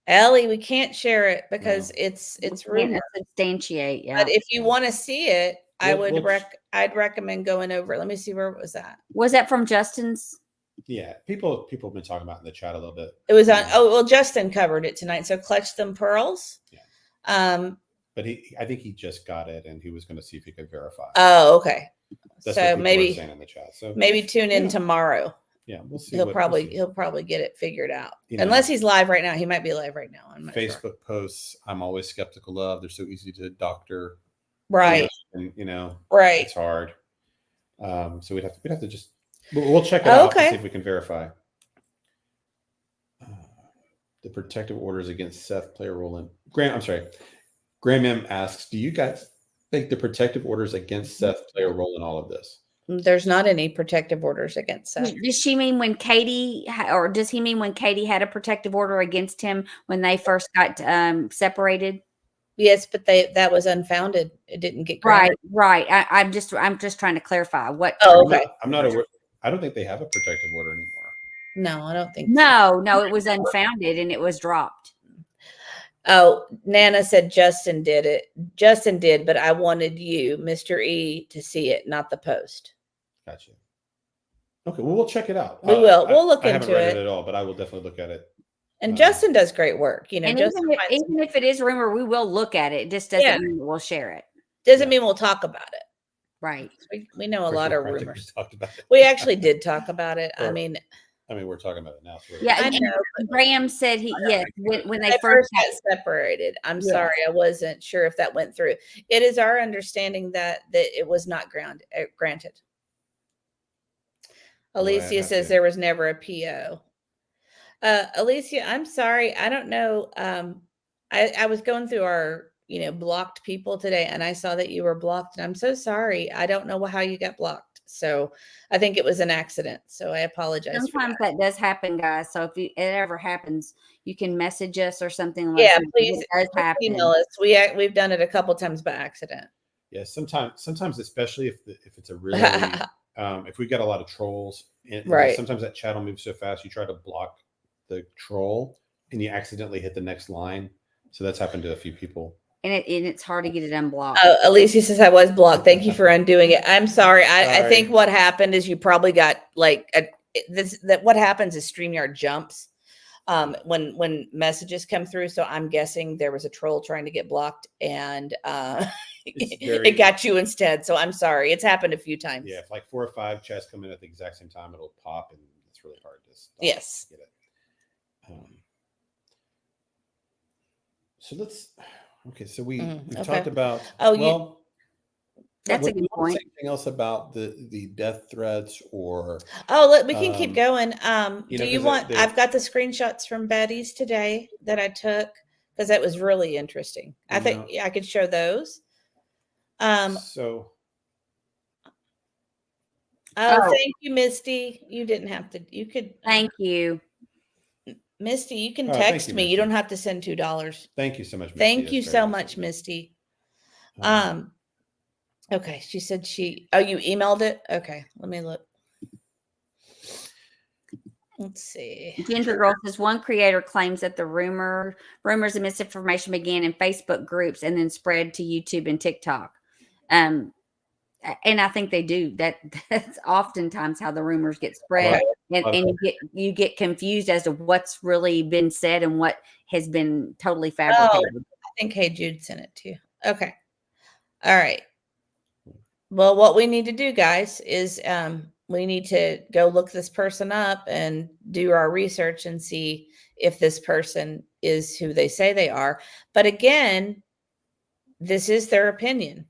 Ellie, we can't share it because it's rumor. Substantiate, yeah. But if you want to see it, I'd recommend going over. Let me see, where was that? Was that from Justin's? Yeah, people have been talking about it in the chat a little bit. It was on. Oh well, Justin covered it tonight. So Clutch Them Pearls. Yeah. But I think he just got it, and he was going to see if he could verify. Oh, okay. That's so maybe saying in the chat. So maybe tune in tomorrow. Yeah, we'll see. He'll probably get it figured out. Unless he's live right now. He might be live right now. I'm not Facebook sure. Posts, I'm always skeptical of. They're so easy to doctor. Right. And right. It's hard. So we'd have to just we'll check it out and see if we can verify. The protective orders against Seth play a role in Graham M asks, do you guys think the protective orders against Seth play a role in all of this? There's not any protective orders against Seth. Does she mean when Katie, or does he mean when Katie had a protective order against him when they first got separated? Yes, but that was unfounded. It didn't get granted. Right. I'm just trying to clarify what. Oh, okay. I'm not aware. I don't think they have a protective order anymore. No, I don't think. No, it was unfounded and it was dropped. Oh, Nana said Justin did it. Justin did, but I wanted you, Mr. E, to see it, not the post. Gotcha. Okay, well, we'll check it out. We will. We'll look into it. I haven't read it at all, but I will definitely look at it. And Justin does great work. And even if it is rumor, we will look at it. It just doesn't mean we'll share it. Doesn't mean we'll talk about it. Right. We know a lot of rumors. Talked about it. We actually did talk about it. I mean, we're talking about it now. So I know. Graham said when they first got separated. I'm sorry, I wasn't sure if that went through. It is our understanding that it was not granted. Alicia says there was never a PO. Alicia, I'm sorry. I don't know. I was going through our, blocked people today, and I saw that you were blocked, and I'm so sorry. I don't know how you got blocked. So I think it was an accident. So I apologize. Sometimes that does happen, guys. So if it ever happens, you can message us or something like that. Yeah, please email us. We've done it a couple times by accident. Yeah, sometimes, especially if it's a really if we get a lot of trolls, right? Sometimes that chat will move so fast, you try to block the troll and you accidentally hit the next line. So that's happened to a few people. and it's hard to get it unblocked. Oh, Alicia says I was blocked. Thank you for undoing it. I'm sorry. I think what happened is you probably got like what happens is StreamYard jumps when messages come through. So I'm guessing there was a troll trying to get blocked and it got you instead. So I'm sorry. It's happened a few times. Yeah, if like 4 or 5 chats come in at the exact same time, it'll pop and it's really hard to stop. Yes. Get it. So let's. Okay, so we've talked about. That's a good point. Anything else about the death threats or? We can keep going. Do you want? I've got the screenshots from Betty's today that I took because that was really interesting. I think I could show those. Thank you, Misty. You didn't have to. You could. Thank you, Misty. You can text me. You don't have to send $2. Thank you so much, Misty. Thank you so much, Misty. Okay, she said you emailed it? Okay, let me look. Let's see. Ginger Girl says one creator claims that the rumors and misinformation began in Facebook groups and then spread to YouTube and TikTok. And I think they do. That's oftentimes how the rumors get spread, and you get confused as to what's really been said and what has been totally fabricated. I think Hey Jude sent it to you. Okay. All right. Well, what we need to do, guys, is we need to go look this person up and do our research and see if this person is who they say they are. But again, this is their opinion.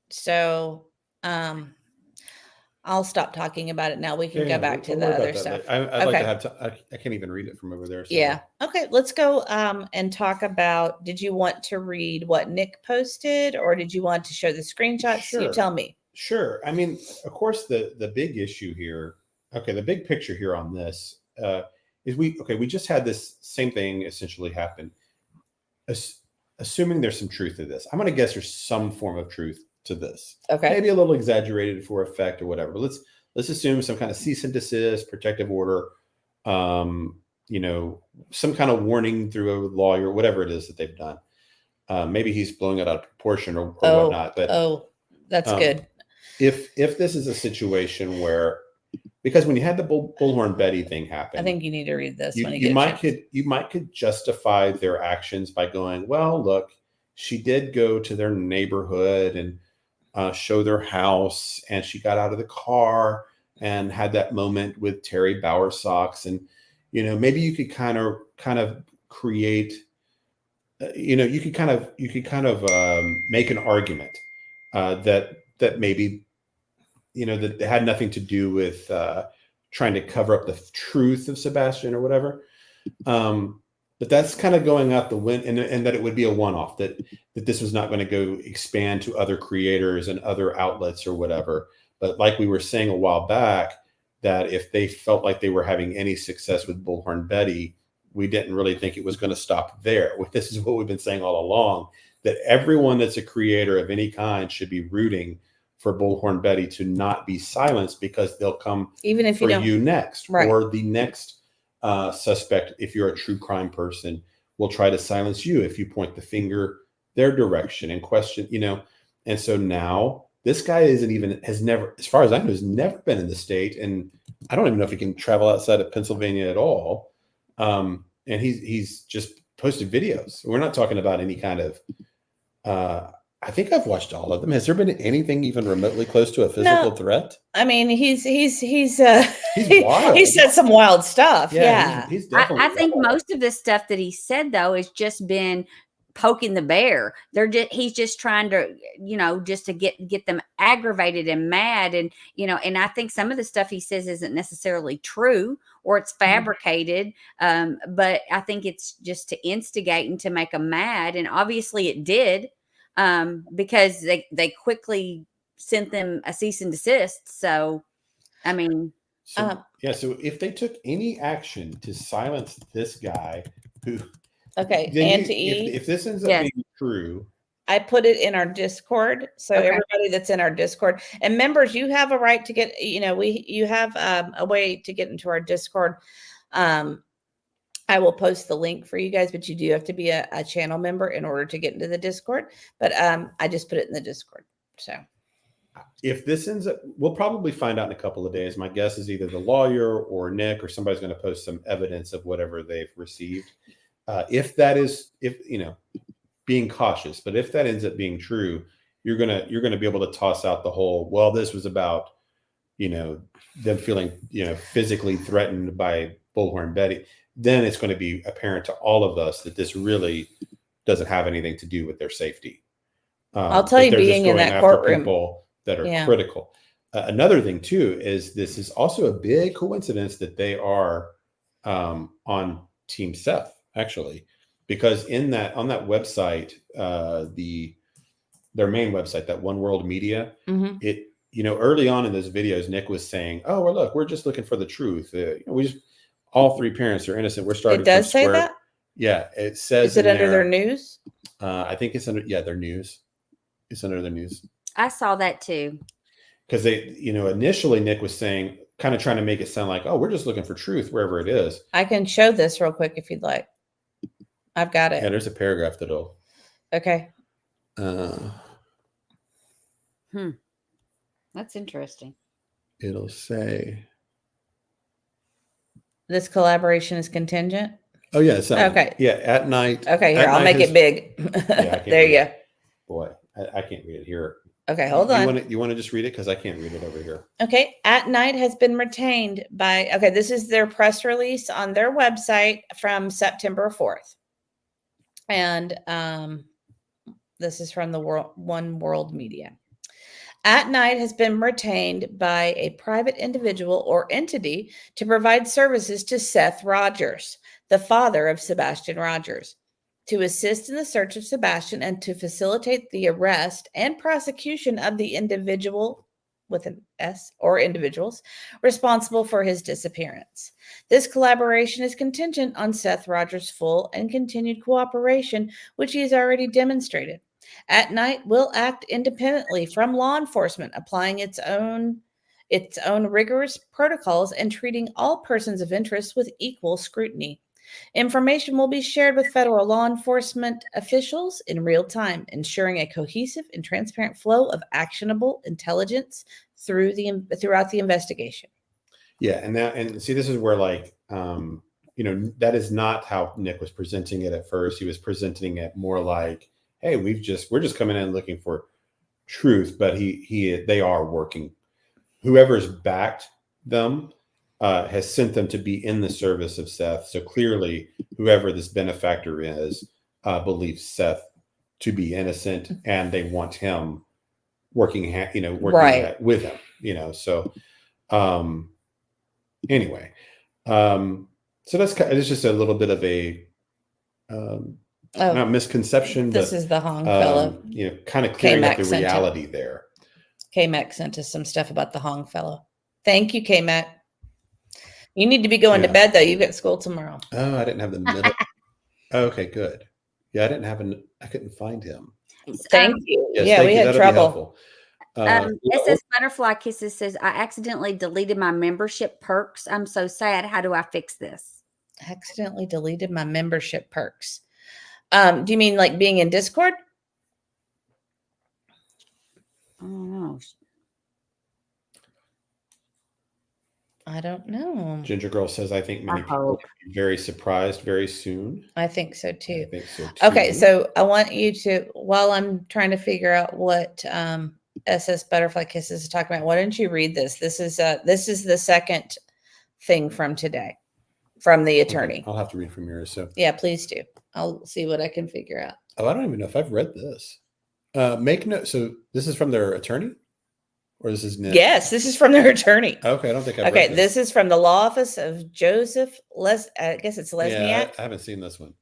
So I'll stop talking about it now. We can go back to the other stuff. I'd like to have I can't even read it from over there. So. Yeah. Okay. Let's go and talk about, did you want to read what Nik posted or did you want to show the screenshots? Sure. You tell me. Sure. I mean, of course, the big issue here, the big picture here on this is we just had this same thing essentially happen. Assuming there's some truth to this. I'm going to guess there's some form of truth to this. Okay. Maybe a little exaggerated for effect or whatever. But let's assume some kind of cease and desist, protective order, some kind of warning through a lawyer, whatever it is that they've done. Maybe he's blowing it out of proportion or whatnot. But that's good. If this is a situation where, because when you had the Bullhorn Betty thing happen, I think you need to read this. You might could justify their actions by going, well, look, she did go to their neighborhood and show their house, and she got out of the car and had that moment with Terry Bowersocks, and maybe you could kind of create, you could kind of make an argument that maybe. That had nothing to do with trying to cover up the truth of Sebastian or whatever. But that's kind of going out the window, and that it would be a one-off, that this was not going to go expand to other creators and other outlets or whatever. But like we were saying a while back, that if they felt like they were having any success with Bullhorn Betty, we didn't really think it was going to stop there. This is what we've been saying all along, that everyone that's a creator of any kind should be rooting for Bullhorn Betty to not be silenced, because they'll come even if you next, right. Or the next suspect, if you're a true crime person, will try to silence you if you point the finger their direction and question, And so now this guy has never, as far as I know, has never been in the state, and I don't even know if he can travel outside of Pennsylvania at all. And he's just posted videos. We're not talking about any kind of. I think I've watched all of them. Has there been anything even remotely close to a physical threat? I mean, he's wild. He said some wild stuff. Yeah. He's definitely I think most of the stuff that he said, though, has just been poking the bear. He's just trying to, just to get them aggravated and mad. And, and I think some of the stuff he says isn't necessarily true or it's fabricated. But I think it's just to instigate and to make them mad. And obviously it did. Because they quickly sent them a cease and desist. So, I mean, so if they took any action to silence this guy, who, if this ends up being true, I put it in our Discord. So everybody that's in our Discord and members, you have a right to get, you have a way to get into our Discord. I will post the link for you guys, but you do have to be a channel member in order to get into the Discord. But I just put it in the Discord. So if this ends up, we'll probably find out in a couple of days. My guess is either the lawyer or Nick or somebody's going to post some evidence of whatever they've received. If being cautious, but if that ends up being true, you're gonna be able to toss out the whole, well, this was about, them feeling, physically threatened by Bullhorn Betty. Then it's going to be apparent to all of us that this really doesn't have anything to do with their safety. I'll tell you, being in that courtroom, people that are critical. Another thing too is this is also a big coincidence that they are on Team Seth, actually, because on that website, their main website, that One World Media, early on in those videos, Nick was saying, "Oh, well, look, we're just looking for the truth. All three parents are innocent. We're starting." It does say that? Yeah, it says. Is it under their news? I think it's under their news. It's under their news. I saw that too. Because they, initially Nick was saying, kind of trying to make it sound like, oh, we're just looking for truth wherever it is. I can show this real quick if you'd like. I've got it. Yeah, there's a paragraph that'll. Okay. That's interesting. It'll say. This collaboration is contingent. Oh yeah, it's okay. Yeah, at night. Okay, here I'll make it big. There you go. Boy, I can't read it here. Okay, hold on. You want to just read it, because I can't read it over here. Okay, At Night has been retained by. Okay, this is their press release on their website from September 4th, and this is from the One World Media. At Night has been retained by a private individual or entity to provide services to Seth Rogers, the father of Sebastian Rogers, to assist in the search of Sebastian and to facilitate the arrest and prosecution of the individual with an S or individuals responsible for his disappearance. This collaboration is contingent on Seth Rogers' full and continued cooperation, which he has already demonstrated. At Night will act independently from law enforcement, applying its own rigorous protocols and treating all persons of interest with equal scrutiny. Information will be shared with federal law enforcement officials in real time, ensuring a cohesive and transparent flow of actionable intelligence throughout the investigation. Yeah, and see, this is where that is not how Nick was presenting it at first. He was presenting it more like, hey, we're just coming in looking for truth, but they are working. Whoever's backed them has sent them to be in the service of Seth. So clearly, whoever this benefactor is believes Seth to be innocent, and they want him working with him. So anyway, so it's just a little bit of a not misconception. This is the Hong fellow. Kind of clearing up the reality there. K-Mac sent us some stuff about the Hong fellow. Thank you, K-Mac. You need to be going to bed, though. You've got school tomorrow. Oh, I didn't have the middle. Okay, good. Yeah, I couldn't find him. Thank you. Yes, we had trouble. SS Butterfly Kisses says, I accidentally deleted my membership perks. I'm so sad. How do I fix this? Accidentally deleted my membership perks. Do you mean like being in Discord? I don't know. I don't know. Ginger Girl says, I think many people will be very surprised very soon. I think so too. I think so too. Okay, so I want you to, while I'm trying to figure out what SS Butterfly Kisses is talking about, why don't you read this? This is the second thing from today, from the attorney. Okay, I'll have to read from yours. So yeah, please do. I'll see what I can figure out. Oh, I don't even know if I've read this. Make note. So this is from their attorney, or this is Nick? Yes, this is from their attorney. Okay, I don't think I've read this. This is from the law office of Joseph I guess it's Lesniak. Yeah, I haven't seen this one.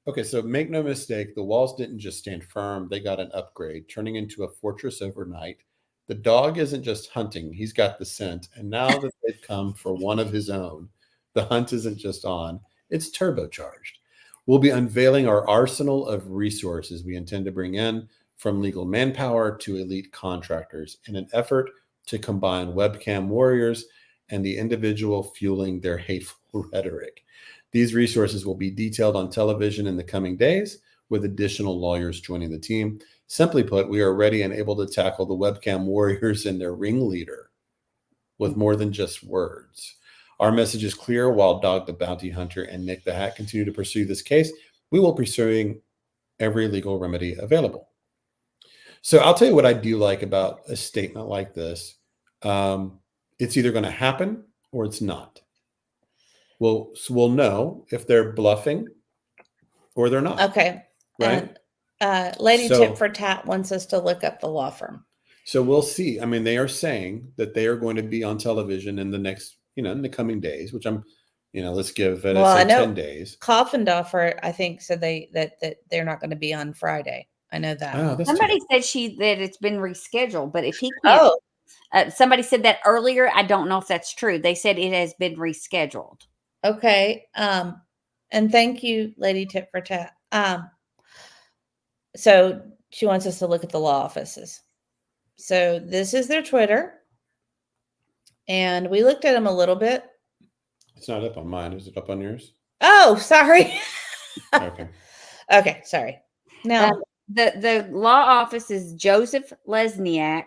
Okay, so make no mistake, the walls didn't just stand firm. They got an upgrade, turning into a fortress overnight. The dog isn't just hunting. He's got the scent. And now that they've come for one of his own, the hunt isn't just on, it's turbocharged. We'll be unveiling our arsenal of resources we intend to bring in, from legal manpower to elite contractors, in an effort to combine webcam warriors and the individual fueling their hateful rhetoric. These resources will be detailed on television in the coming days, with additional lawyers joining the team. Simply put, we are ready and able to tackle the webcam warriors and their ringleader with more than just words. Our message is clear. While Dog the Bounty Hunter and Nik the Hat continue to pursue this case, we will be pursuing every legal remedy available. So I'll tell you what I do like about a statement like this. It's either going to happen or it's not. So we'll know if they're bluffing or they're not. Okay. Right. Lady Tip for Tat wants us to look up the law firm. So we'll see. I mean, they are saying that they are going to be on television in the next, in the coming days, which I'm, let's give it I know 10 days. Coffindoffer, I think, said that they're not going to be on Friday. I know that. Oh, somebody said that it's been rescheduled, but if he can't, somebody said that earlier. I don't know if that's true. They said it has been rescheduled. Okay. And thank you, Lady Tip for Tat. So she wants us to look at the law offices. So this is their Twitter. And we looked at them a little bit. It's not up on mine. Is it up on yours? Oh, sorry. Okay. Okay, sorry. No. The law office is Joseph Lesniak,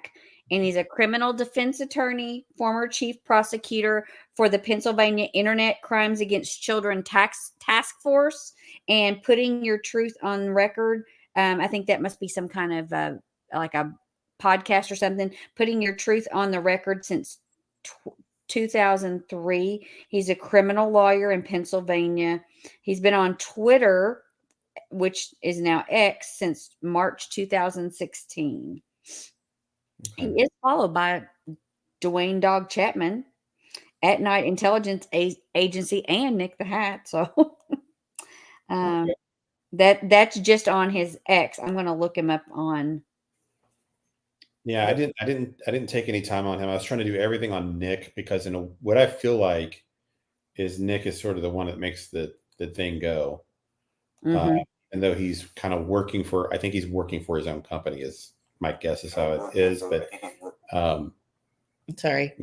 and he's a criminal defense attorney, former chief prosecutor for the Pennsylvania Internet Crimes Against Children Task Force, and Putting Your Truth on Record. I think that must be some kind of like a podcast or something. Putting Your Truth on the Record since 2003. He's a criminal lawyer in Pennsylvania. He's been on Twitter, which is now X, since March 2016. Okay. He is followed by Dwayne Dog Chapman, At Night Intelligence Agency, and Nik the Hat. So that's just on his X. I'm going to look him up on. Yeah, I didn't take any time on him. I was trying to do everything on Nik because what I feel like is Nik is sort of the one that makes the thing go. Mm-hmm. And though he's kind of I think he's working for his own company, is my guess is how it is. But sorry,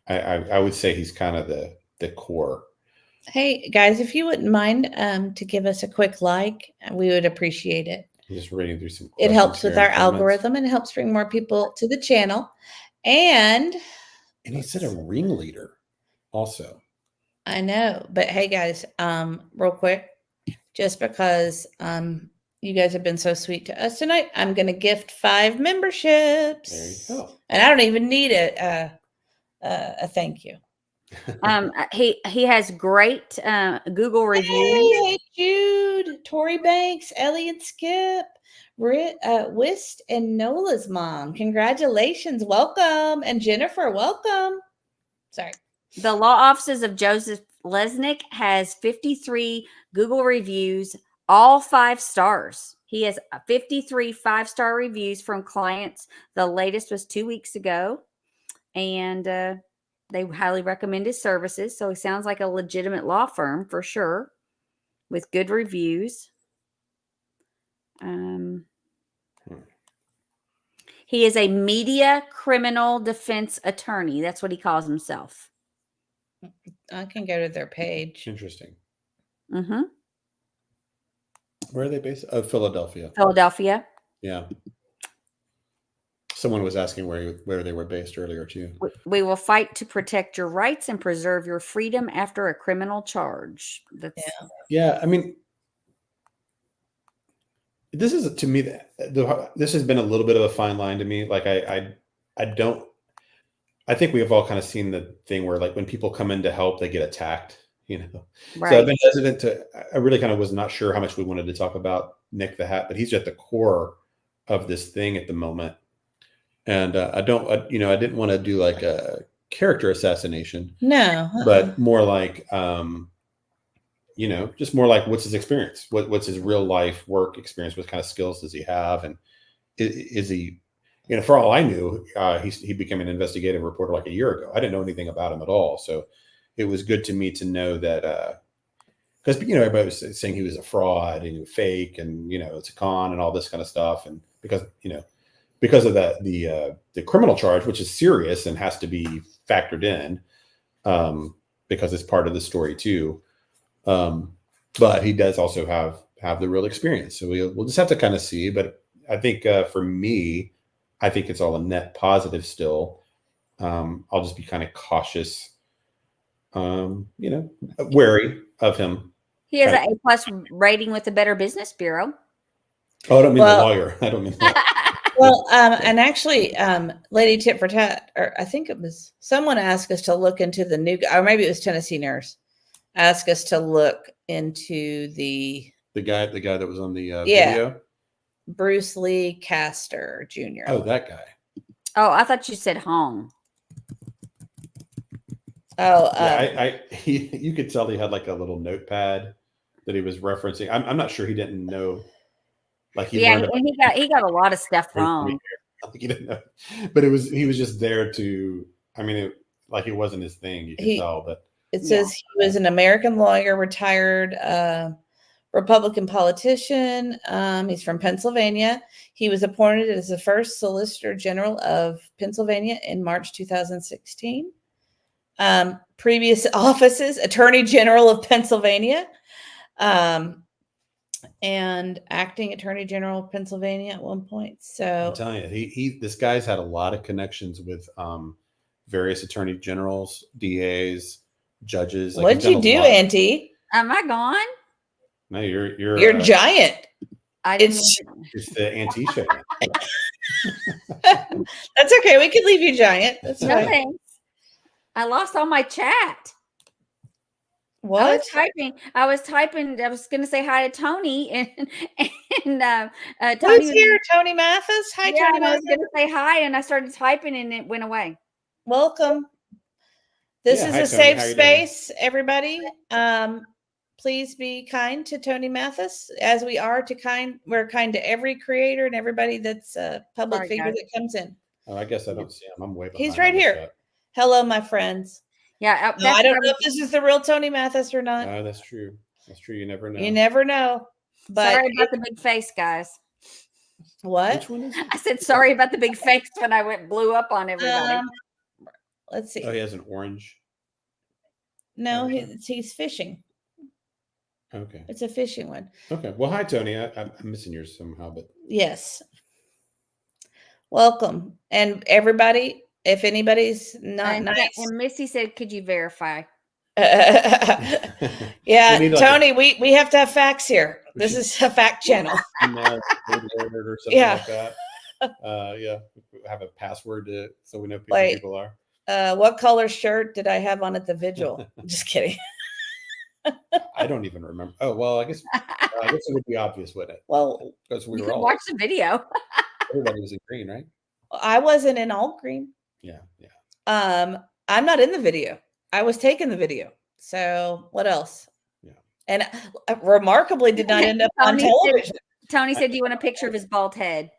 I would say he's kind of the core. Hey guys, if you wouldn't mind to give us a quick like, we would appreciate it. I'm just reading through some. It helps with our algorithm and helps bring more people to the channel. And he said a ringleader also. I know, but hey guys, real quick, just because you guys have been so sweet to us tonight, I'm going to gift 5 memberships. There you go. And I don't even need a thank you. He has great Google reviews. Hey, Jude, Tori Banks, Elliot Skip, Wist, and Nola's mom. Congratulations. Welcome. And Jennifer, welcome. Sorry. The law offices of Joseph Lesniak has 53 Google reviews, all 5 stars. He has 53 5-star reviews from clients. The latest was 2 weeks ago. And they highly recommend his services. So he sounds like a legitimate law firm for sure, with good reviews. He is a media criminal defense attorney. That's what he calls himself. I can go to their page. Interesting. Mm-hmm. Where are they based? Oh, Philadelphia. Philadelphia. Yeah. Someone was asking where they were based earlier too. We will fight to protect your rights and preserve your freedom after a criminal charge. Yeah. I mean, this is, to me, this has been a little bit of a fine line to me. Like I think we have all kind of seen the thing where, like, when people come in to help, they get attacked. Right. So I've been hesitant I really kind of was not sure how much we wanted to talk about Nik the Hat, but he's at the core of this thing at the moment. And I didn't want to do like a character assassination. No. But more like, just more like, what's his experience? What's his real life work experience? What kind of skills does he have? And is he, for all I knew, he became an investigative reporter like a year ago. I didn't know anything about him at all. So it was good to me to know that, because, everybody was saying he was a fraud and fake and, it's a con and all this kind of stuff. And because of that, the criminal charge, which is serious and has to be factored in, because it's part of the story too. But he does also have the real experience. So we'll just have to kind of see. But I think for me, I think it's all a net positive still. I'll just be kind of cautious, wary of him. He has an A+ rating with the Better Business Bureau. Oh, I don't mean the lawyer. I don't mean that. Well, and actually, Lady Tit for Tat, or I think it was someone asked us to look into the new, or maybe it was Tennessee Nurse, asked us to look into the guy that was on the video. Bruce Lee Castor Jr. Oh, that guy. Oh, I thought you said Hong. Oh, you could tell he had like a little notepad that he was referencing. I'm not sure he didn't know. Like he got a lot of stuff wrong. Like he didn't know, but he was just there to. I mean, it wasn't his thing. You could tell, but it says he was an American lawyer, retired Republican politician. He's from Pennsylvania. He was appointed as the first Solicitor General of Pennsylvania in March 2016. Previous offices, Attorney General of Pennsylvania, and acting Attorney General of Pennsylvania at one point. So I'm telling you, this guy's had a lot of connections with various attorney generals, DAs, judges. Like, what'd you do, Auntie? Am I gone? No, you're giant. It's the Auntie show. That's okay. We can leave you giant. That's no fine. Thanks. I lost all my chat. What? I was typing. I was going to say hi to Tony, and Tony. Who's here? Tony Mathis. Hi, Tony. I was going to say hi, and I started typing, and it went away. Welcome. This is a safe space, everybody. Please be kind to Tony Mathis, as we are we're kind to every creator and everybody that's a public figure that comes in. Oh, I guess I don't see him. I'm way behind. He's right here. Hello, my friends. Yeah, I don't know if this is the real Tony Mathis or not. No, that's true. That's true. You never know. You never know. But sorry about the big face, guys. What? Which one is it? I said sorry about the big face when I blew up on everybody. Let's see. Oh, he has an orange. No, he's fishing. Okay. It's a fishing one. Okay. Well, hi, Tony. I'm missing yours somehow, but yes. Welcome. And everybody, if anybody's not nice. And Missy said, could you verify? Yeah, Tony, we have to have facts here. This is a fact channel. Or something like that. Yeah. Have a password so we know who people are. What color shirt did I have on at the vigil? Just kidding. I don't even remember. Oh, well, I guess it would be obvious, wouldn't it? Well, because we you were can all watch the video. Everybody was in green, right? I wasn't in all green. Yeah. I'm not in the video. I was taking the video. So what else? Yeah. And remarkably did not end up on television. Tony said, do you want a picture of his bald head?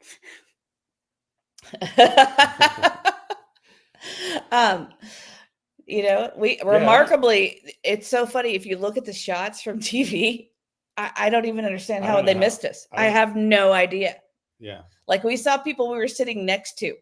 Remarkably, it's so funny. If you look at the shots from TV, I don't even understand how they missed us. I have no idea. Yeah. Like we saw people we were sitting next to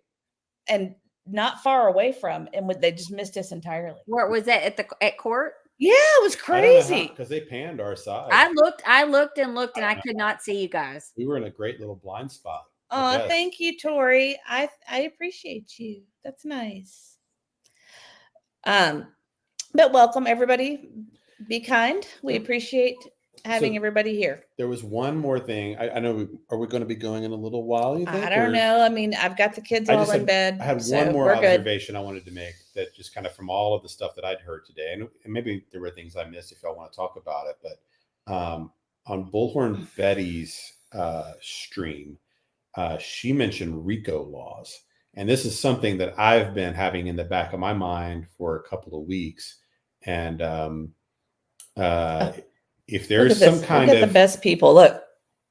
and not far away from, and they just missed us entirely. Where was that at court? Yeah, it was crazy. Because they panned our side. I looked and I could not see you guys. We were in a great little blind spot. Oh, thank you, Tori. I appreciate you. That's nice. But welcome everybody. Be kind. We appreciate having everybody here. There was one more thing. I know. Are we going to be going in a little while? You think? I don't know. I mean, I've got the kids all in bed. I had one more observation I wanted to make that just kind of from all of the stuff that I'd heard today, and maybe there were things I missed if y'all want to talk about it. But on Bullhorn Betty's stream, she mentioned Rico laws, and this is something that I've been having in the back of my mind for a couple of weeks, and if there's some kind of the best people, look,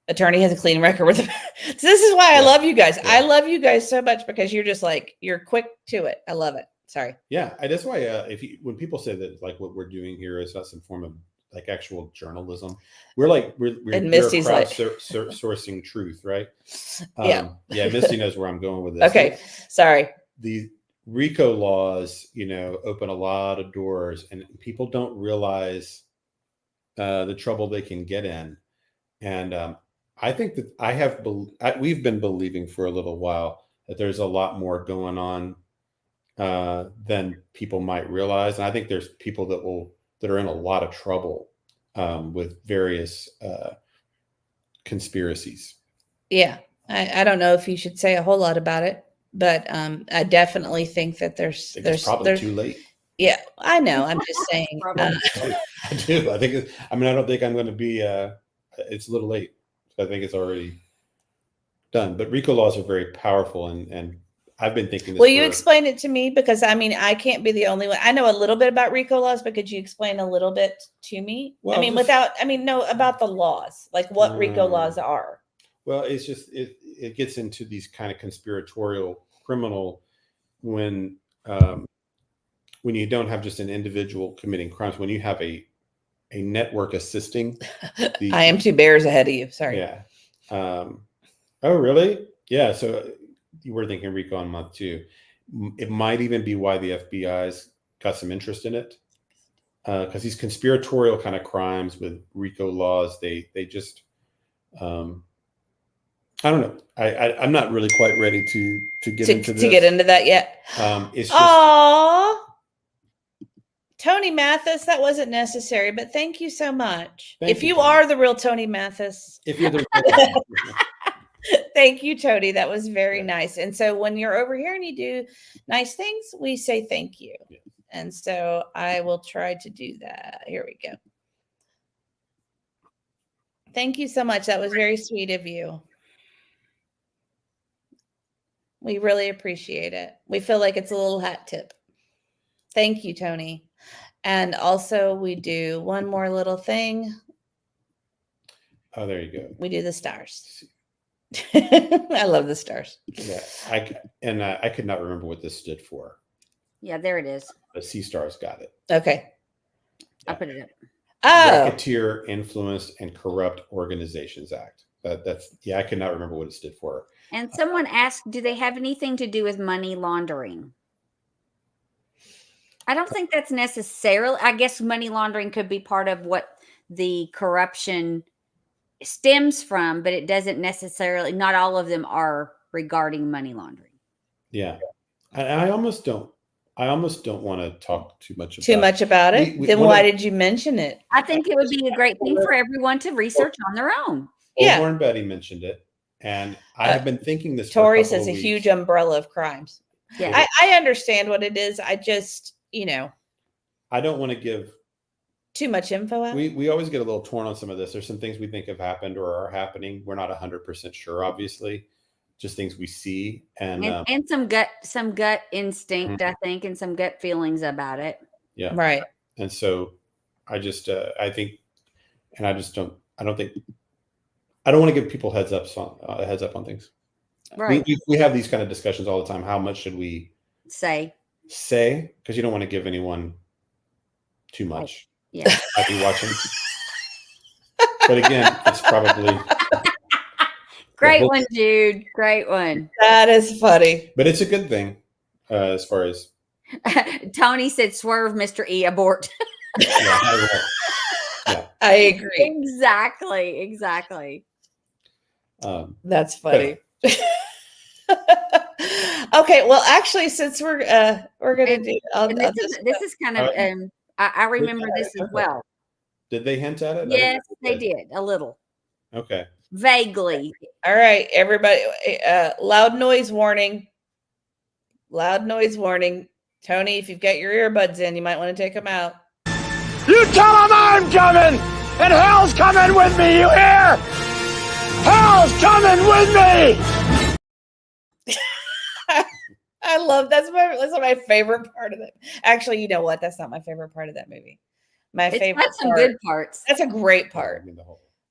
attorney has a clean record with them. So this is why I love you guys. Yeah. I love you guys so much because you're just like, you're quick to it. I love it. Sorry. Yeah. That's why when people say that like what we're doing here is not some form of like actual journalism, we're Misty's like sourcing truth, right? Yeah. Misty knows where I'm going with this. Okay. Sorry. The Rico laws, open a lot of doors, and people don't realize the trouble they can get in. And I think that we've been believing for a little while that there's a lot more going on than people might realize. And I think there's people that are in a lot of trouble with various conspiracies. Yeah. I don't know if you should say a whole lot about it, but I definitely think that It's probably too late. Yeah, I know. I'm just saying. I do. I think. I don't think I'm going to be. It's a little late. I think it's already done. But RICO laws are very powerful, and I've been thinking. Will you explain it to me? Because I can't be the only one. I know a little bit about RICO laws, but could you explain a little bit to me? Well, about the laws, like what RICO laws are. Well, it's just it gets into these kind of conspiratorial criminal when you don't have just an individual committing crimes, when you have a network assisting. I am 2 bears ahead of you. Sorry. Yeah. Oh, really? Yeah. So you were thinking RICO on month 2. It might even be why the FBI's got some interest in it. Because these conspiratorial kind of crimes with RICO laws, they just, I don't know. I'm not really quite ready to get into this. To get into that yet. It's just. Aww. Tony Mathis, that wasn't necessary, but thank you so much. If you are the real Tony Mathis. If you're the Thank you, Tony. That was very nice. And so when you're over here and you do nice things, we say thank you. Yeah. And so I will try to do that. Here we go. Thank you so much. That was very sweet of you. We really appreciate it. We feel like it's a little hat tip. Thank you, Tony. And also we do one more little thing. Oh, there you go. We do the stars. I love the stars. Yeah. I could not remember what this stood for. Yeah, there it is. The Sea Stars got it. Okay. I'll put it up. Oh. Racketeer, Influenced, and Corrupt Organizations Act. I could not remember what it stood for. And someone asked, do they have anything to do with money laundering? I don't think that's necessarily. I guess money laundering could be part of what the corruption stems from, but it doesn't necessarily. Not all of them are regarding money laundering. Yeah, I almost don't want to talk too much about it. Then why did you mention it? I think it would be a great thing for everyone to research on their own. Yeah, Warren Betty mentioned it, and I have been thinking this. Tori says a huge umbrella of crimes. Yeah, I understand what it is. I just, I don't want to give too much info out. We always get a little torn on some of this. There's some things we think have happened or are happening. We're not 100% sure, obviously. Just things we see and some gut instinct, I think, and some gut feelings about it. Yeah, right. And so I just I think, and I don't want to give people heads up on things. Right. We have these kind of discussions all the time. How much should we say? Because you don't want to give anyone too much. Yeah. I'll be watching. But again, it's probably great one, Jude. Great one. That is funny. But it's a good thing as far as Tony said, "Swerve, Mr. E, abort." I agree. Exactly. That's funny. Okay, well, actually, since we're gonna do, this is kind of I remember this as well. Did they hint at it? Yes, they did a little. Okay. Vaguely. All right, everybody. Loud noise warning. Loud noise warning. Tony, if you've got your earbuds in, you might want to take them out. You tell them I'm coming, and hell's coming with me. You hear? Hell's coming with me. I love that's my favorite part of it. Actually, you know what? That's not my favorite part of that movie. My favorite. That's some good parts. That's a great part. I mean,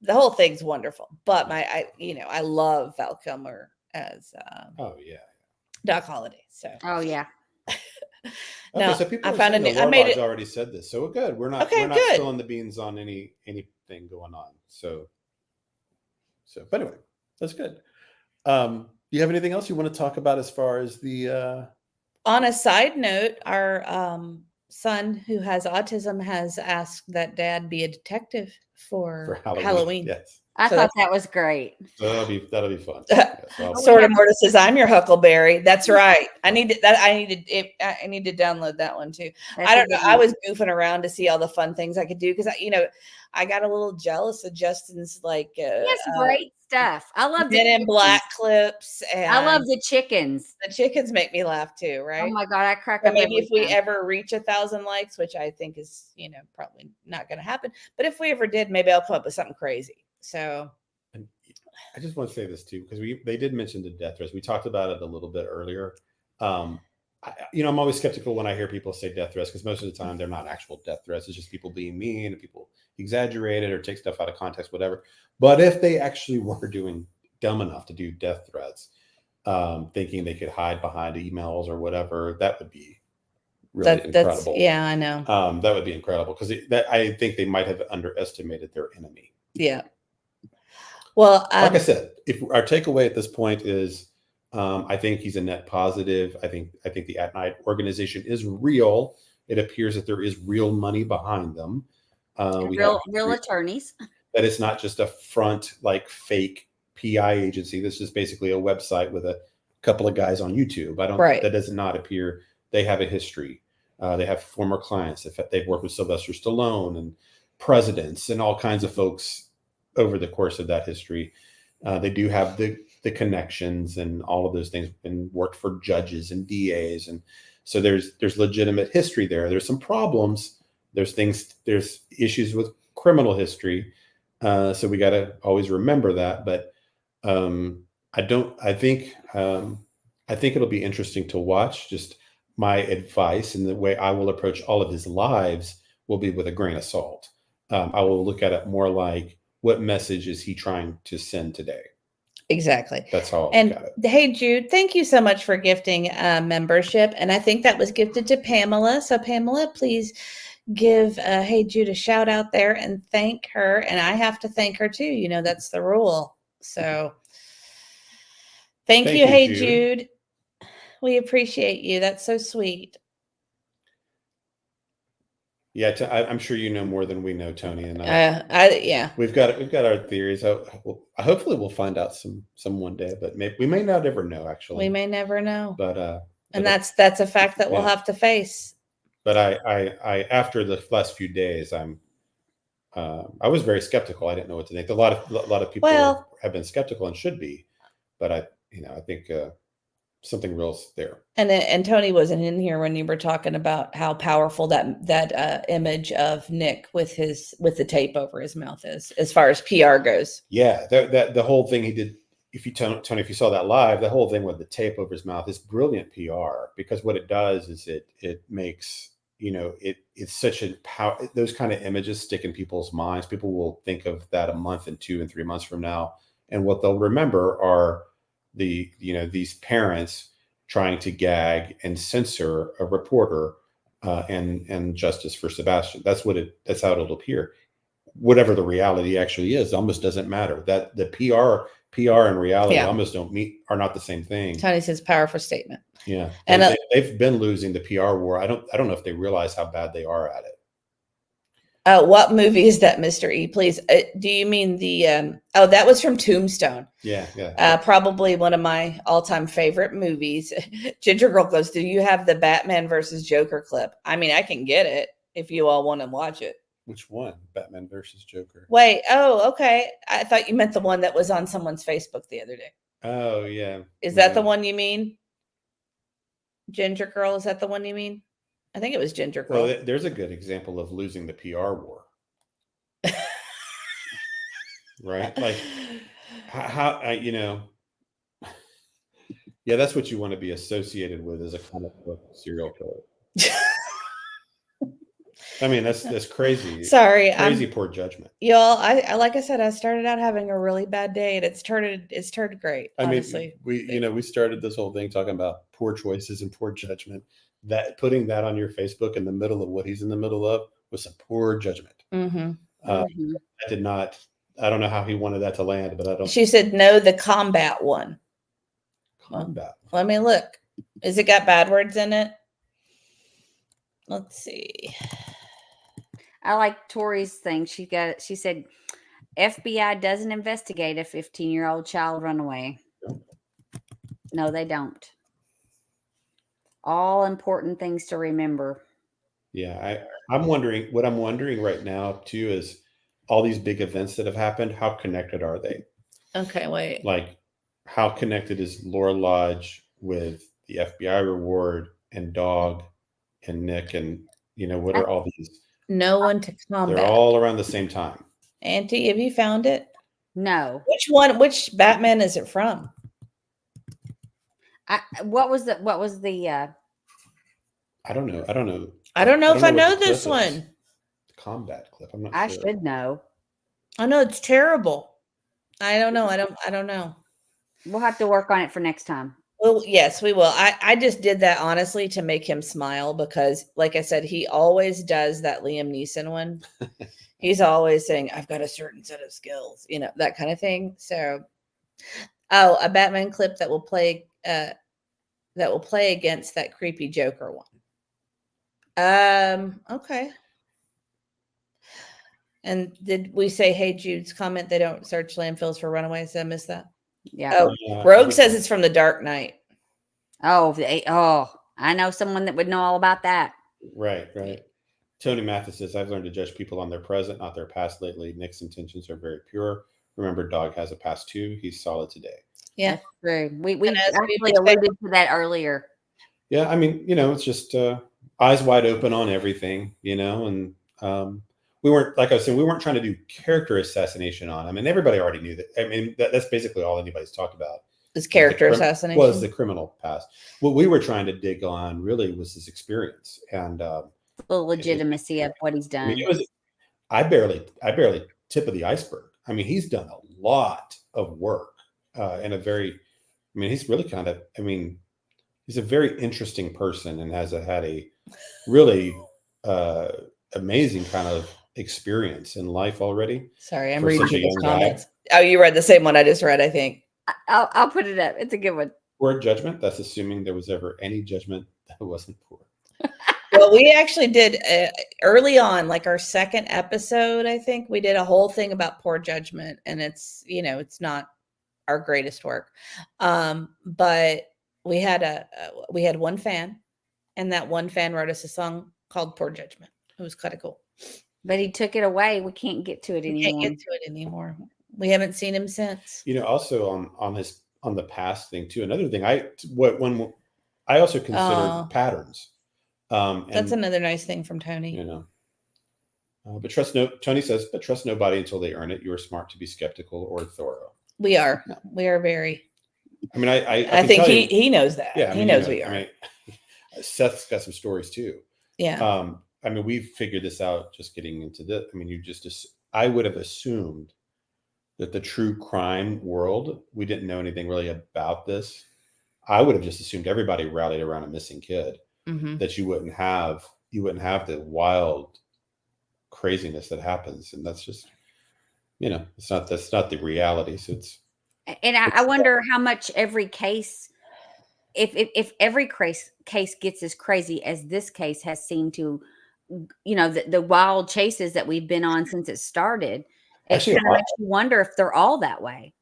the whole thing's wonderful. But I love Val Kilmer as Doc Holliday. So yeah. No, so people I found it. I made it. Already said this, so we're good. We're not spilling the beans on anything going on. So, but anyway, that's good. Do you have anything else you want to talk about as far as the? On a side note, our son who has autism has asked that dad be a detective for Halloween. Yes. I So thought that was great. So that'll be fun. Yeah, so Sort of Mortis says, "I'm your Huckleberry." That's right. I need to download that one too. That's I a don't know. good I one. was goofing around to see all the fun things I could do because I got a little jealous of Justin's He has great stuff. I love the Men in chickens. Black clips, and I love the chickens. the chickens make me laugh too, Oh right? my god, I crack Or up maybe every if we time. ever reach 1,000 likes, which I think is probably not going to happen, but if we ever did, maybe I'll come up with something crazy. So. And I just want to say this too, because they did mention the death threats. We talked about it a little bit earlier. I'm always skeptical when I hear people say death threats because most of the time they're not actual death threats. It's just people being mean and people exaggerate it or take stuff out of context, whatever. But if they actually were doing dumb enough to do death threats, thinking they could hide behind emails or whatever, that would be really incredible. Yeah, I know. That would be incredible because I think they might have underestimated their enemy. Yeah. Well, like I said, if our takeaway at this point is, I think he's a net positive. I think the At Night organization is real. It appears that there is real money behind them. Real attorneys. That it's not just a front like fake PI agency. This is basically a website with a couple of guys on YouTube. That does not appear. They have a history. They have former clients. They've worked with Sylvester Stallone and presidents and all kinds of folks over the course of that history. They do have the connections and all of those things, and worked for judges and DAs. And so there's legitimate history there. There's some problems. There's issues with criminal history. So we got to always remember that. But I think it'll be interesting to watch. Just my advice and the way I will approach all of his lives will be with a grain of salt. I will look at it more like, what message is he trying to send today? Exactly. That's all. And hey, Jude, thank you so much for gifting membership. And I think that was gifted to Pamela. So Pamela, please give Hey Jude a shout out there and thank her. And I have to thank her too. That's the rule. So thank you, Hey Jude. We appreciate you. That's so sweet. Yeah, I'm sure you know more than we know, Tony. And yeah, we've got our theories. Hopefully, we'll find out some one day, but we may not ever know. Actually, we may never know. But that's a fact that we'll have to face. But I after the last few days, I was very skeptical. I didn't know what to think. A lot of people have been skeptical and should be, but I think something real's there. And Tony wasn't in here when you were talking about how powerful that image of Nik with the tape over his mouth is, as far as PR goes. Yeah, that the whole thing he did. If you saw that live, the whole thing with the tape over his mouth is brilliant PR, because what it does is it makes it's such a power. Those kind of images stick in people's minds. People will think of that a month and 2 and 3 months from now, and what they'll remember are these parents trying to gag and censor a reporter, and justice for Sebastian. That's how it'll appear. Whatever the reality actually is almost doesn't matter. That the PR and reality almost are not the same thing. Tony says powerful statement. Yeah. And they've been losing the PR war. I don't know if they realize how bad they are at it. What movie is that, Mr. E? Please. Do you mean the? That was from Tombstone. Yeah. Probably one of my all-time favorite movies. Ginger Girl goes, "Do you have the Batman versus Joker clip?" I mean, I can get it if you all want to watch it. Which one? Batman versus Joker. Wait. Oh, okay. I thought you meant the one that was on someone's Facebook the other day. Oh, yeah. Is that the one you mean? Ginger Girl, is that the one you mean? I think it was Ginger Girl. Well, there's a good example of losing the PR war. Right? Like how yeah, that's what you want to be associated with, as a comic book serial killer. I mean, that's crazy. Sorry, crazy poor judgment, y'all. I like I said, I started out having a really bad day, and it's turned great. Honestly, we started this whole thing talking about poor choices and poor judgment. That putting that on your Facebook in the middle of what he's in the middle of was some poor judgment. Mm-hmm. I did not. I don't know how he wanted that to land, but I don't. She said no, the combat one. Combat. Let me look. Is it got bad words in it? Let's see. I like Tori's thing. She said, FBI doesn't investigate a 15-year-old child runaway. No, they don't. All important things to remember. Yeah, I'm wondering, what I'm wondering right now too is all these big events that have happened, how connected are they? Okay, wait. Like, how connected is Laura Lodge with the FBI reward and Dog and Nik, and what are all these? No one to combat. They're all around the same time. Auntie, have you found it? No. Which Batman is it from? What was the I don't know. I don't know. I don't know if I what know the clip this is. one. The combat clip. I'm not I sure. should know. I know it's terrible. I don't know. I don't know. We'll have to work on it for next time. Well, yes, we will. I just did that honestly to make him smile because, like I said, he always does that Liam Neeson one. He's always saying, "I've got a certain set of skills," that kind of thing. So, a Batman clip that will play against that creepy Joker one. Okay. And did we say, "Hey Jude's comment"? They don't search landfills for runaways. I missed that. Yeah. Oh, Rogue says it's from The Dark Knight. Oh, I know someone that would know all about that. Right. Tony Mathis says, "I've learned to judge people on their present, not their past lately. Nik's intentions are very pure. Remember, Dog has a past too. He's solid today." Yeah, that's true. We And as actually we alluded to that earlier. Yeah, I mean, it's just eyes wide open on everything, and we weren't, like I was saying, we weren't trying to do character assassination on him. And everybody already knew that. I mean, that's basically all anybody's talked about. Is character assassination. Was the criminal past. What we were trying to dig on really was his experience and the legitimacy of what he's done. I mean, I barely tip of the iceberg. I mean, he's done a lot of work he's really he's a very interesting person and has had a really amazing kind of experience in life already. Sorry, I'm for reading such a people's young guy. comments. Oh, you read the same one I just read, I think. I'll put it up. It's a good one. Poor judgment. That's assuming there was ever any judgment that wasn't poor. Well, we actually did early on, like our second episode, I think we did a whole thing about poor judgment, and it's not our greatest work. But we had one fan, and that one fan wrote us a song called Poor Judgment. It was kind of cool. But he took it away. We can't get to it anymore. We haven't seen him since. Also on the past thing too. Another thing I also consider patterns. That's another nice thing from Tony. Tony says, but trust nobody until they earn it. You are smart to be skeptical or thorough. We are. No. We are very. I mean, I think he knows that. Yeah, he knows we are. I mean, Seth's got some stories too. Yeah. I mean, we figured this out just getting into this. I mean, I would have assumed that the true crime world, we didn't know anything really about this. I would have just assumed everybody rallied around a missing kid. Mm-hmm. That you wouldn't have the wild craziness that happens, and that's just that's not the reality. So I wonder how much every case, if every case gets as crazy as this case has seemed to, the wild chases that we've been on since it started. It kind of makes you wonder if they're all that way.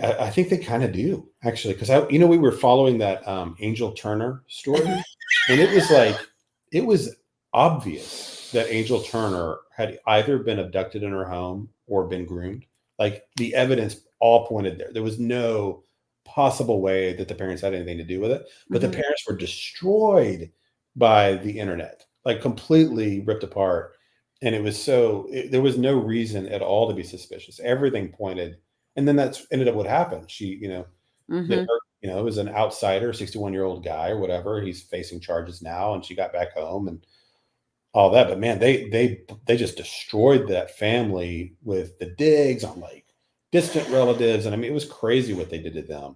I think they kind of do, actually, because we were following that Angel Turner story, and it was obvious that Angel Turner had either been abducted in her home or been groomed. Like, the evidence all pointed there. There was no possible way that the parents had anything to do with it, but the parents were destroyed by the internet, like completely ripped apart. And it was there was no reason at all to be suspicious. Everything pointed. And then that's ended up what happened. She, it was an outsider, 61-year-old guy or whatever. He's facing charges now, and she got back home and all that. But man, they just destroyed that family with the digs on like distant relatives, and I mean, it was crazy what they did to them.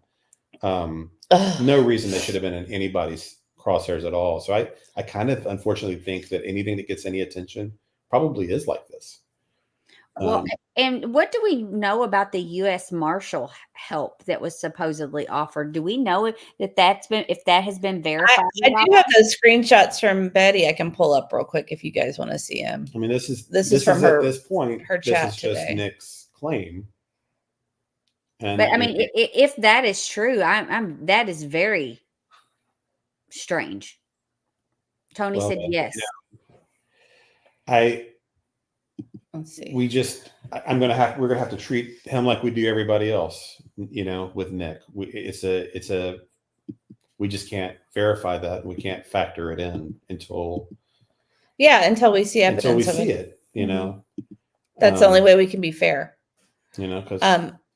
No reason they should have been in anybody's crosshairs at all. So I kind of unfortunately think that anything that gets any attention probably is like this. Well, and what do we know about the U.S. Marshal help that was supposedly offered? Do we know if that has been verified? I do have those screenshots from Betty. I can pull up real quick if you guys want to see them. I mean, this is from her, at this point. Her this chat is just today. Nick's claim. And but I mean, if that is true, that is very strange. Tony said yes. Let's see. We're gonna have to treat him like we do everybody else. With Nick, we just can't verify that. We can't factor it in until we see evidence. Until we see it, That's the only way we can be fair. Because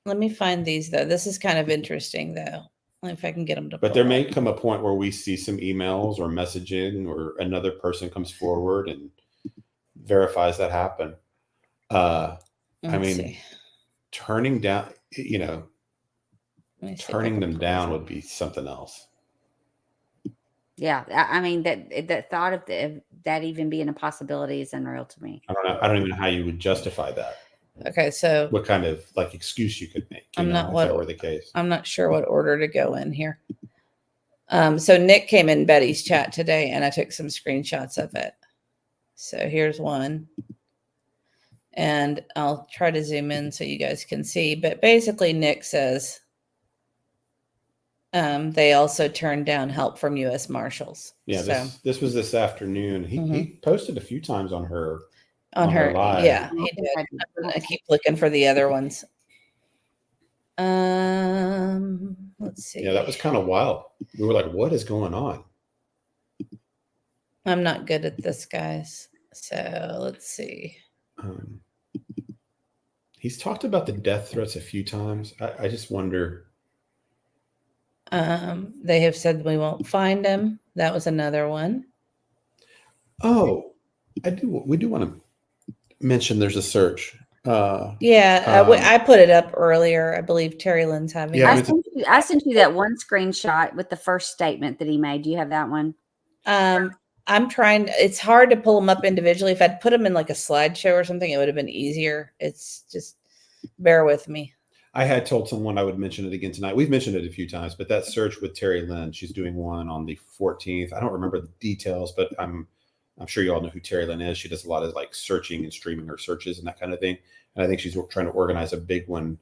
let me find these though. This is kind of interesting though. If I can get them to. But there may come a point where we see some emails or messaging, or another person comes forward and verifies that happened. Turning down, turning them down would be something else. Yeah, I mean that thought of that even being a possibility is unreal to me. I don't know. I don't even know how you would justify that. Okay, so what kind of excuse you could make? If that were the case. I'm not sure what order to go in here. So Nick came in Betty's chat today, and I took some screenshots of it. So here's one. And I'll try to zoom in so you guys can see. But basically, Nick says they also turned down help from U.S. Marshals. Yeah, so, this was this afternoon. He posted a few times on her live. Yeah, he did. I keep looking for the other ones. Let's see. Yeah, that was kind of wild. We were like, "What is going on?" I'm not good at this, guys. So let's see. He's talked about the death threats a few times. I just wonder. They have said we won't find him. That was another one. Oh, we do want to mention there's a search. I put it up earlier. I believe Terry Lynn's having. Yeah, I sent you that one screenshot with the first statement that he made. Do you have that one? I'm trying. It's hard to pull them up individually. If I'd put them in like a slideshow or something, it would have been easier. It's just bear with me. I had told someone I would mention it again tonight. We've mentioned it a few times, but that search with Terry Lynn, she's doing one on the 14th. I don't remember the details, but I'm sure you all know who Terry Lynn is. She does a lot of searching and streaming her searches and that kind of thing. And I think she's trying to organize a big one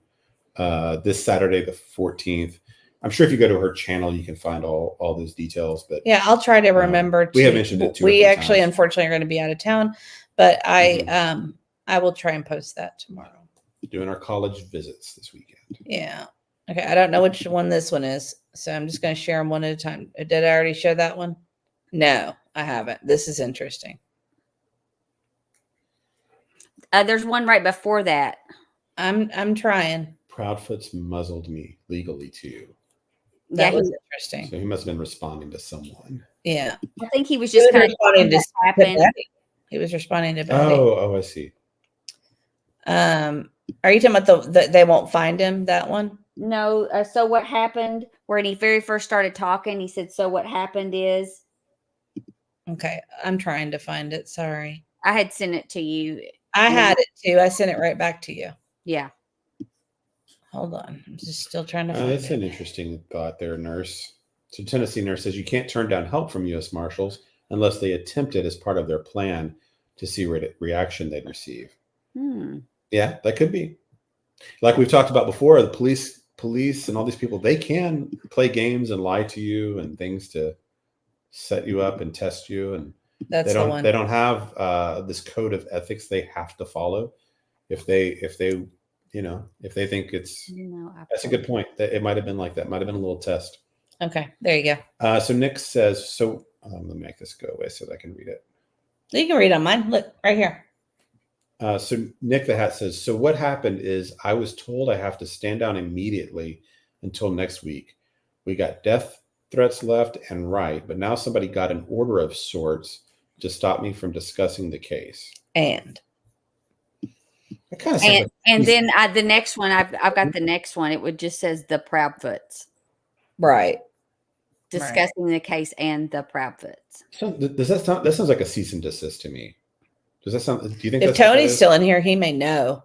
this Saturday, the 14th. I'm sure if you go to her channel, you can find all those details. But yeah, I'll try to remember. We have mentioned it too. We actually, unfortunately, are going to be out of town, but I will try and post that tomorrow. Doing our college visits this weekend. Yeah. Okay. I don't know which one this one is, so I'm just going to share them one at a time. Did I already show that one? No, I haven't. This is interesting. There's one right before that. I'm trying. Proudfoot's muzzled me legally too. That was interesting. So he must have been responding to someone. Yeah. I think he was just kind of responding to happened. He was responding to Betty. Oh, I see. Are you talking about the they won't find him, that one? No. So what happened when he very first started talking, he said, so what happened is. Okay. I'm trying to find it. Sorry. I had sent it to you. I had it too. I sent it right back to you. Yeah. Hold on. I'm just still trying to find That's an interesting thought there, nurse. So Tennessee nurse says you can't turn down help from U.S. Marshals unless they attempt it as part of their plan to see what reaction they'd receive. Yeah, that could be. Like we've talked about before, the police and all these people, they can play games and lie to you and things to set you up and test you. And they don't have this code of ethics they have to follow. If they think it's, that's a good point. That it might have been like that. Might have been a little test. Okay, there you go. So Nick says, let me make this go away so that I can read it. You can read on mine. Look right here. So Nik The Hat says, so what happened is I was told I have to stand down immediately until next week. We got death threats left and right, but now somebody got an order of sorts to stop me from discussing the case. And then the next one, I've got the next one. It would just says the Proudfoots. Right. Discussing the case and the Proudfoots. So does that sounds like a cease and desist to me? Does that sound? Do you think if Tony's still in here, he may know.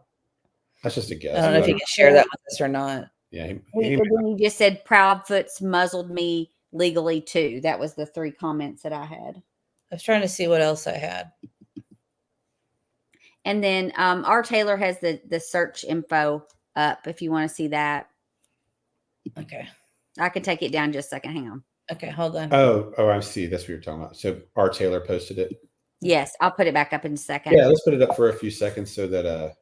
That's just a guess. I don't know if you can share that with us or not. Yeah. And then you just said Proudfoot's muzzled me legally too. That was the 3 comments that I had. I was trying to see what else I had. And then R. Taylor has the search info up if you want to see that. Okay. I can take it down just a second. Hang on. Okay, hold on. Oh, I see. That's what you're talking about. So R. Taylor posted it. Yes, I'll put it back up in a second. Yeah, let's put it up for a few seconds so that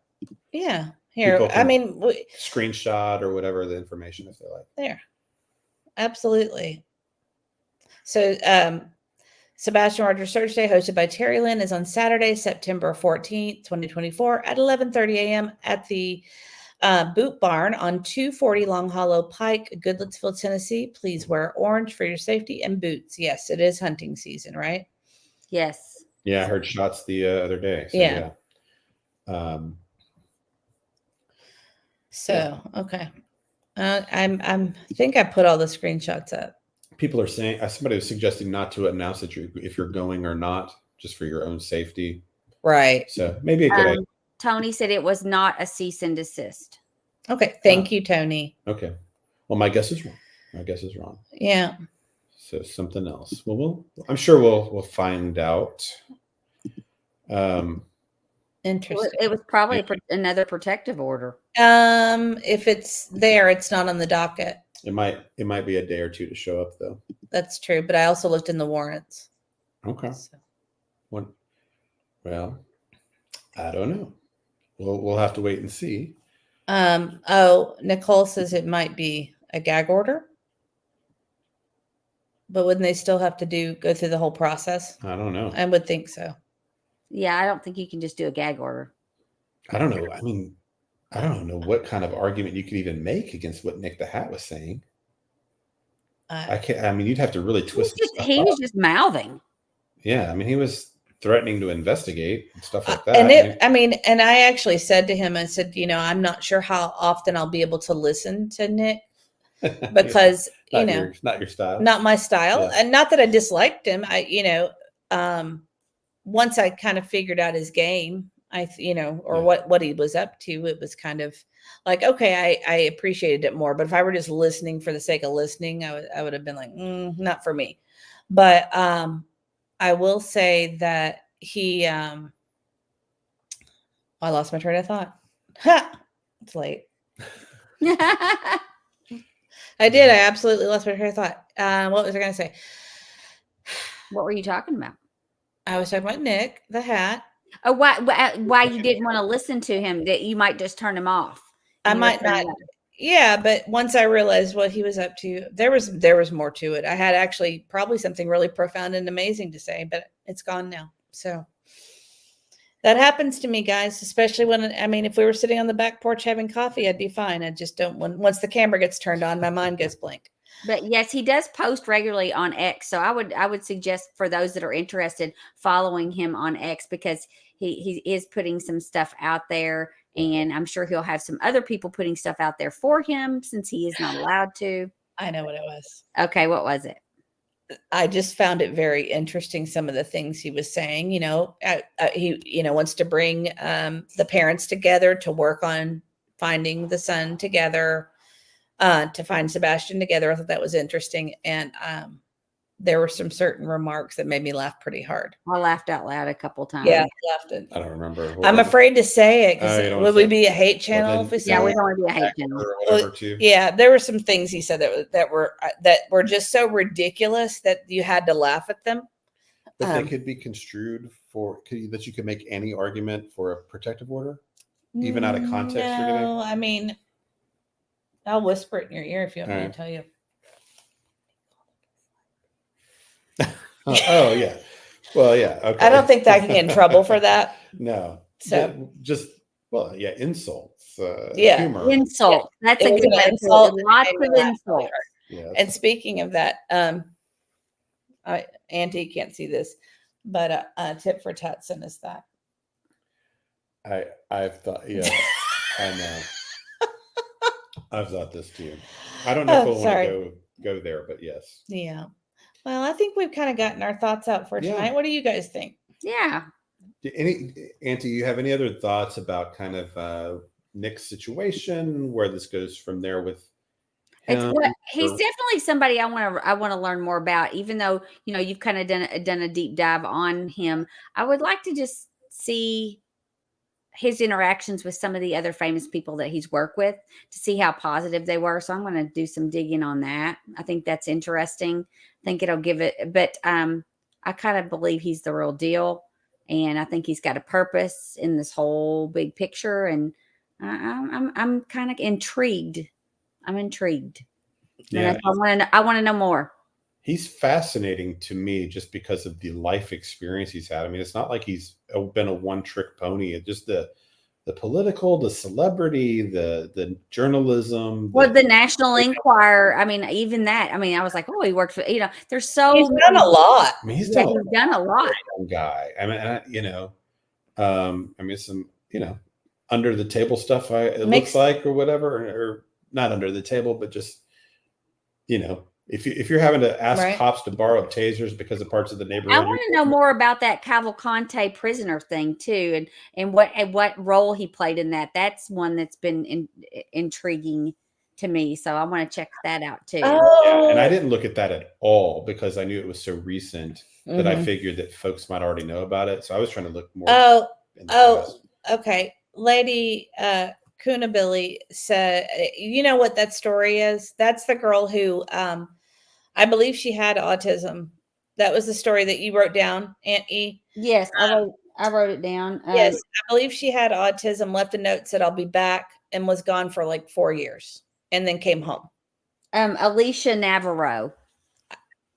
Yeah. Here. people I can mean, screenshot or whatever the information if they like. there. Absolutely. So Sebastian Rogers Search Day, hosted by Terry Lynn, is on Saturday, September 14th, 2024 at 11:30 a.m. at the Boot Barn on 240 Long Hollow Pike, Goodlettsville, Tennessee. Please wear orange for your safety and boots. Yes, it is hunting season, right? Yes. Yeah, I heard shots the other day. So, Yeah. Okay. I think I put all the screenshots up. People are saying somebody was suggesting not to announce that if you're going or not, just for your own safety. Right. So maybe a good idea. Tony said it was not a cease and desist. Okay. Thank you, Tony. Okay. Well, my guess is wrong. Yeah. So something else. Well, I'm sure we'll find out. Interesting. It was probably another protective order. If it's there, it's not on the docket. It might be a day or two to show up though. That's true. But I also looked in the warrants. Okay. So. Well, I don't know. We'll have to wait and see. Nicole says it might be a gag order. But wouldn't they still have to go through the whole process? I don't know. I would think so. Yeah, I don't think you can just do a gag order. I don't know. I mean, I don't know what kind of argument you could even make against what Nik the Hat was saying. I can't. I mean, you'd have to really twist. He was just mouthing. Yeah, I mean, he was threatening to investigate and stuff like that. And I actually said to him, I said, I'm not sure how often I'll be able to listen to Nik because not your style, not my style, Yeah. and not that I disliked him. Once I kind of figured out his game, what he was up to, it was kind of like, okay, I appreciated it more. But if I were just listening for the sake of listening, I would have been like, not for me. But I will say that I lost my train of thought. It's late. I did. I absolutely lost my train of thought. What was I going to say? What were you talking about? I was talking about Nik the Hat. Oh, why you didn't want to listen to him? That you might just turn him off. I might not. Yeah, but once I realized what he was up to, there was more to it. I had actually probably something really profound and amazing to say, but it's gone now. So that happens to me, guys, especially if we were sitting on the back porch having coffee, I'd be fine. I just don't. Once the camera gets turned on, my mind goes blank. But yes, he does post regularly on X. So I would suggest for those that are interested, following him on X because he is putting some stuff out there. And I'm sure he'll have some other people putting stuff out there for him since he is not allowed to. I know what it was. Okay, what was it? I just found it very interesting. Some of the things he was saying, he wants to bring the parents together to work on finding the son together, to find Sebastian together. I thought that was interesting. And there were some certain remarks that made me laugh pretty hard. I laughed out loud a couple times. Yeah, I laughed it. I don't remember. I'm afred to say it because would we be a hate channel if we said yeah, it? we don't want to be a hate channel. Or whatever, too. Yeah, there were some things he said that were just so ridiculous that you had to laugh at them. But they could be construed that you could make any argument for a protective order, even out of context. No, I mean, I'll whisper it in your ear if you want me to tell you. Oh yeah. Well, yeah. Okay. I don't think that I can get in trouble for that. No. So insults. Humor. Insult. Yeah. That's a good insult. Lots of insults. Yeah. And speaking of that, Auntie can't see this, but tip for Tat sent us that. I've thought. Yeah. I know. I've thought this too. I don't know if we'll want to go there, but yes. Yeah. Well, I think we've kind of gotten our thoughts out for tonight. Yeah. What do you guys think? Yeah. Auntie, you have any other thoughts about kind of Nick's situation, where this goes from there with It's him. what he's definitely somebody I want to learn more about. Even though you've kind of done a deep dive on him, I would like to just see his interactions with some of the other famous people that he's worked with to see how positive they were. So I'm going to do some digging on that. I think that's interesting. I think it'll give it, but I kind of believe he's the real deal, and I think he's got a purpose in this whole big picture. And I'm kind of intrigued. I'm intrigued. Yeah, And I want to know more. He's fascinating to me just because of the life experience he's had. I mean, it's not like he's been a one-trick pony. It's just the political, the celebrity, the journalism. Well, the National Enquirer. I mean, even that. I mean, I was like, oh, he worked for. There's so He's done a lot. I mean, he's done a lot. Guy. I mean, some under the table stuff. Looks like or whatever, or not under the table, but just if you're having to ask cops to borrow tasers because of parts of the neighborhood. I want to know more about that Cavalcante prisoner thing too, and what role he played in that. That's one that's been intriguing to me. So I want to check that out too. Yeah, and I didn't look at that at all because I knew it was so recent that I figured that folks might already know about it. So I was trying to look more. Okay. Lady Coonabilly said, you know what that story is? That's the girl who, I believe she had autism. That was the story that you wrote down, Aunt E. Yes, I wrote it down. Yes, I believe she had autism, left a note, said, I'll be back, and was gone for like 4 years and then came home. Alicia Navarro.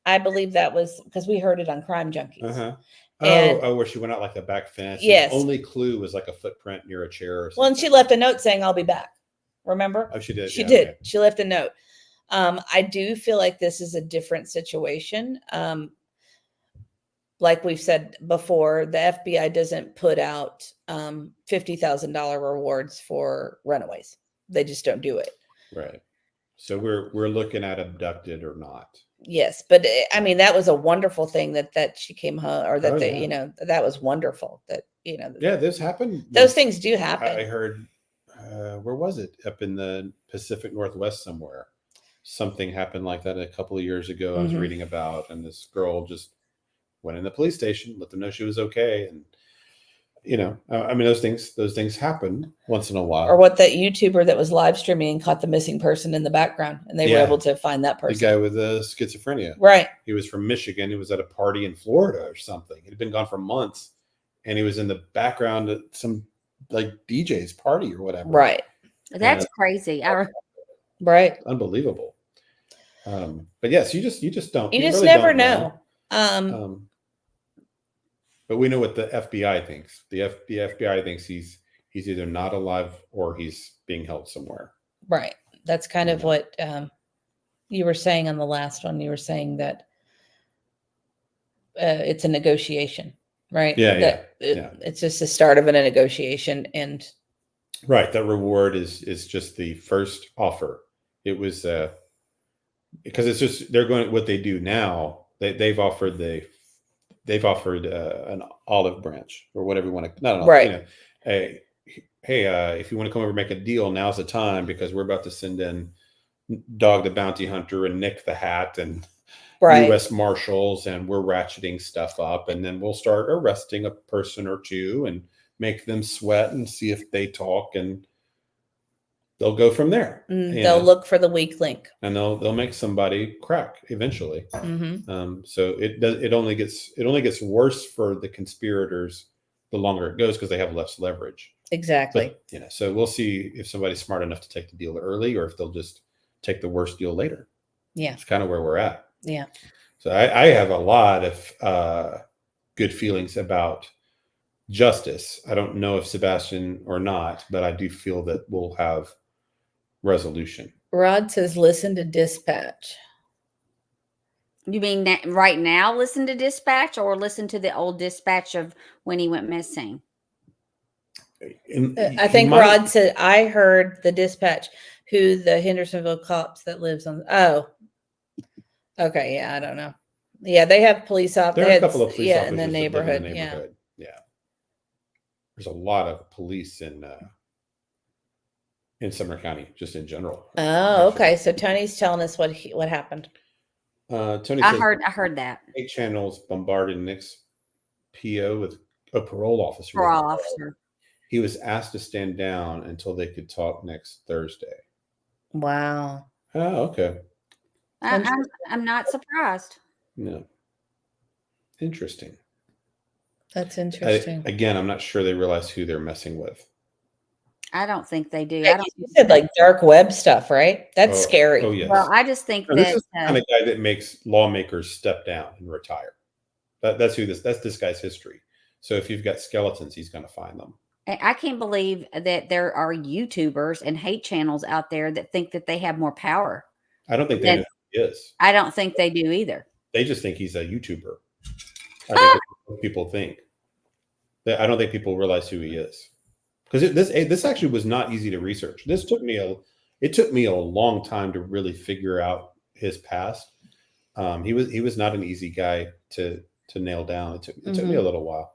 I believe that was because we heard it on Crime Junkies. Uh-huh. And, where she went out like the back fence. Yes. The only clue was like a footprint near a chair or something. Well, and she left a note saying, I'll be back. Remember? Oh, she did. She did. Okay. She left a note. I do feel like this is a different situation. Like we've said before, the FBI doesn't put out $50,000 rewards for runaways. They just don't do it. Right. So we're looking at abducted or not. Yes, but I mean that was a wonderful thing that she came home, or that that was wonderful. That yeah, this happened. Those things do happen. I heard. Where was it? Up in the Pacific Northwest somewhere. Something happened like that a couple of years ago. I was reading about, and this girl just went in the police station, let them know she was okay, and I mean those things happen once in a while. Or what that YouTuber that was live streaming and caught the missing person in the background, and they were able to find that person. The guy with the schizophrenia, right? He was from Michigan. He was at a party in Florida or something. He'd been gone for months, and he was in the background at some like DJ's party or whatever. Right. That's crazy. Right. Unbelievable. But yes, you just don't. You just really never know. But we know what the FBI thinks. The FBI thinks he's either not alive or he's being held somewhere. Right. That's kind of what you were saying on the last one. You were saying that it's a negotiation, right? Yeah. It's just the start of a negotiation, and right. That reward is just the first offer. It was because it's just they're going what they do now. They've offered an olive branch or whatever you want to. Not an olive, right. Hey, if you want to come over and make a deal, now's the time because we're about to send in Dog the Bounty Hunter and Nik The Hat and U.S. Marshals, and we're ratcheting stuff up, and then we'll start arresting a person or two and make them sweat and see if they talk, and they'll go from there. They'll look for the weak link, and they'll make somebody crack eventually. So it only gets worse for the conspirators the longer it goes because they have less leverage. Exactly. But, so we'll see if somebody's smart enough to take the deal early or if they'll just take the worst deal later. Yeah, it's kind of where we're at. Yeah. So I have a lot of good feelings about justice. I don't know if Sebastian or not, but I do feel that we'll have resolution. Rod says, listen to dispatch. You mean that right now, listen to dispatch, or listen to the old dispatch of when he went missing? I think Rod said, I heard the dispatch, who the Hendersonville cops that lives on. Oh, okay. Yeah. I don't know. Yeah. They have police officers. There are a couple of police officers in the neighborhood. Yeah. There's a lot of police in in Sumner County, just in general. Oh, okay. So Tony's telling us what happened. Tony I says heard that. 8 channels bombarded Nick's PO with a parole officer. Parole officer. He was asked to stand down until they could talk next Thursday. Wow. Oh, okay. I'm not surprised. No. Interesting. That's interesting. Again, I'm not sure they realize who they're messing with. I don't think they do. Yeah, you said like dark web stuff, right? That's scary. Oh, yes. Well, I just think No, that this is the kind of guy that makes lawmakers step down and retire. That's this guy's history. So if you've got skeletons, he's going to find them. I can't believe that there are YouTubers and hate channels out there that think that they have more power. I don't think they know who he is. I don't think they do either. They just think he's a YouTuber. I think that's what people think. I don't think people realize who he is. Because this actually was not easy to research. It took me a long time to really figure out his past. He was not an easy guy to nail down. It took me a little while.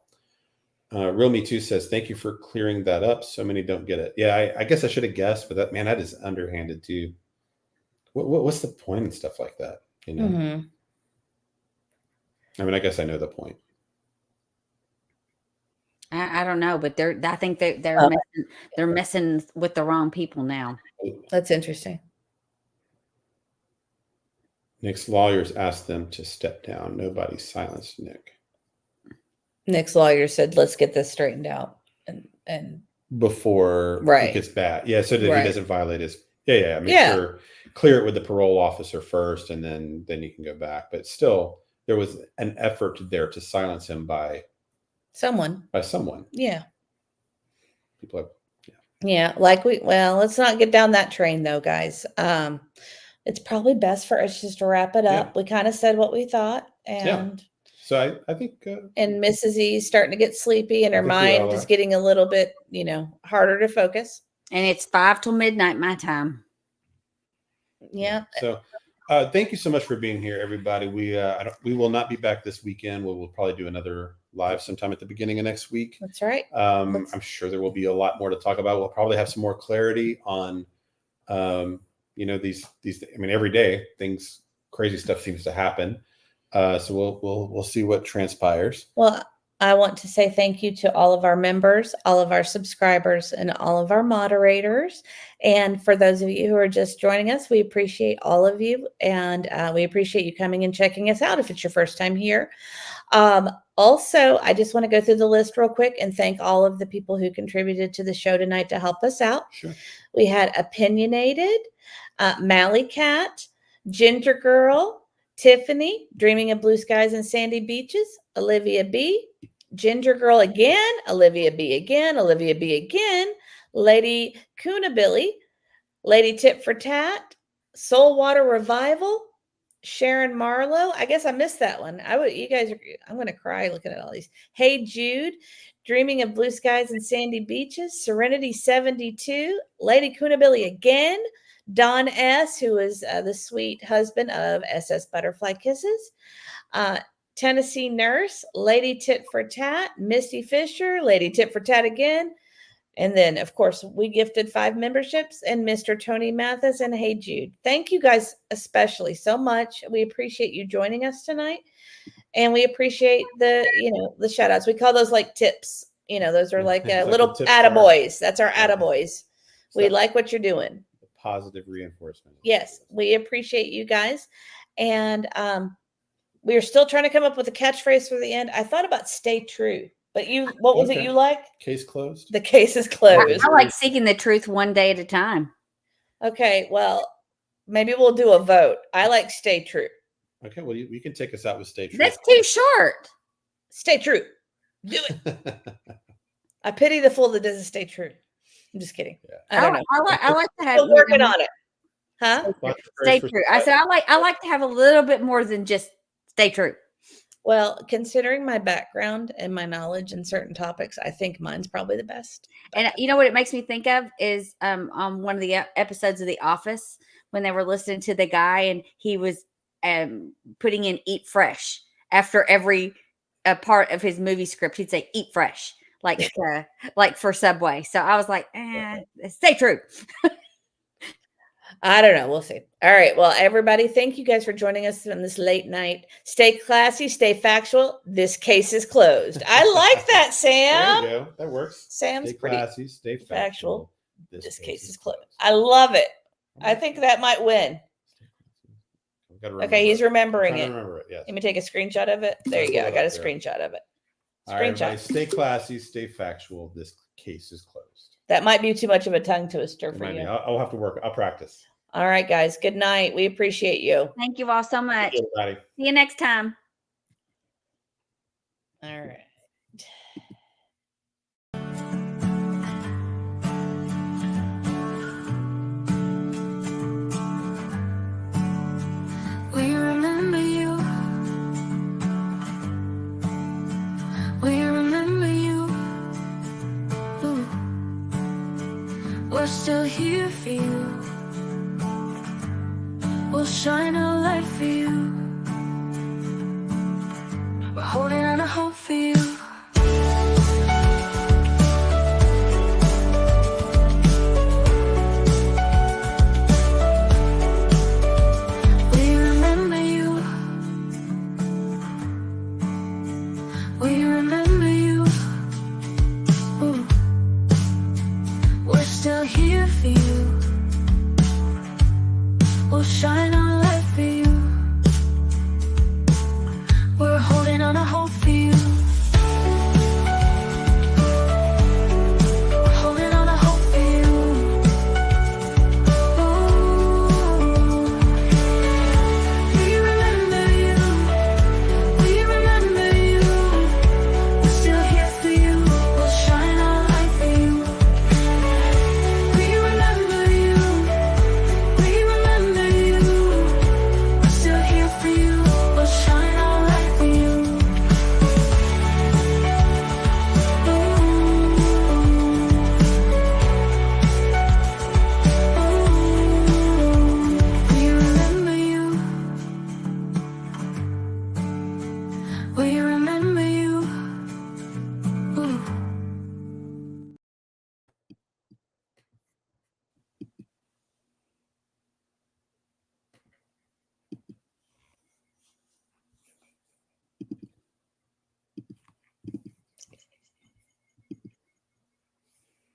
Real Me Too says, thank you for clearing that up. So many don't get it. Yeah, I guess I should have guessed, but that is underhanded too. What's the point and stuff like that? You know? Mm-hmm. I mean, I guess I know the point. I don't know, but I think they're messing with the wrong people now. That's interesting. Nick's lawyers asked them to step down. Nobody silenced Nick. Nick's lawyer said, let's get this straightened out. And before it gets bad. Yeah, so that he doesn't violate his sure, clear it with the parole officer first, and then you can go back. But still, there was an effort there to silence him by someone. Yeah. People have, let's not get down that train though, guys. It's probably best for us just to wrap it up. We kind of said what we thought, and so I think and Mrs. E's starting to get sleepy, and her mind is getting a little bit, harder to focus. And it's 5 till midnight my time. Yeah. So thank you so much for being here, everybody. We will not be back this weekend. We'll probably do another live sometime at the beginning of next week. That's right. I'm sure there will be a lot more to talk about. We'll probably have some more clarity on these I mean, every day crazy stuff seems to happen. So we'll see what transpires. Well, I want to say thank you to all of our members, all of our subscribers, and all of our moderators. And for those of you who are just joining us, we appreciate all of you. And we appreciate you coming and checking us out if it's your first time here. Also, I just want to go through the list real quick and thank all of the people who contributed to the show tonight to help us out. Sure. We had Opinionated, Mally Cat, Ginger Girl, Tiffany, Dreaming of Blue Skies and Sandy Beaches, Olivia B, Ginger Girl again, Olivia B again, Olivia B again, Lady Coonabilly, Lady Tit for Tat, Soul Water Revival, Sharon Marlowe. I guess I missed that one. I'm going to cry looking at all these. Hey Jude, Dreaming of Blue Skies and Sandy Beaches, Serenity 72, Lady Coonabilly again, Don S., who is the sweet husband of SS Butterfly Kisses, Tennessee Nurse, Lady Tit for Tat, Misty Fisher, Lady Tit for Tat again. And then, of course, we gifted 5 memberships, and Mr. Tony Mathis and Hey Jude. Thank you guys especially so much. We appreciate you joining us tonight. And we appreciate the shout outs. We call those like tips. Those are like little attaboys. That's our attaboys. We like what you're doing. Positive reinforcement. Yes, we appreciate you guys. And we are still trying to come up with a catchphrase for the end. I thought about stay true. But what was it you like? Case closed. The case is closed. I like seeking the truth one day at a time. Okay, well, maybe we'll do a vote. I like stay true. Okay, well, you can take us out with stay true. That's too short. Stay true. Do it. I pity the fool that doesn't stay true. I'm just kidding. Yeah. I don't know. I like to have still working on it. Huh? Stay true. I said I like to have a little bit more than just stay true. Well, considering my background and my knowledge in certain topics, I think mine's probably the best. And you know what it makes me think of is on one of the episodes of The Office when they were listening to the guy and he was putting in eat fresh after every part of his movie script. He'd say eat fresh. like for Subway. So I was like, stay true. I don't know. We'll see. All right. Well, everybody, thank you guys for joining us on this late night. Stay classy, stay factual. This case is closed. I like that, Sam. There you go. That works. Sam's Stay pretty classy, stay factual. This case is closed. I love it. I think that might win. Okay, he's remembering it. Remember it. Yes. Let me take a screenshot of it. There you go. I got a screenshot of it. All right, everybody, stay classy, stay factual. This case is closed. That might be too much of a tongue twister for you. I'll have to work. I'll practice. All right, guys. Good night. We appreciate you. Thank you all so much. Thank you, everybody. See you next time. All right. We remember you. We remember you. Ooh. We're still here for you. We'll shine a light for you. We're holding